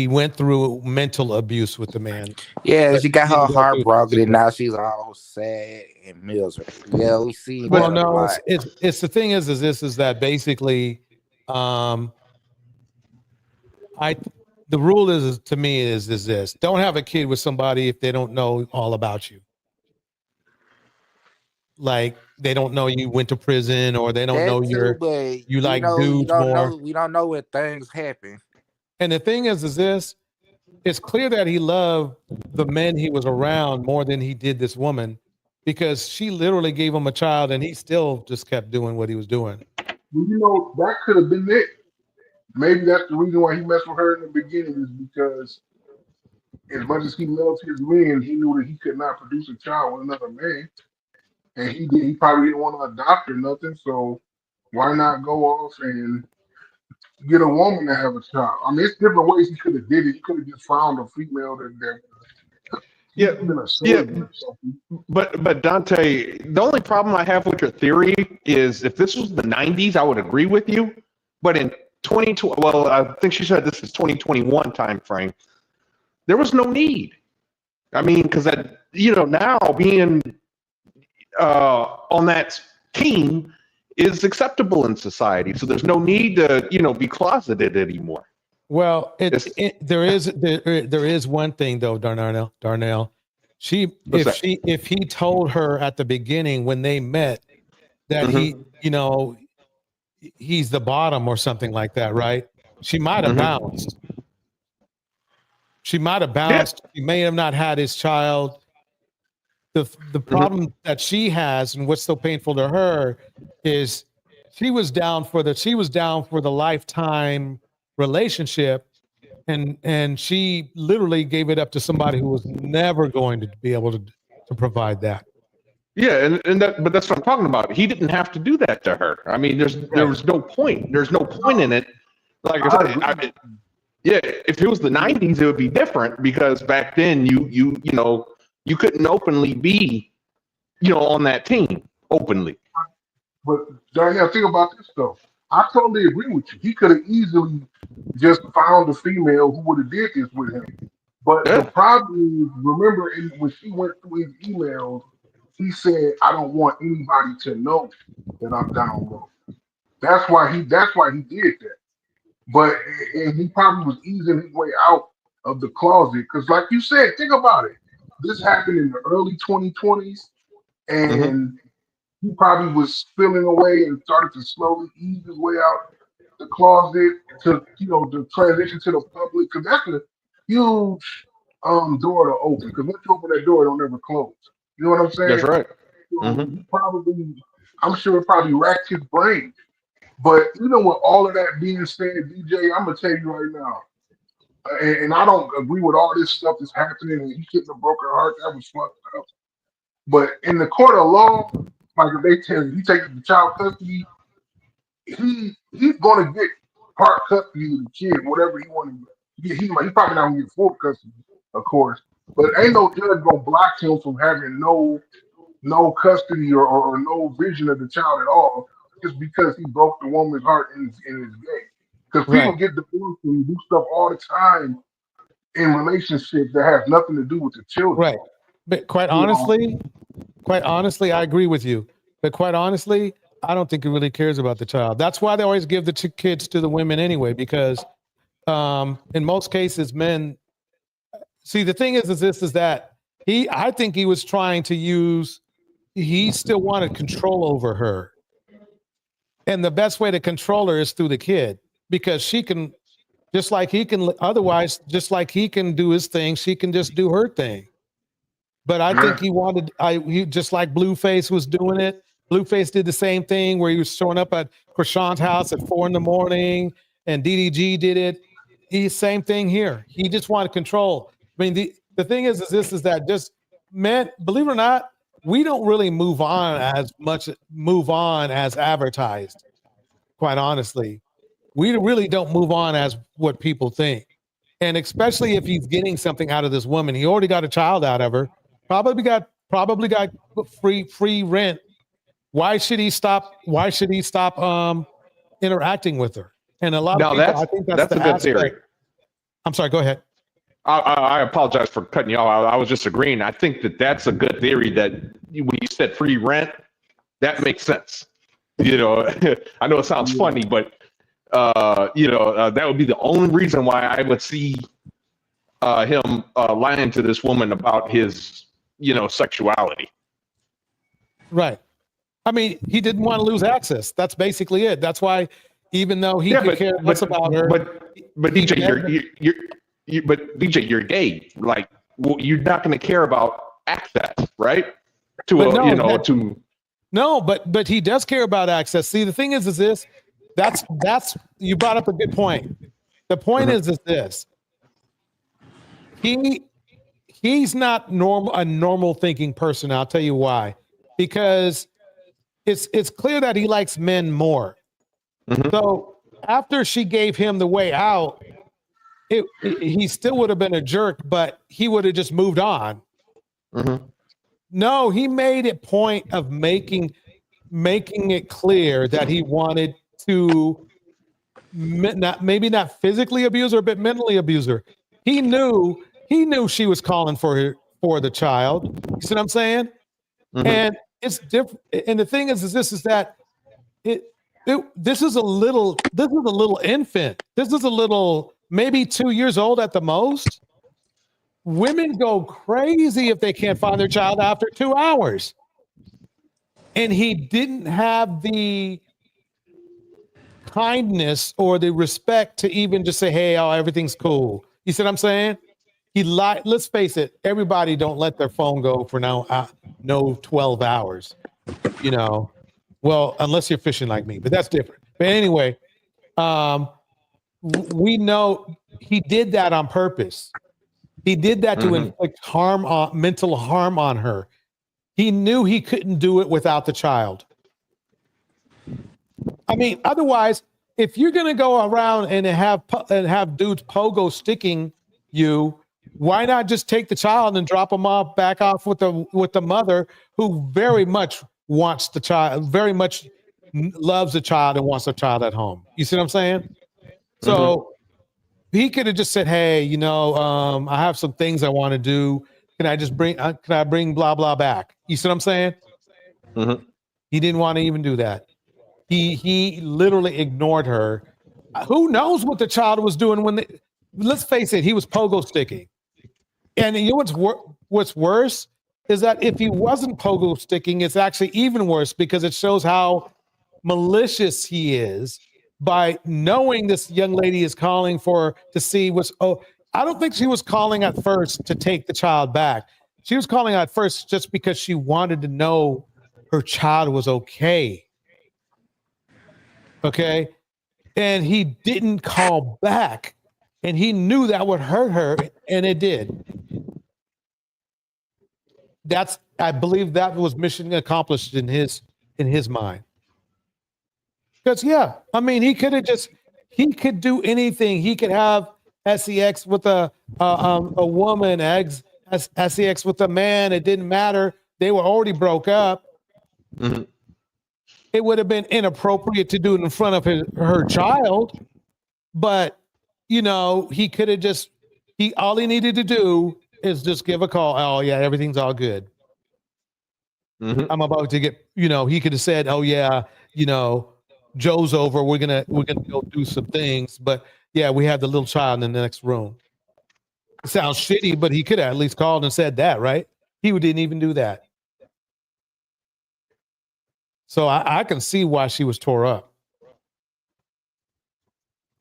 went through mental abuse with the man. Yeah, she got her didn't go heart through broken, and physical. now she's all sad and miserable. Yeah, we see. Well, that a no, lot. it's the thing is that basically, the rule is to me is this: don't have a kid with somebody if they don't know all about you. Like they don't know you went to prison, or they don't know you like dudes more. We don't know when things happen. And the thing is this: it's clear that he loved the men he was around more than he did this woman, because she literally gave him a child, and he still just kept doing what he was doing. Well, you know, that could have been it. Maybe that's the reason why he messed with her in the beginning, is because as much as he loved his men, he knew that he could not produce a child with another man. And he probably didn't want to adopt or nothing. So why not go off and get a woman to have a child? I mean, it's different ways he could have did it. He could have just found a female that Yeah, been a yeah. or something. But Dante, the only problem I have with your theory is if this was the 90s, I would agree with you. But in 2020, well, I think she said this is 2021 time frame. There was no need. I mean, because now being on that team is acceptable in society, so there's no need to be closeted anymore. Well, there is one thing though, Darnell. If he told her at the beginning when they met that he's the bottom or something like that, right? She might have bounced. She might have bounced. He may have not had his child. The problem that she has, and what's so painful to her, is she was down for the lifetime relationship, and she literally gave it up to somebody who was never going to be able to provide that. Yeah, but that's what I'm talking about. He didn't have to do that to her. I mean, there was no point. There's no point in it. Like I said, if it was the 90s, it would be different, because back then you couldn't openly be on that team openly. But Danielle, think about this though. I totally agree with you. He could have easily just found a female who would have did this with him. But the problem is, remember when she went through his emails, he said, "I don't want anybody to know that I'm down low." That's why he did that. But and he probably was easing his way out of the closet, because, like you said, think about it. This happened in the early 2020s, and he probably was spilling away and started to slowly ease his way out the closet to the transition to the public, because that's a huge door to open. Because once you open that door, it don't ever close. You know what I'm saying? That's right. So he probably, I'm sure it probably racked his brain. But even with all of that being said, DJ, I'm gonna tell you right now, and I don't agree with all this stuff that's happening, and he shouldn't have broke her heart. That was fucked up. But in the court of law, like if they tell you he takes the child custody, he's gonna get part custody of the kid, whatever he want to get. He probably not gonna get full custody, of course. But ain't no judge gonna block him from having no custody or no vision of the child at all, just because he broke the woman's heart and is gay. Because people get divorced and do stuff all the time in relationships that have nothing to do with the children. Right. But quite honestly, I agree with you. But quite honestly, I don't think he really cares about the child. That's why they always give the kids to the women anyway, because in most cases, men. See, the thing is that I think he was trying to use. He still wanted control over her, And the best way to control her is through the kid, because she can, just like he can, otherwise, just like he can do his thing, she can just do her thing. But I think he just like Blueface was doing it. Blueface did the same thing where he was showing up at Krishan's house at 4 a.m. and Diddy G did it. Same thing here. He just wanted control. I mean, the thing is that just men, believe it or not, we don't really move on as advertised. Quite honestly, we really don't move on as what people think. And especially if he's getting something out of this woman, he already got a child out of her. Probably got free rent. Why should he stop interacting with her? And a lot of people, I think that's the a good aspect. theory. I'm sorry, go ahead. I apologize for cutting you off. I was just agreeing. I think that's a good theory, that when you said free rent, that makes sense. I know it sounds funny, but that would be the only reason why I would see him lying to this woman about his sexuality. Right. I mean, he didn't want to lose access. That's basically it. That's why, even though he could care less about her, but DJ, you're gay. Like, you're not going to care about access, right? No, but he does care about access. See, the thing is this. That's you brought up a good point. The point is this. He's not a normal thinking person. I'll tell you why. Because it's clear that he likes men more. So after she gave him the way out, he still would have been a jerk, but he would have just moved on. No, he made a point of making it clear that he wanted to maybe not physically abuse her, but mentally abuse her. He knew she was calling for the child. You see what I'm saying? And it's different. And the thing is that this is a little infant. This is a little, maybe 2 years old at the most. Women go crazy if they can't find their child after 2 hours. And he didn't have the kindness or the respect to even just say, hey, everything's cool. You see what I'm saying? He lied. Let's face it. Everybody don't let their phone go for no 12 hours, well, unless you're fishing like me, but that's different. But anyway, we know he did that on purpose. He did that to inflict mental harm on her. He knew he couldn't do it without the child. I mean, otherwise, if you're going to go around and have dudes pogo sticking you, why not just take the child and drop him back off with the mother, who very much wants the child, very much loves the child and wants the child at home. You see what I'm saying? So he could have just said, hey, I have some things I want to do. Can I bring blah, blah back? You see what I'm saying? He didn't want to even do that. He literally ignored her. Who knows what the child was doing let's face it, he was pogo sticking. And what's worse is that if he wasn't pogo sticking, it's actually even worse, because it shows how malicious he is by knowing this young lady is calling to see I don't think she was calling at first to take the child back. She was calling at first just because she wanted to know her child was okay. Okay. And he didn't call back, and he knew that would hurt her, and it did. I believe that was mission accomplished in his mind. Because I mean, he could do anything. He could have sex with a woman, sex with a man. It didn't matter. They were already broke up. It would have been inappropriate to do it in front of her child, but he could have all he needed to do is just give a call. Oh yeah, everything's all good. I'm about to get, he could have said, oh yeah, Joe's over. We're gonna go do some things, but yeah, we have the little child in the next room. It sounds shitty, but he could have at least called and said that, right? He didn't even do that. So I can see why she was tore up.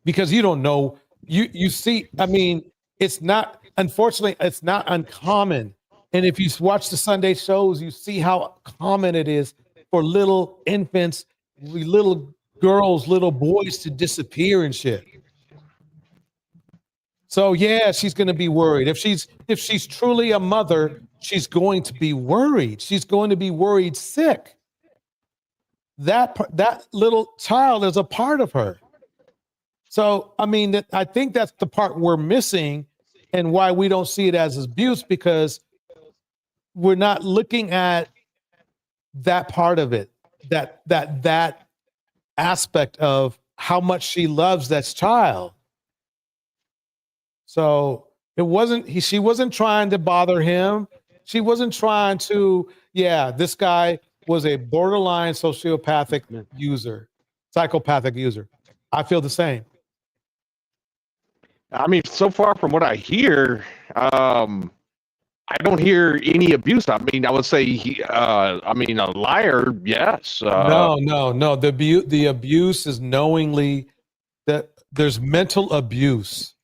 because you don't know. You see, I mean, it's not, unfortunately, it's not uncommon. And if you watch the Sunday shows, you see how common it is for little infants, little girls, little boys to disappear and shit. So yeah, she's going to be worried. If she's truly a mother, she's going to be worried. She's going to be worried sick. That little child is a part of her. So I mean, I think that's the part we're missing, and why we don't see it as abuse, because we're not looking at that part of it, that aspect of how much she loves that child. So it wasn't, she wasn't trying to bother him. She wasn't trying to, this guy was a borderline sociopathic user, psychopathic user. I feel the same. I mean, so far from what I hear, I don't hear any abuse. I mean, I would say, a liar, yes. No. The abuse is knowingly, that there's mental abuse.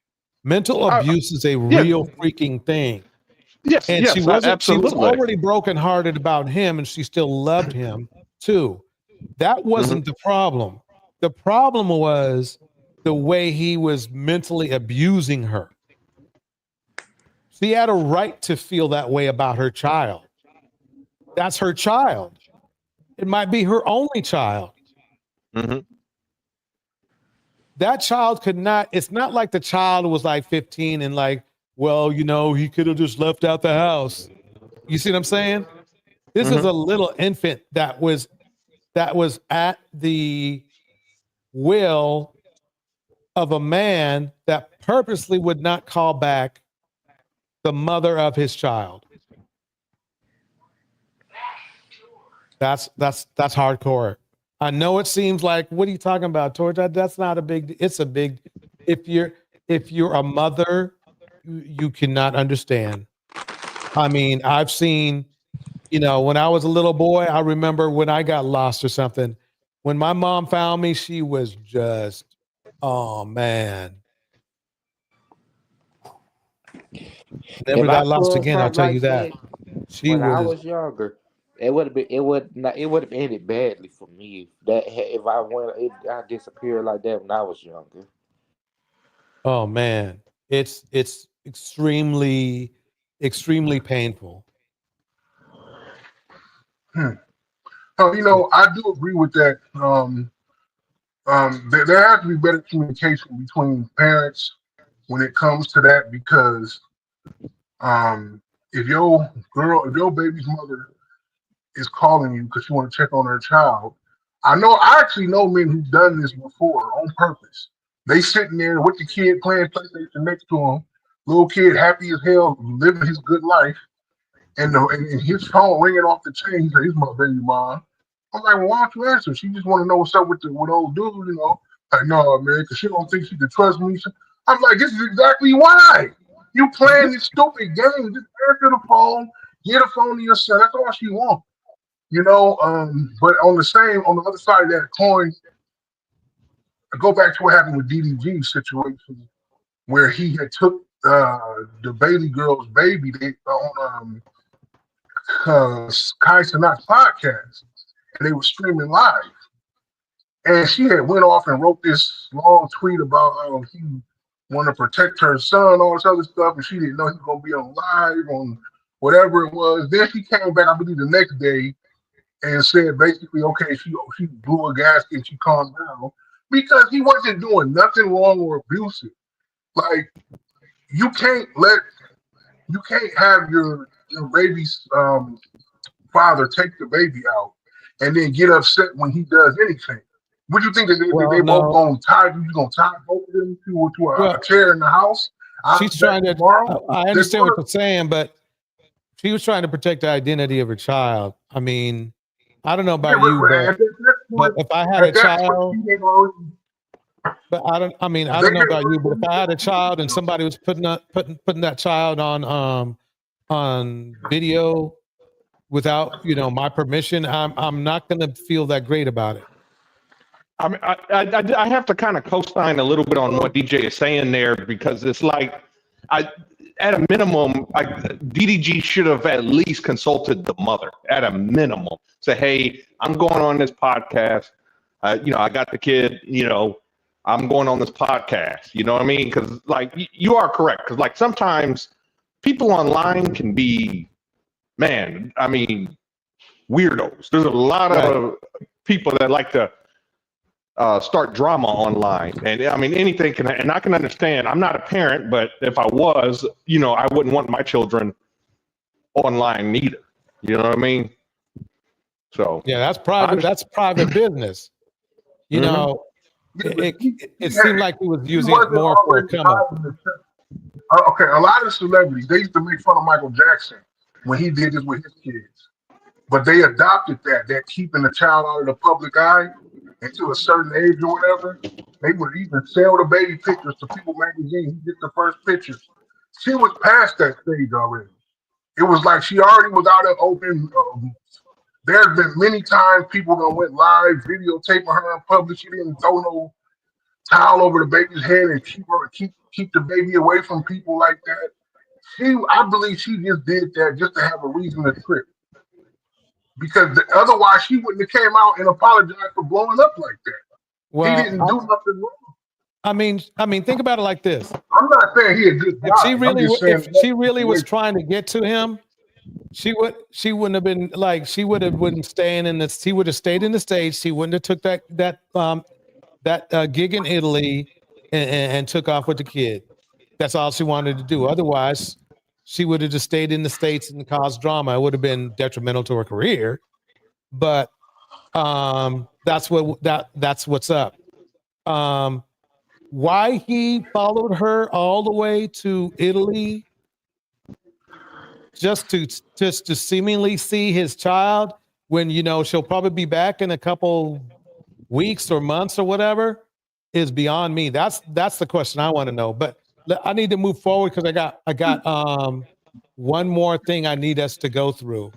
Mental abuse is a real freaking thing. Yes, and she absolutely. was already brokenhearted about him, and she still loved him too. That wasn't the problem. The problem was the way he was mentally abusing her. She had a right to feel that way about her child. That's her child. It might be her only child. That child could not, it's not like the child was like 15 and like, well, he could have just left out the house. You see what I'm saying? This is a little infant that was at the will of a man that purposely would not call back the mother of his child. That's hardcore. I know it seems like, what are you talking about, Torch? That's not a big, it's a big, if you're a mother, you cannot understand. I mean, I've seen, when I was a little boy, I remember when I got lost or something, when my mom found me, she was just, oh man. Never got lost again, I'll tell you that. When I was younger, it would have ended badly for me if I disappeared like that when I was younger. Oh man, it's extremely, extremely painful. I do agree with that. There has to be better communication between parents when it comes to that, because if your baby's mother is calling you because she want to check on her child, I actually know men who've done this before on purpose. They sitting there with the kid playing PlayStation next to him, little kid happy as hell, living his good life, and his phone ringing off the chain. He said, "He's my baby mom." I'm like, well, why don't you answer? She just want to know what's up with old dude, Like, no, man, because she don't think she can trust me. I'm like, this is exactly why. You playing this stupid game. Just answer the phone, get a phone to your son. That's all she wants. But on the other side of that coin, I go back to what happened with Diddy G's situation, where he had took the baby girl's baby on Kai Sanat's podcast, and they were streaming live. And she had went off and wrote this long tweet about how he wanted to protect her son, all this other stuff, and she didn't know he was going to be on live on whatever it was. Then she came back, I believe, the next day and said basically, okay, she blew a gasket and she calmed down because he wasn't doing nothing wrong or abusive. Like, you can't have your baby's father take the baby out and then get upset when he does anything. What do you think? They both gonna tie? You gonna tie both of them to a chair in the house? She's trying to. I understand what you're saying, but she was trying to protect the identity of her child. I mean, I don't know about you, but if I had a child, but I don't know about you, but if I had a child and somebody was putting that child on video without my permission, I'm not going to feel that great about it. I mean, I have to kind of co-sign a little bit on what DJ is saying there, because it's like, at a minimum, Diddy G should have at least consulted the mother at a minimum. Say, hey, I'm going on this podcast. I got the kid, I'm going on this podcast. You know what I mean? Because like you are correct. Because like sometimes people online can be, man, I mean, weirdos. There's a lot of people that like to start drama online, and I mean anything can, and I can understand. I'm not a parent, but if I was, I wouldn't want my children online neither. You know what I mean? So yeah, that's private. That's private business. You know, it seemed like he was using it more for a come up. Okay, a lot of celebrities, they used to make fun of Michael Jackson when he did this with his kids, but they adopted that keeping the child out of the public eye until a certain age or whatever. They would even sell the baby pictures to People magazine. He did the first pictures. She was past that stage already. It was like she already was out of open. There's been many times people that went live, videotaping her in public. She didn't throw no towel over the baby's head and keep the baby away from people like that. I believe she just did that just to have a reason to trip. Because otherwise she wouldn't have came out and apologized for blowing up like that. Well, he didn't do nothing wrong. I mean, think about it like this. I'm not saying he a good guy. If she really was trying to get to him, she wouldn't have been like, he would have stayed in the States. She wouldn't have took that gig in Italy and took off with the kid. That's all she wanted to do. Otherwise, she would have just stayed in the States and caused drama. It would have been detrimental to her career. But that's what's up. Why he followed her all the way to Italy just to seemingly see his child when she'll probably be back in a couple weeks or months or whatever is beyond me. That's the question I want to know. But I need to move forward because I got one more thing I need us to go through.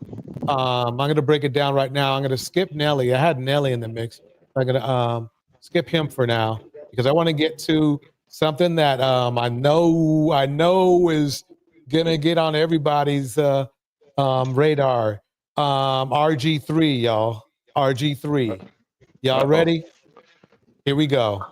I'm going to break it down right now. I'm going to skip Nelly. I had Nelly in the mix. I'm going to skip him for now because I want to get to something that I know is going to get on everybody's radar. RG3, y'all. RG3. Y'all ready? Here we go.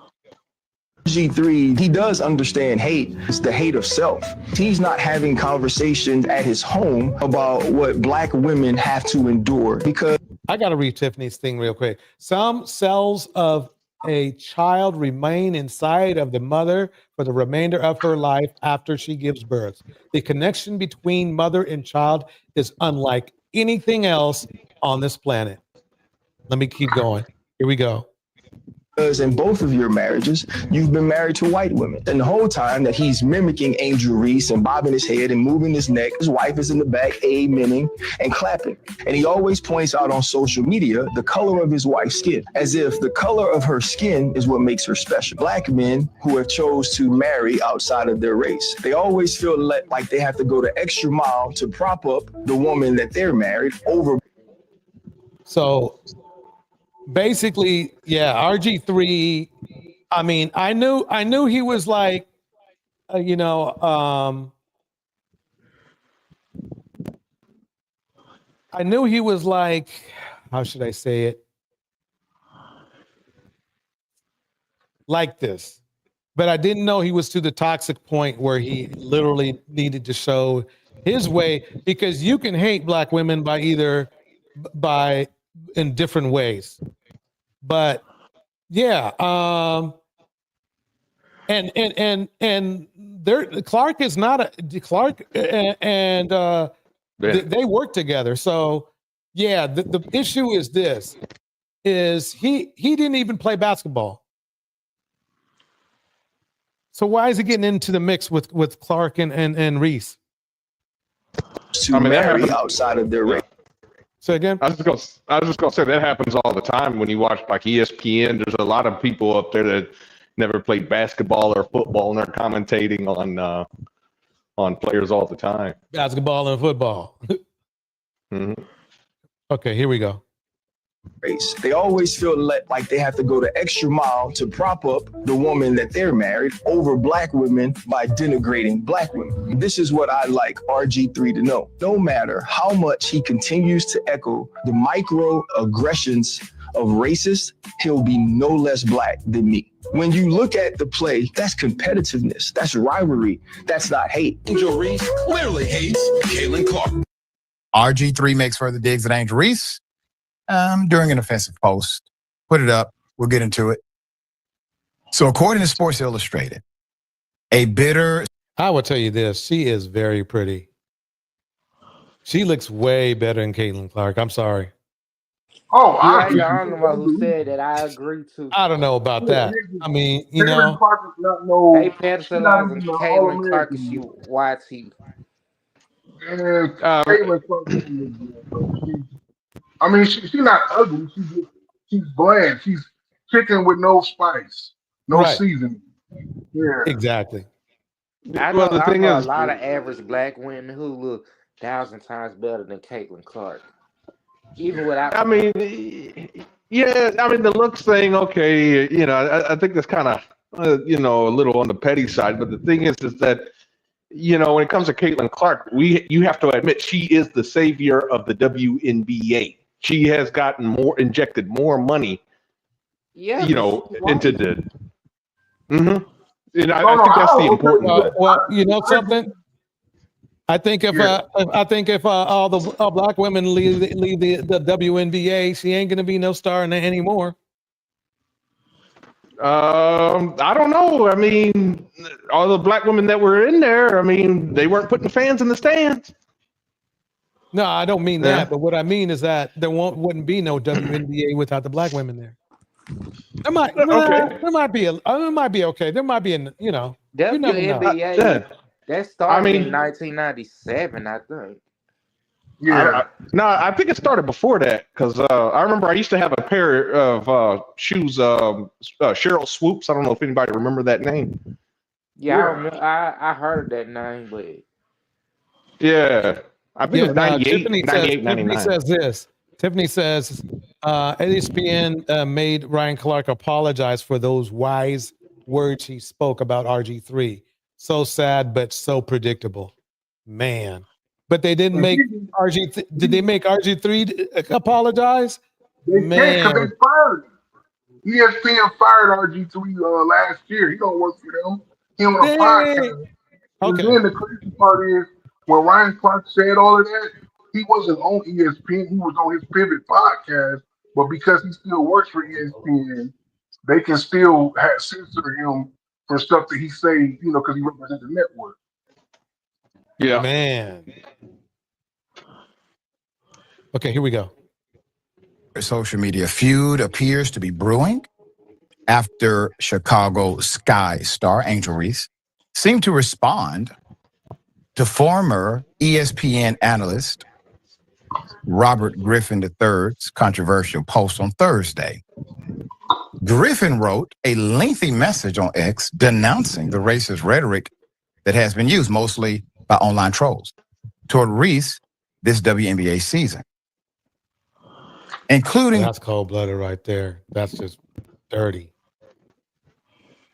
G3, he does understand hate. It's the hate of self. He's not having conversations at his home about what Black women have to endure because... I got to read Tiffany's thing real quick. Some cells of a child remain inside of the mother for the remainder of her life after she gives birth. The connection between mother and child is unlike anything else on this planet. Let me keep going. Here we go. Because in both of your marriages, you've been married to white women. And the whole time that he's mimicking Angel Reese and bobbing his head and moving his neck, his wife is in the back, amening and clapping. And he always points out on social media the color of his wife's skin, as if the color of her skin is what makes her special. Black men who have chose to marry outside of their race, they always feel like they have to go the extra mile to prop up the woman that they're married over. So basically, yeah, RG3. I mean, I knew he was like, I knew he was like, how should I say it? Like this, but I didn't know he was to the toxic point where he literally needed to show his way, because you can hate Black women in different ways. But yeah, and there, Clark is not Clark and they work together. So yeah, the issue is this: he didn't even play basketball. So why is he getting into the mix with Clark and Reese? To marry outside of their race. So again, I was just gonna say that happens all the time when you watch like ESPN. There's a lot of people up there that never played basketball or football and they're commentating on players all the time. Basketball and football. Mm-hmm. Okay, here we go. race. They always feel like they have to go the extra mile to prop up the woman that they're married over black women by denigrating black women. This is what I like RG3 to know. No matter how much he continues to echo the microaggressions of racist, he'll be no less black than me. When you look at the play, that's competitiveness, that's rivalry, that's not hate. Angel Reese clearly hates Caitlin Clark. RG3 makes further digs at Angel Reese during an offensive post. Put it up. We'll get into it. So according to Sports Illustrated, a bitter... I will tell you this. She is very pretty. She looks way better than Caitlin Clark. I'm sorry. Oh, yeah, you're the only one who said that. I agree to. I don't know about that. I mean, you know, Clark is not no. They pedestalizing Caitlin Clark and she YT. Caitlin Clark doesn't look good, bro. I mean, she's not ugly. She's bland. She's chicken with no spice, no seasoning. Yeah, exactly. I know a lot of average black women who look 1,000 times better than Caitlin Clark. Even without. I mean, yeah. I mean, the looks thing. Okay, you know, I think that's kind of, you know, a little on the petty side. But the thing is that, you know, when it comes to Caitlin Clark, you have to admit she is the savior of the WNBA. She has injected more money, you know, into the. Mm-hmm. And I think that's the important part. Well, you know something. I think if all the black women leave the WNBA, she ain't gonna be no star in there anymore. I don't know. I mean, all the black women that were in there, I mean, they weren't putting fans in the stands. No, I don't mean that. But what I mean is that there wouldn't be no WNBA without the black women there. There might be okay. There might be you know, WNBA. That started in 1997, I think. Yeah, I think it started before that because I remember I used to have a pair of shoes, Cheryl Swoops. I don't know if anybody remember that name. Yeah, I remember. I heard that name, but yeah, I think it was 98, 99. Tiffany says this. Tiffany says ESPN made Ryan Clark apologize for those wise words he spoke about RG3. So sad, but so predictable, man. But they didn't make RG. Did they make RG3 apologize? They can't because they fired him. ESPN fired RG3 last year. He don't work for them. He on a podcast. Okay. And then the crazy part is when Ryan Clark said all of that, he wasn't on ESPN. He was on his Pivot podcast. But because he still works for ESPN, they can still censor him for stuff that he say, you know, because he represents the network. Yeah, man. Okay, here we go. Social media feud appears to be brewing after Chicago Sky star Angel Reese seemed to respond to former ESPN analyst Robert Griffin III's controversial post on Thursday. Griffin wrote a lengthy message on X denouncing the racist rhetoric that has been used mostly by online trolls toward Reese this WNBA season, including that's cold-blooded right there. That's just dirty.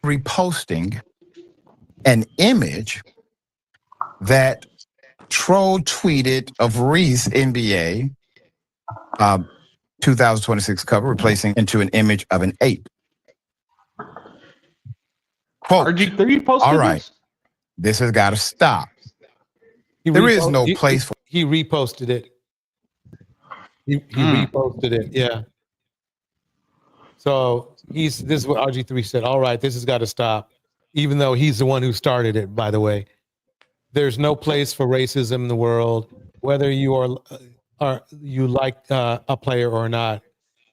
Reposting an image that troll tweeted of Reese NBA 2026 cover, replacing into an image of an ape. Quote, RG3 posted all right, this has got to stop. There is no place for... He reposted it. He reposted it, yeah. So this is what RG3 said. All right, this has got to stop. Even though he's the one who started it, by the way. There's no place for racism in the world, whether you are you like a player or not.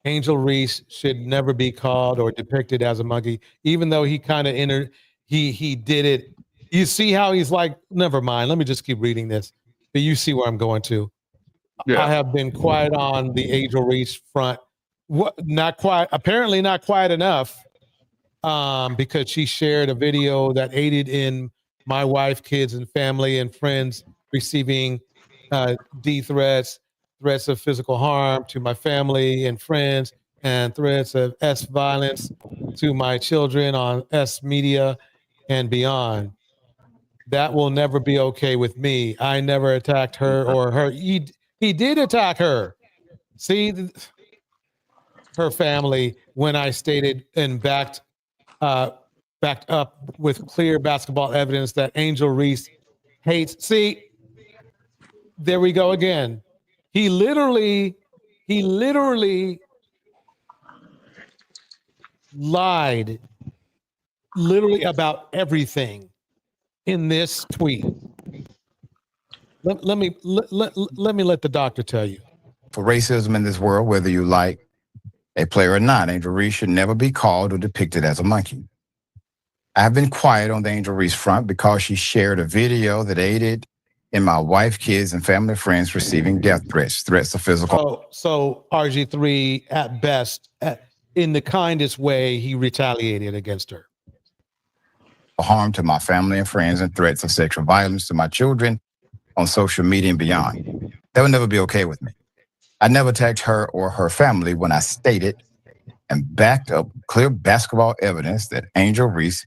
Angel Reese should never be called or depicted as a monkey, even though he kind of he did it. You see how he's like, never mind. Let me just keep reading this. But you see where I'm going to. Yeah. I have been quiet on the Angel Reese front. Apparently not quiet enough, because she shared a video that aided in my wife, kids, and family and friends receiving D threats. threats of physical harm to my family and friends, and threats of S violence to my children on S media and beyond. That will never be okay with me. I never attacked her or her. He did attack her. See, her family, when I stated and backed up with clear basketball evidence that Angel Reese hates. See, there we go again. He literally lied about everything in this tweet. Let me let the doctor tell you. For racism in this world, whether you like a player or not, Angel Reese should never be called or depicted as a monkey. I've been quiet on the Angel Reese front because she shared a video that aided in my wife, kids, and family friends receiving death threats of physical. So RG3, at best, in the kindest way, he retaliated against her. Harm to my family and friends and threats of sexual violence to my children on social media and beyond. That would never be okay with me. I never attacked her or her family when I stated and backed up clear basketball evidence that Angel Reese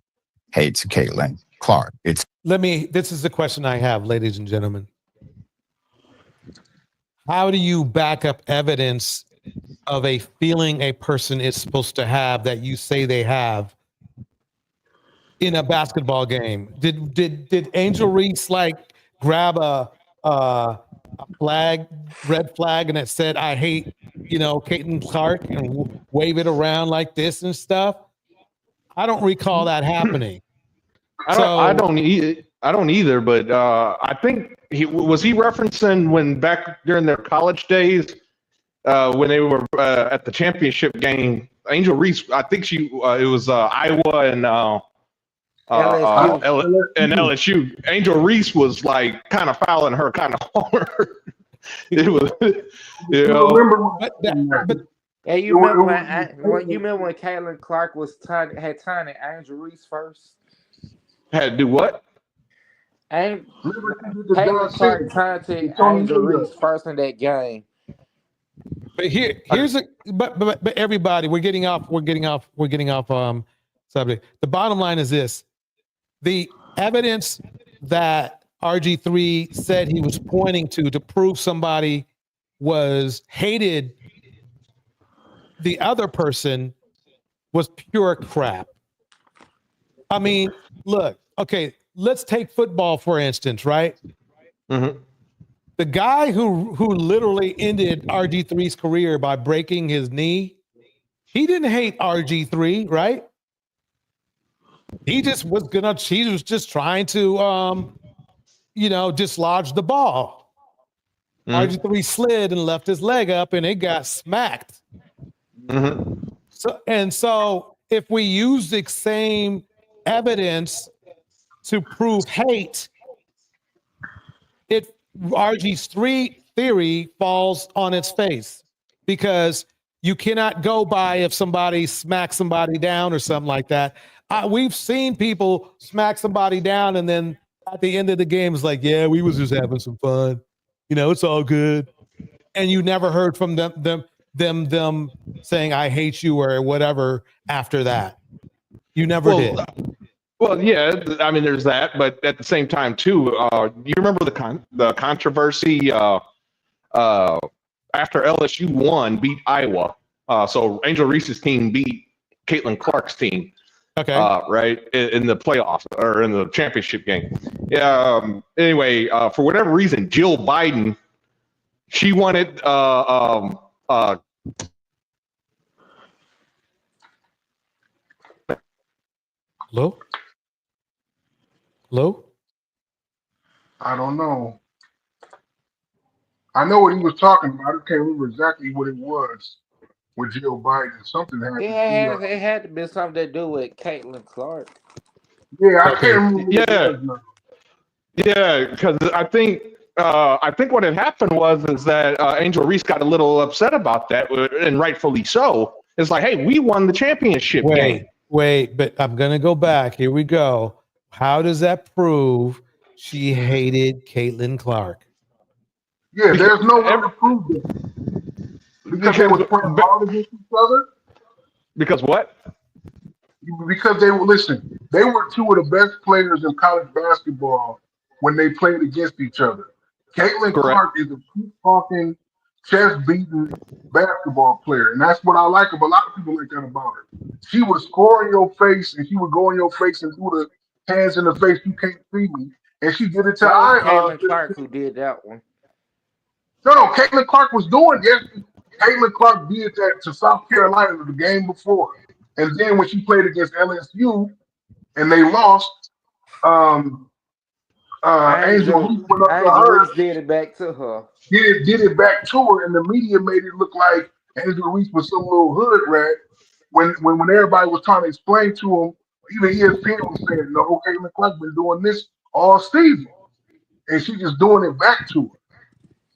hates Caitlin Clark. This is the question I have, ladies and gentlemen. How do you back up evidence of a feeling a person is supposed to have that you say they have in a basketball game? Did Angel Reese like grab a red flag, and it said, I hate, Caitlin Clark, and wave it around like this and stuff? I don't recall that happening. I don't either, but I think he referencing when back during their college days, when they were at the championship game, Angel Reese, I think it was Iowa and LSU. Angel Reese was like kind of fouling her kind of hard. It was, Hey, you remember when Caitlin Clark had taunted Angel Reese first? Had to do what? Caitlin Clark taunted Angel Reese first in that game. But everybody, we're getting off subject. The bottom line is this: the evidence that RG3 said he was pointing to prove somebody was hated the other person was pure crap. I mean, look, okay, let's take football for instance, right? Mm-hmm. The guy who literally ended RG3's career by breaking his knee, he didn't hate RG3, right? He was just trying to dislodge the ball. Mm-hmm. RG3 slid and left his leg up and it got smacked. Mm-hmm. So if we use the same evidence to prove hate, RG3 theory falls on its face, because you cannot go by if somebody smacks somebody down or something like that. We've seen people smack somebody down and then at the end of the game it's like, yeah, we was just having some fun. It's all good. And you never heard from them saying, I hate you or whatever after that. You never did. Well, yeah, I mean, there's that, but at the same time, too, you remember the controversy after LSU beat Iowa. So Angel Reese's team beat Caitlin Clark's team. Okay. Right in the playoffs or in the championship game. Anyway, for whatever reason, Jill Biden, she wanted Hello? I don't know. I know what he was talking about. I can't remember exactly what it was with Jill Biden. Something had It had to be something to do with Caitlin Clark. Yeah, I can't remember. Yeah, because I think what had happened is that Angel Reese got a little upset about that, and rightfully so. It's like, hey, we won the championship game. Wait, but I'm gonna go back. Here we go. How does that prove she hated Caitlin Clark? Yeah, there's no way to prove that. Because they were playing hard against each other. Because what? Because they were, listen, they were two of the best players in college basketball when they played against each other. Caitlin Clark is a keep-talking, chest-beating basketball player, and that's what I like about a lot of people like that about her. She would score in your face, and she would go in your face and do the hands in the face, you can't see me. And she did it to That was Caitlin Clark who did that one. No, Caitlin Clark was doing it. Caitlin Clark did that to South Carolina the game before. And then when she played against LSU and they lost, Angel Reese went up to her. Reese did it back to her. Did it back to her, and the media made it look like Angel Reese was some little hood rat. When everybody was trying to explain to him, even ESPN was saying, no, Caitlin Clark been doing this all season. And she just doing it back to her.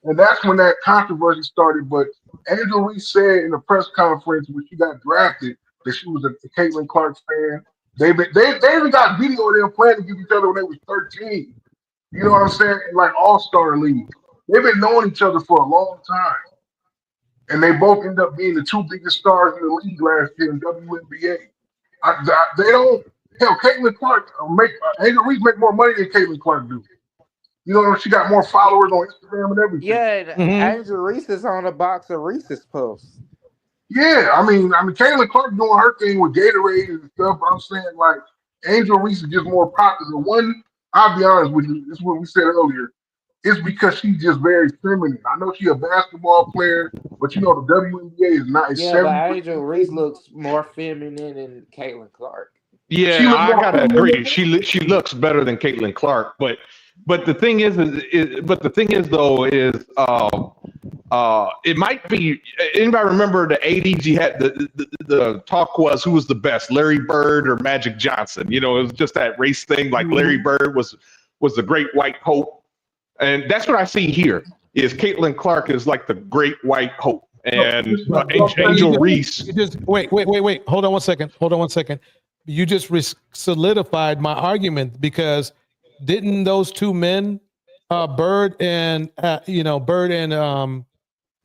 And that's when that controversy started. But Angel Reese said in a press conference when she got drafted that she was a Caitlin Clark fan. They even got video of them playing against each other when they was 13. You know what I'm saying? In like All-Star League. They've been knowing each other for a long time. And they both end up being the two biggest stars in the league last year in WNBA. They don't, hell, Caitlin Clark Angel Reese make more money than Caitlin Clark do. You know, she got more followers on Instagram and everything. Yeah, Angel Reese is on a box of Reese's Puffs. Yeah, I mean, Caitlin Clark doing her thing with Gatorade and stuff. But I'm saying, like, Angel Reese is just more popular. One, I'll be honest with you, this is what we said earlier. It's because she's just very feminine. I know she's a basketball player, but you know the WNBA is not. Yeah, but Angel Reese looks more feminine than Caitlin Clark. Yeah, I gotta agree. She looks better than Caitlin Clark, but the thing is it might be. Anybody remember the '80s? You had the talk was who was the best, Larry Bird or Magic Johnson? You know, it was just that race thing. Like Larry Bird was the great white hope, and that's what I see here. Is Caitlin Clark is like the great white hope, and Angel Reese. Just wait. Hold on one second. You just solidified my argument because didn't those two men, Bird and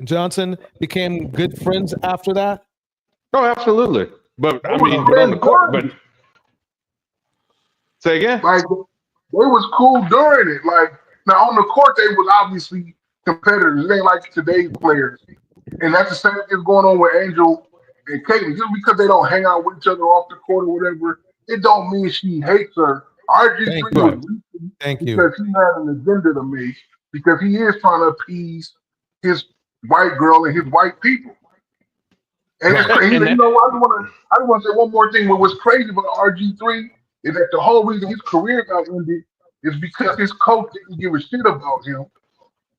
Johnson, became good friends after that? Oh, absolutely. But I mean, on the court. But say again. Like they was cool during it. Like now on the court, they was obviously competitors. It ain't like today's players, and that's the same thing going on with Angel and Caitlin. Just because they don't hang out with each other off the court or whatever, it don't mean she hates her. RG3 was Thank you. Because he had an agenda to make, because he is trying to appease his white girl and his white people. And it's crazy. You know, I just want to say one more thing. What was crazy about RG3 is that the whole reason his career got ended is because his coach didn't give a shit about him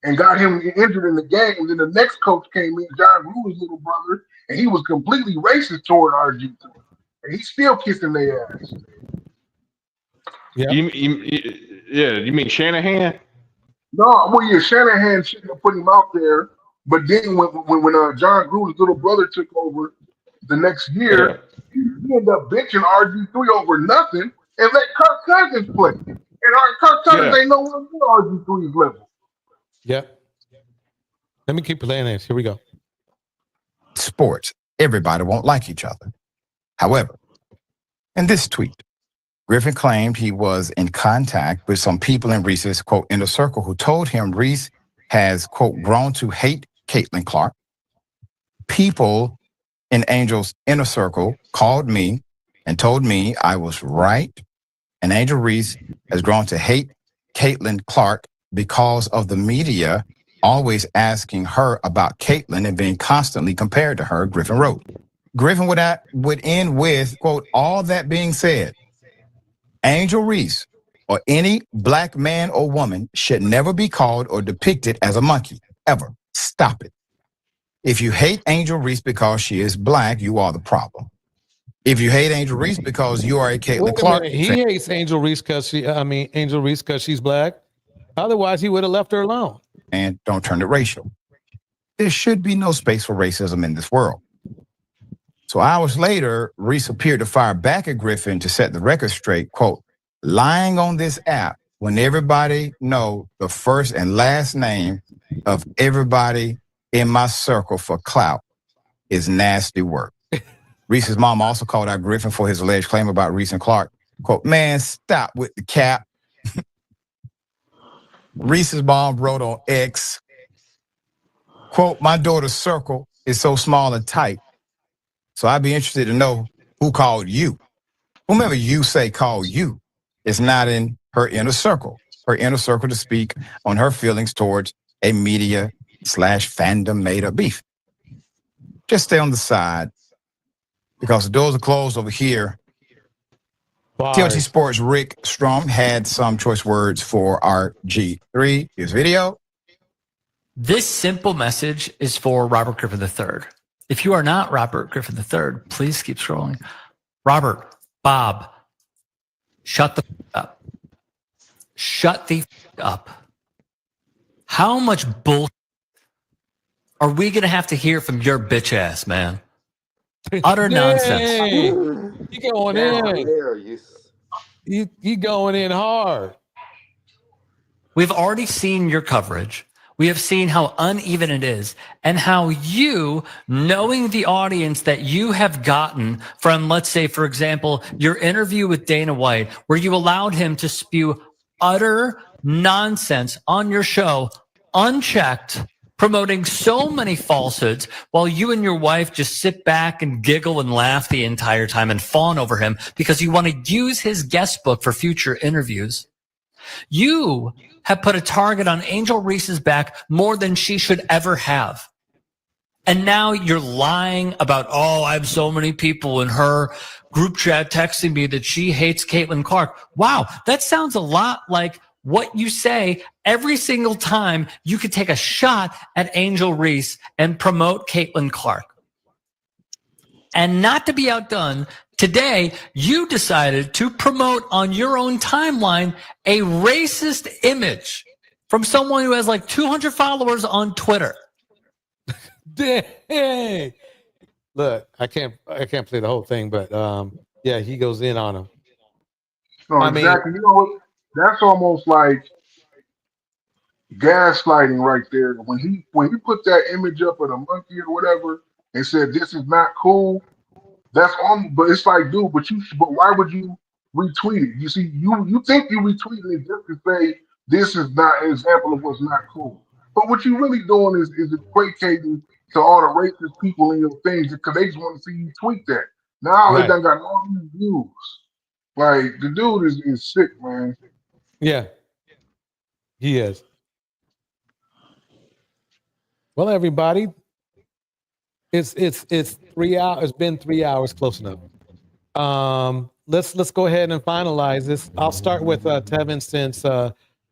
and got him injured in the game. And then the next coach came in, John Gruden's little brother, and he was completely racist toward RG3. And he's still kissing their ass. Yeah. You mean Shanahan? No, well, yeah, Shanahan shouldn't have put him out there. But then when John Gruden's little brother took over the next year, he ended up benching RG3 over nothing and let Kirk Cousins play. And Kirk Cousins ain't nowhere near RG3's level. Yep. Let me keep playing this. Here we go. Sports, everybody won't like each other. However, in this tweet, Griffin claimed he was in contact with some people in Reese's, quote, inner circle who told him Reese has, quote, grown to hate Caitlin Clark. People in Angel's inner circle called me and told me I was right, and Angel Reese has grown to hate Caitlin Clark because of the media always asking her about Caitlin and being constantly compared to her, Griffin wrote. Griffin would end with, quote, all that being said, Angel Reese or any black man or woman should never be called or depicted as a monkey, ever. Stop it. If you hate Angel Reese because she is black, you are the problem. If you hate Angel Reese because you are a Caitlin Clark, he hates Angel Reese because she's black. Otherwise, he would have left her alone. And don't turn it racial. There should be no space for racism in this world. So hours later, Reese appeared to fire back at Griffin to set the record straight, quote, lying on this app when everybody know the first and last name of everybody in my circle for clout is nasty work. Reese's mom also called out Griffin for his alleged claim about Reese and Clark. Quote, man, stop with the cap. Reese's mom wrote on X, quote, my daughter's circle is so small and tight. So I'd be interested to know who called you. Whomever you say called you is not in her inner circle to speak on her feelings towards a media/fandom made up beef. Just stay on the side because the doors are closed over here. TLT Sports Rick Strong had some choice words for RG3. Here's video. This simple message is for Robert Griffin III. If you are not Robert Griffin III, please keep scrolling. Robert, Bob, shut the up. Shut the up. How much bullshit are we going to have to hear from your bitch ass, man? Utter nonsense. You going in. You going in hard. We've already seen your coverage. We have seen how uneven it is and how you, knowing the audience that you have gotten from, let's say, for example, your interview with Dana White, where you allowed him to spew utter nonsense on your show, unchecked, promoting so many falsehoods while you and your wife just sit back and giggle and laugh the entire time and fawn over him because you want to use his guest book for future interviews. You have put a target on Angel Reese's back more than she should ever have. And now you're lying about, oh, I have so many people in her group chat texting me that she hates Caitlin Clark. Wow, that sounds a lot like what you say every single time you could take a shot at Angel Reese and promote Caitlin Clark. And not to be outdone, today you decided to promote on your own timeline a racist image from someone who has like 200 followers on Twitter. Dang. Look, I can't play the whole thing, but yeah, he goes in on him. No, exactly. You know what? That's almost like gaslighting right there. When he put that image up of the monkey or whatever and said this is not cool, that's on. But it's like, dude, but why would you retweet it? You see, you think you retweeting it just to say this is not an example of what's not cool. But what you really doing is equating to all the racist people in your things because they just want to see you tweet that. Now it done got all these views. Like the dude is sick, man. Yeah, he is. Well, everybody, it's 3 hours. It's been 3 hours, close enough. Let's go ahead and finalize this. I'll start with Tevin since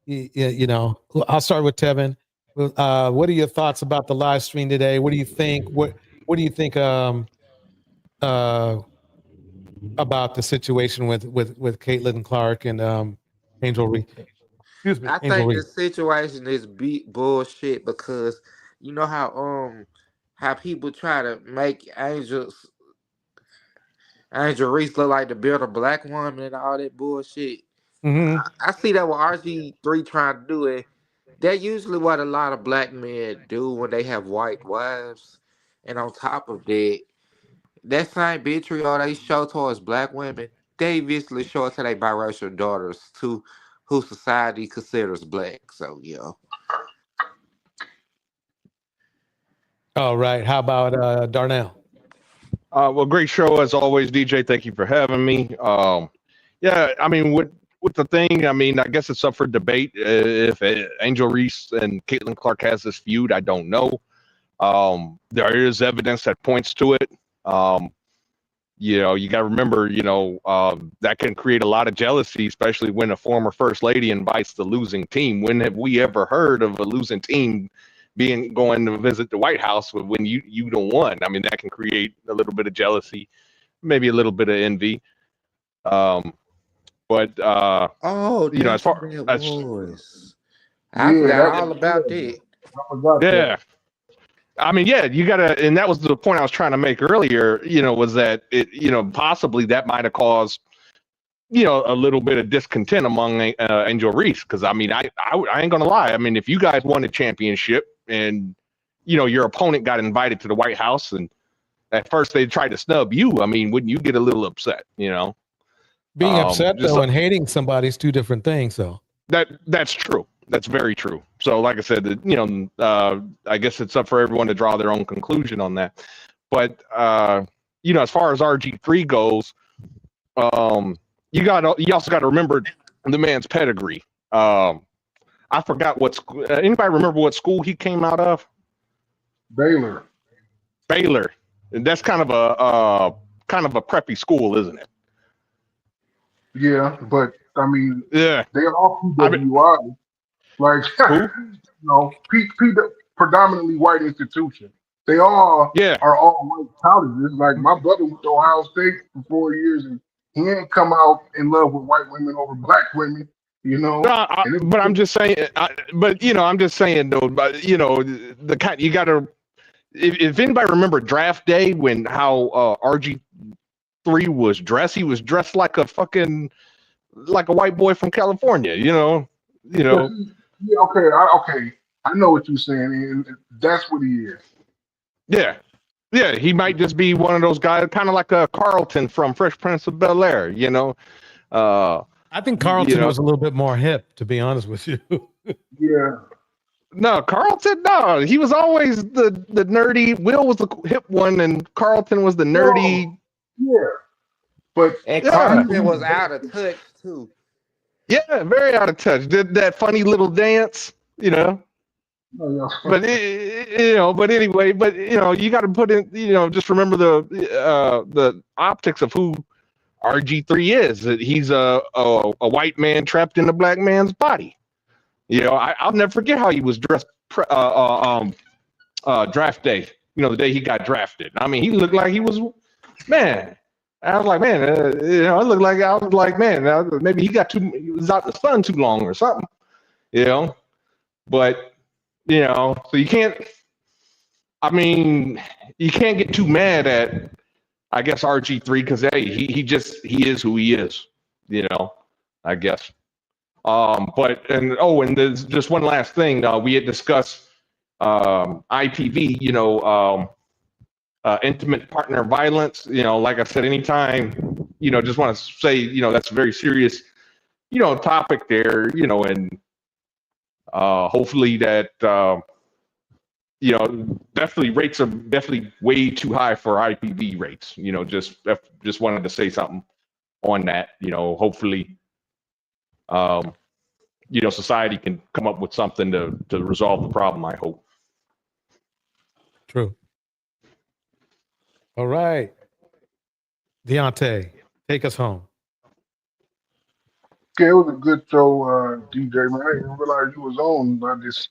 you know. I'll start with Tevin. What are your thoughts about the live stream today? What do you think? What do you think about the situation with Caitlin Clark and Angel Reese? Excuse me, I Angel think Reese. the situation is bullshit because you know how people try to make Angel Reese look like the better black woman and all that bullshit. Mm-hmm. I see that what RG3 trying to do it. That's usually what a lot of black men do when they have white wives. And on top of that, that same vitriol they show towards black women, they eventually show it to their biracial daughters too, who society considers black. So yeah. All right. How about Darnell? Well, great show as always, DJ. Thank you for having me. Yeah, I mean, with the thing, I mean, I guess it's up for debate if Angel Reese and Caitlin Clark has this feud. I don't know. There is evidence that points to it. You know, you got to remember, you know, that can create a lot of jealousy, especially when a former first lady invites the losing team. When have we ever heard of a losing team going to visit the White House when you don't won? I mean, that can create a little bit of jealousy, maybe a little bit of envy. But you know, as far as I forgot all about that. Yeah. I mean, yeah, you gotta, and that was the point I was trying to make earlier, you know, was that it, you know, possibly that might have caused a little bit of discontent among Angel Reese, because I mean, I ain't gonna lie. I mean, if you guys won a championship and your opponent got invited to the White House, and at first they tried to snub you, I mean, wouldn't you get a little upset? Being upset though and hating somebody is two different things, though. That's true. That's very true. So, like I said, I guess it's up for everyone to draw their own conclusion on that. But as far as RG3 goes, you also got to remember the man's pedigree. I forgot what school. Anybody remember what school he came out of? Baylor. And that's kind of a preppy school, isn't it? Yeah, but I mean, yeah, they're all PWI. Like, predominantly white institution. They all are all white colleges. Like, my brother went to Ohio State for 4 years, and he ain't come out in love with white women over black women. But I'm just saying. I'm just saying though. But you got to. If anybody remember draft day when how RG3 was dressed, he was dressed like a white boy from California. Yeah, okay. I know what you're saying, and that's what he is. Yeah, he might just be one of those guys, kind of like a Carlton from Fresh Prince of Bel-Air. I think Carlton was a little bit more hip, to be honest with you. Yeah. No, Carlton. No, he was always the nerdy. Will was the hip one, and Carlton was the nerdy. But Carlton was out of touch too. Yeah, very out of touch. Did that funny little dance, But but anyway, you got to put in, just remember the optics of who RG3 is. That he's a white man trapped in a black man's body. I'll never forget how he was dressed draft day. The day he got drafted. I mean, he looked like he was, man. I was like, man, it looked like I was like, man, maybe he was out in the sun too long or something, But so you can't. I mean, you can't get too mad at, I guess, RG3 because he is who he is, I guess. And there's just one last thing. We had discussed IPV, intimate partner violence. Like I said, anytime, just want to say, that's a very serious, topic there, and hopefully that, definitely rates are definitely way too high for IPV rates. Just wanted to say something on that. Hopefully, society can come up with something to resolve the problem, I hope. True. All right. Deontay, take us home. Okay, it was a good show, DJ, man. I didn't even realize you was on. I just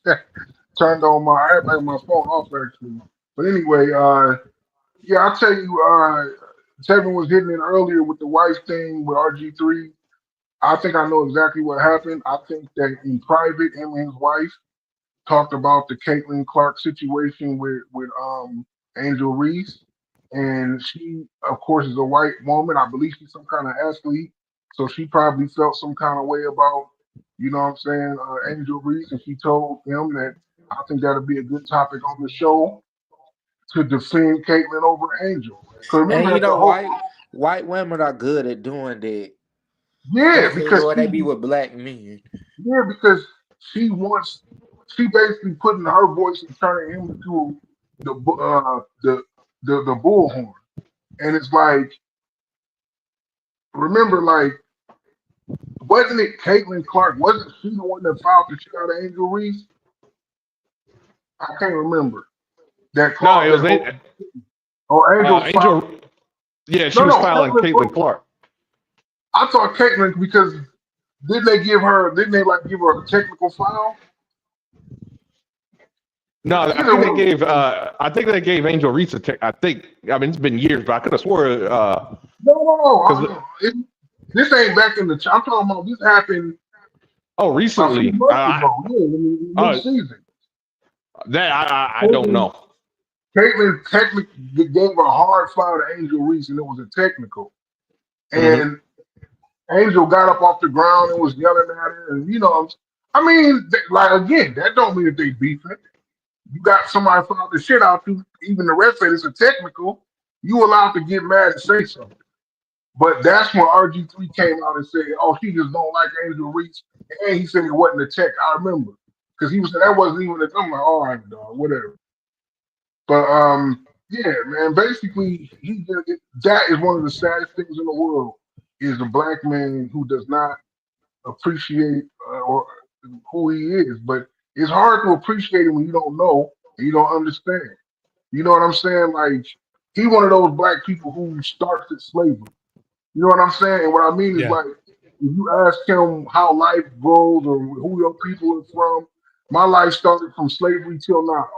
turned on I had my phone off, actually. But anyway, I'll tell you, Tevin was hitting it earlier with the wife thing with RG3. I think I know exactly what happened. I think that in private, him and his wife talked about the Caitlin Clark situation with Angel Reese. And she, of course, is a white woman. I believe she's some kind of athlete. So she probably felt some kind of way about, Angel Reese. And she told him that I think that'll be a good topic on the show to defend Caitlin over Angel. And white women are good at doing that. Yeah, because they be with black men. Yeah, because she basically putting her voice and turning him into the bullhorn. And it's like, remember, like, wasn't it Caitlin Clark? Wasn't she the one that filed the shit out of Angel Reese? I can't remember. No, it was Angel. Yeah, she was filing Caitlin Clark. I thought Caitlin, because didn't they give her a technical foul? No, I think they gave Angel Reese a tech. I mean, it's been years, but I could have swore. No. This ain't back in the. I'm talking about this happened. Oh, recently. Season. That I don't know. Caitlin technically gave a hard foul to Angel Reese, and it was a technical. And Angel got up off the ground and was yelling at her, and I mean, like again, that don't mean that they beefing. You got somebody put out the shit out you. Even the rest say it's a technical. You allowed to get mad and say something. But that's when RG3 came out and said, "Oh, she just don't like Angel Reese," and he said it wasn't a check. I remember because he was saying that wasn't even a. I'm like, all right, dog, whatever. But yeah, man. Basically, that is one of the saddest things in the world is a black man who does not appreciate or who he is. But it's hard to appreciate it when you don't know and you don't understand. You know what I'm saying? Like he one of those black people who starts at slavery. You know what I'm saying? And what I mean is like if you ask him how life goes or who your people are from, my life started from slavery till now.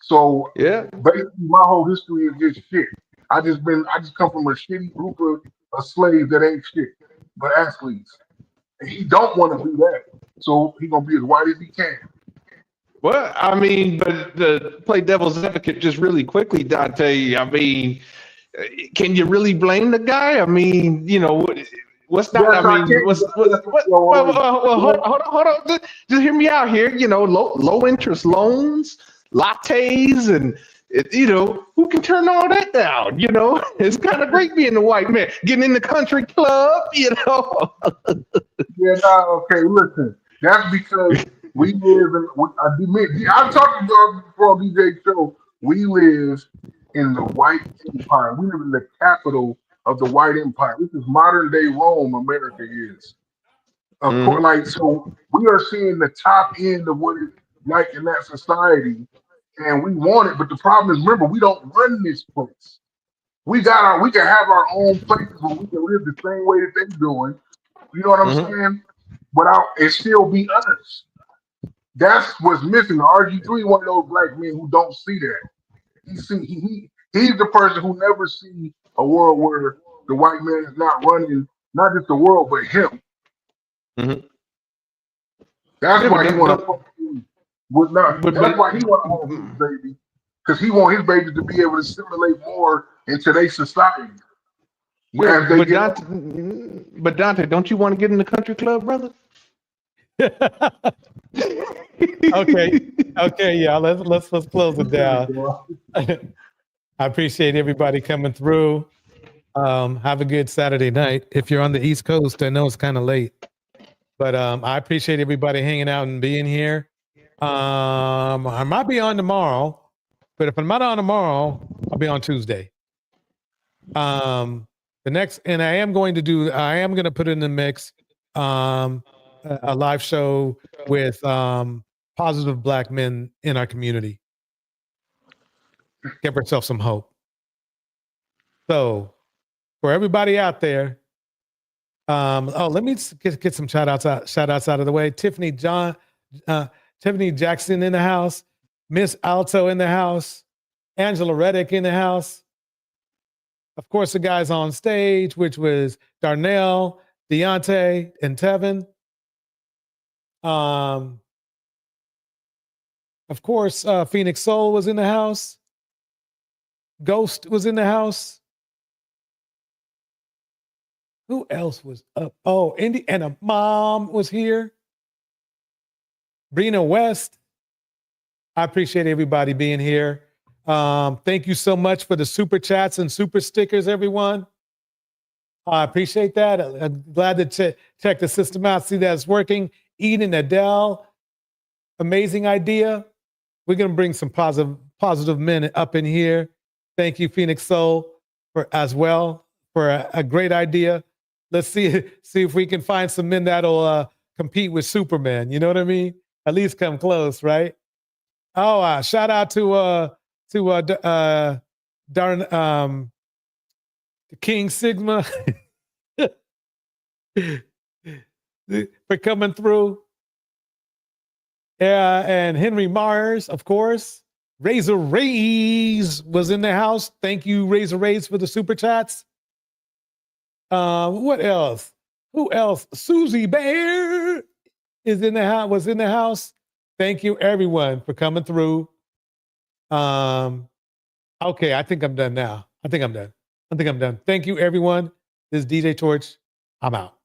So basically my whole history is just shit. I just come from a shitty group of slaves that ain't shit, but athletes. And he don't want to be that. So he gonna be as white as he can. Well, I mean, but to play devil's advocate just really quickly, Dante, I mean, can you really blame the guy? I mean, what's not, Yes, I mean, hold on. Just hear me out here. Low interest loans, lattes, and who can turn all that down? It's kind of great being a white man, getting in the country club, Yeah, okay, listen. That's because we live in, I'm talking about before DJ show. We live in the white empire. We live in the capital of the white empire. This is modern day Rome, America is. Of course, like, so we are seeing the top end of what it's like in that society, and we want it. But the problem is, remember, we don't run this place. We can have our own places where we can live the same way that they're doing. You know what I'm saying? Without it still be us. That's what's missing. The RG3 one of those black men who don't see that. He's the person who never see a world where the white man is not running not just the world but him. That's why he want to. That's why he want to his baby, because he want his baby to be able to assimilate more into their society. But Dante, don't you want to get in the country club, brother? Okay, yeah. Let's close it down. I appreciate everybody coming through. Have a good Saturday night. If you're on the East Coast, I know it's kind of late, but I appreciate everybody hanging out and being here. I might be on tomorrow, but if I'm not on tomorrow, I'll be on Tuesday. And I am going to put in the mix a live show with positive black men in our community. Give ourselves some hope. So for everybody out there, let me get some shout outs out of the way. Tiffany Jackson in the house, Miss Alto in the house, Angela Reddick in the house. Of course, the guys on stage, which was Darnell, Deontay, and Tevin. Of course, Phoenix Soul was in the house. Ghost was in the house. Who else was up? Oh, Indiana Mom was here. Brina West. I appreciate everybody being here. Thank you so much for the super chats and super stickers, everyone. I appreciate that. I'm glad to check the system out, see that it's working. Eden, Adele, amazing idea. We're going to bring some positive men up in here. Thank you, Phoenix Soul, for a great idea. Let's see if we can find some men that'll compete with Superman. You know what I mean? At least come close, right? Oh, shout out to King Sigma for coming through. And Henry Myers, of course. Razor Rays was in the house. Thank you, Razor Rays, for the super chats. What else? Who else? Susie Bear was in the house. Thank you, everyone, for coming through. Okay, I think I'm done now. I think I'm done. Thank you, everyone. This is DJ Torch. I'm out.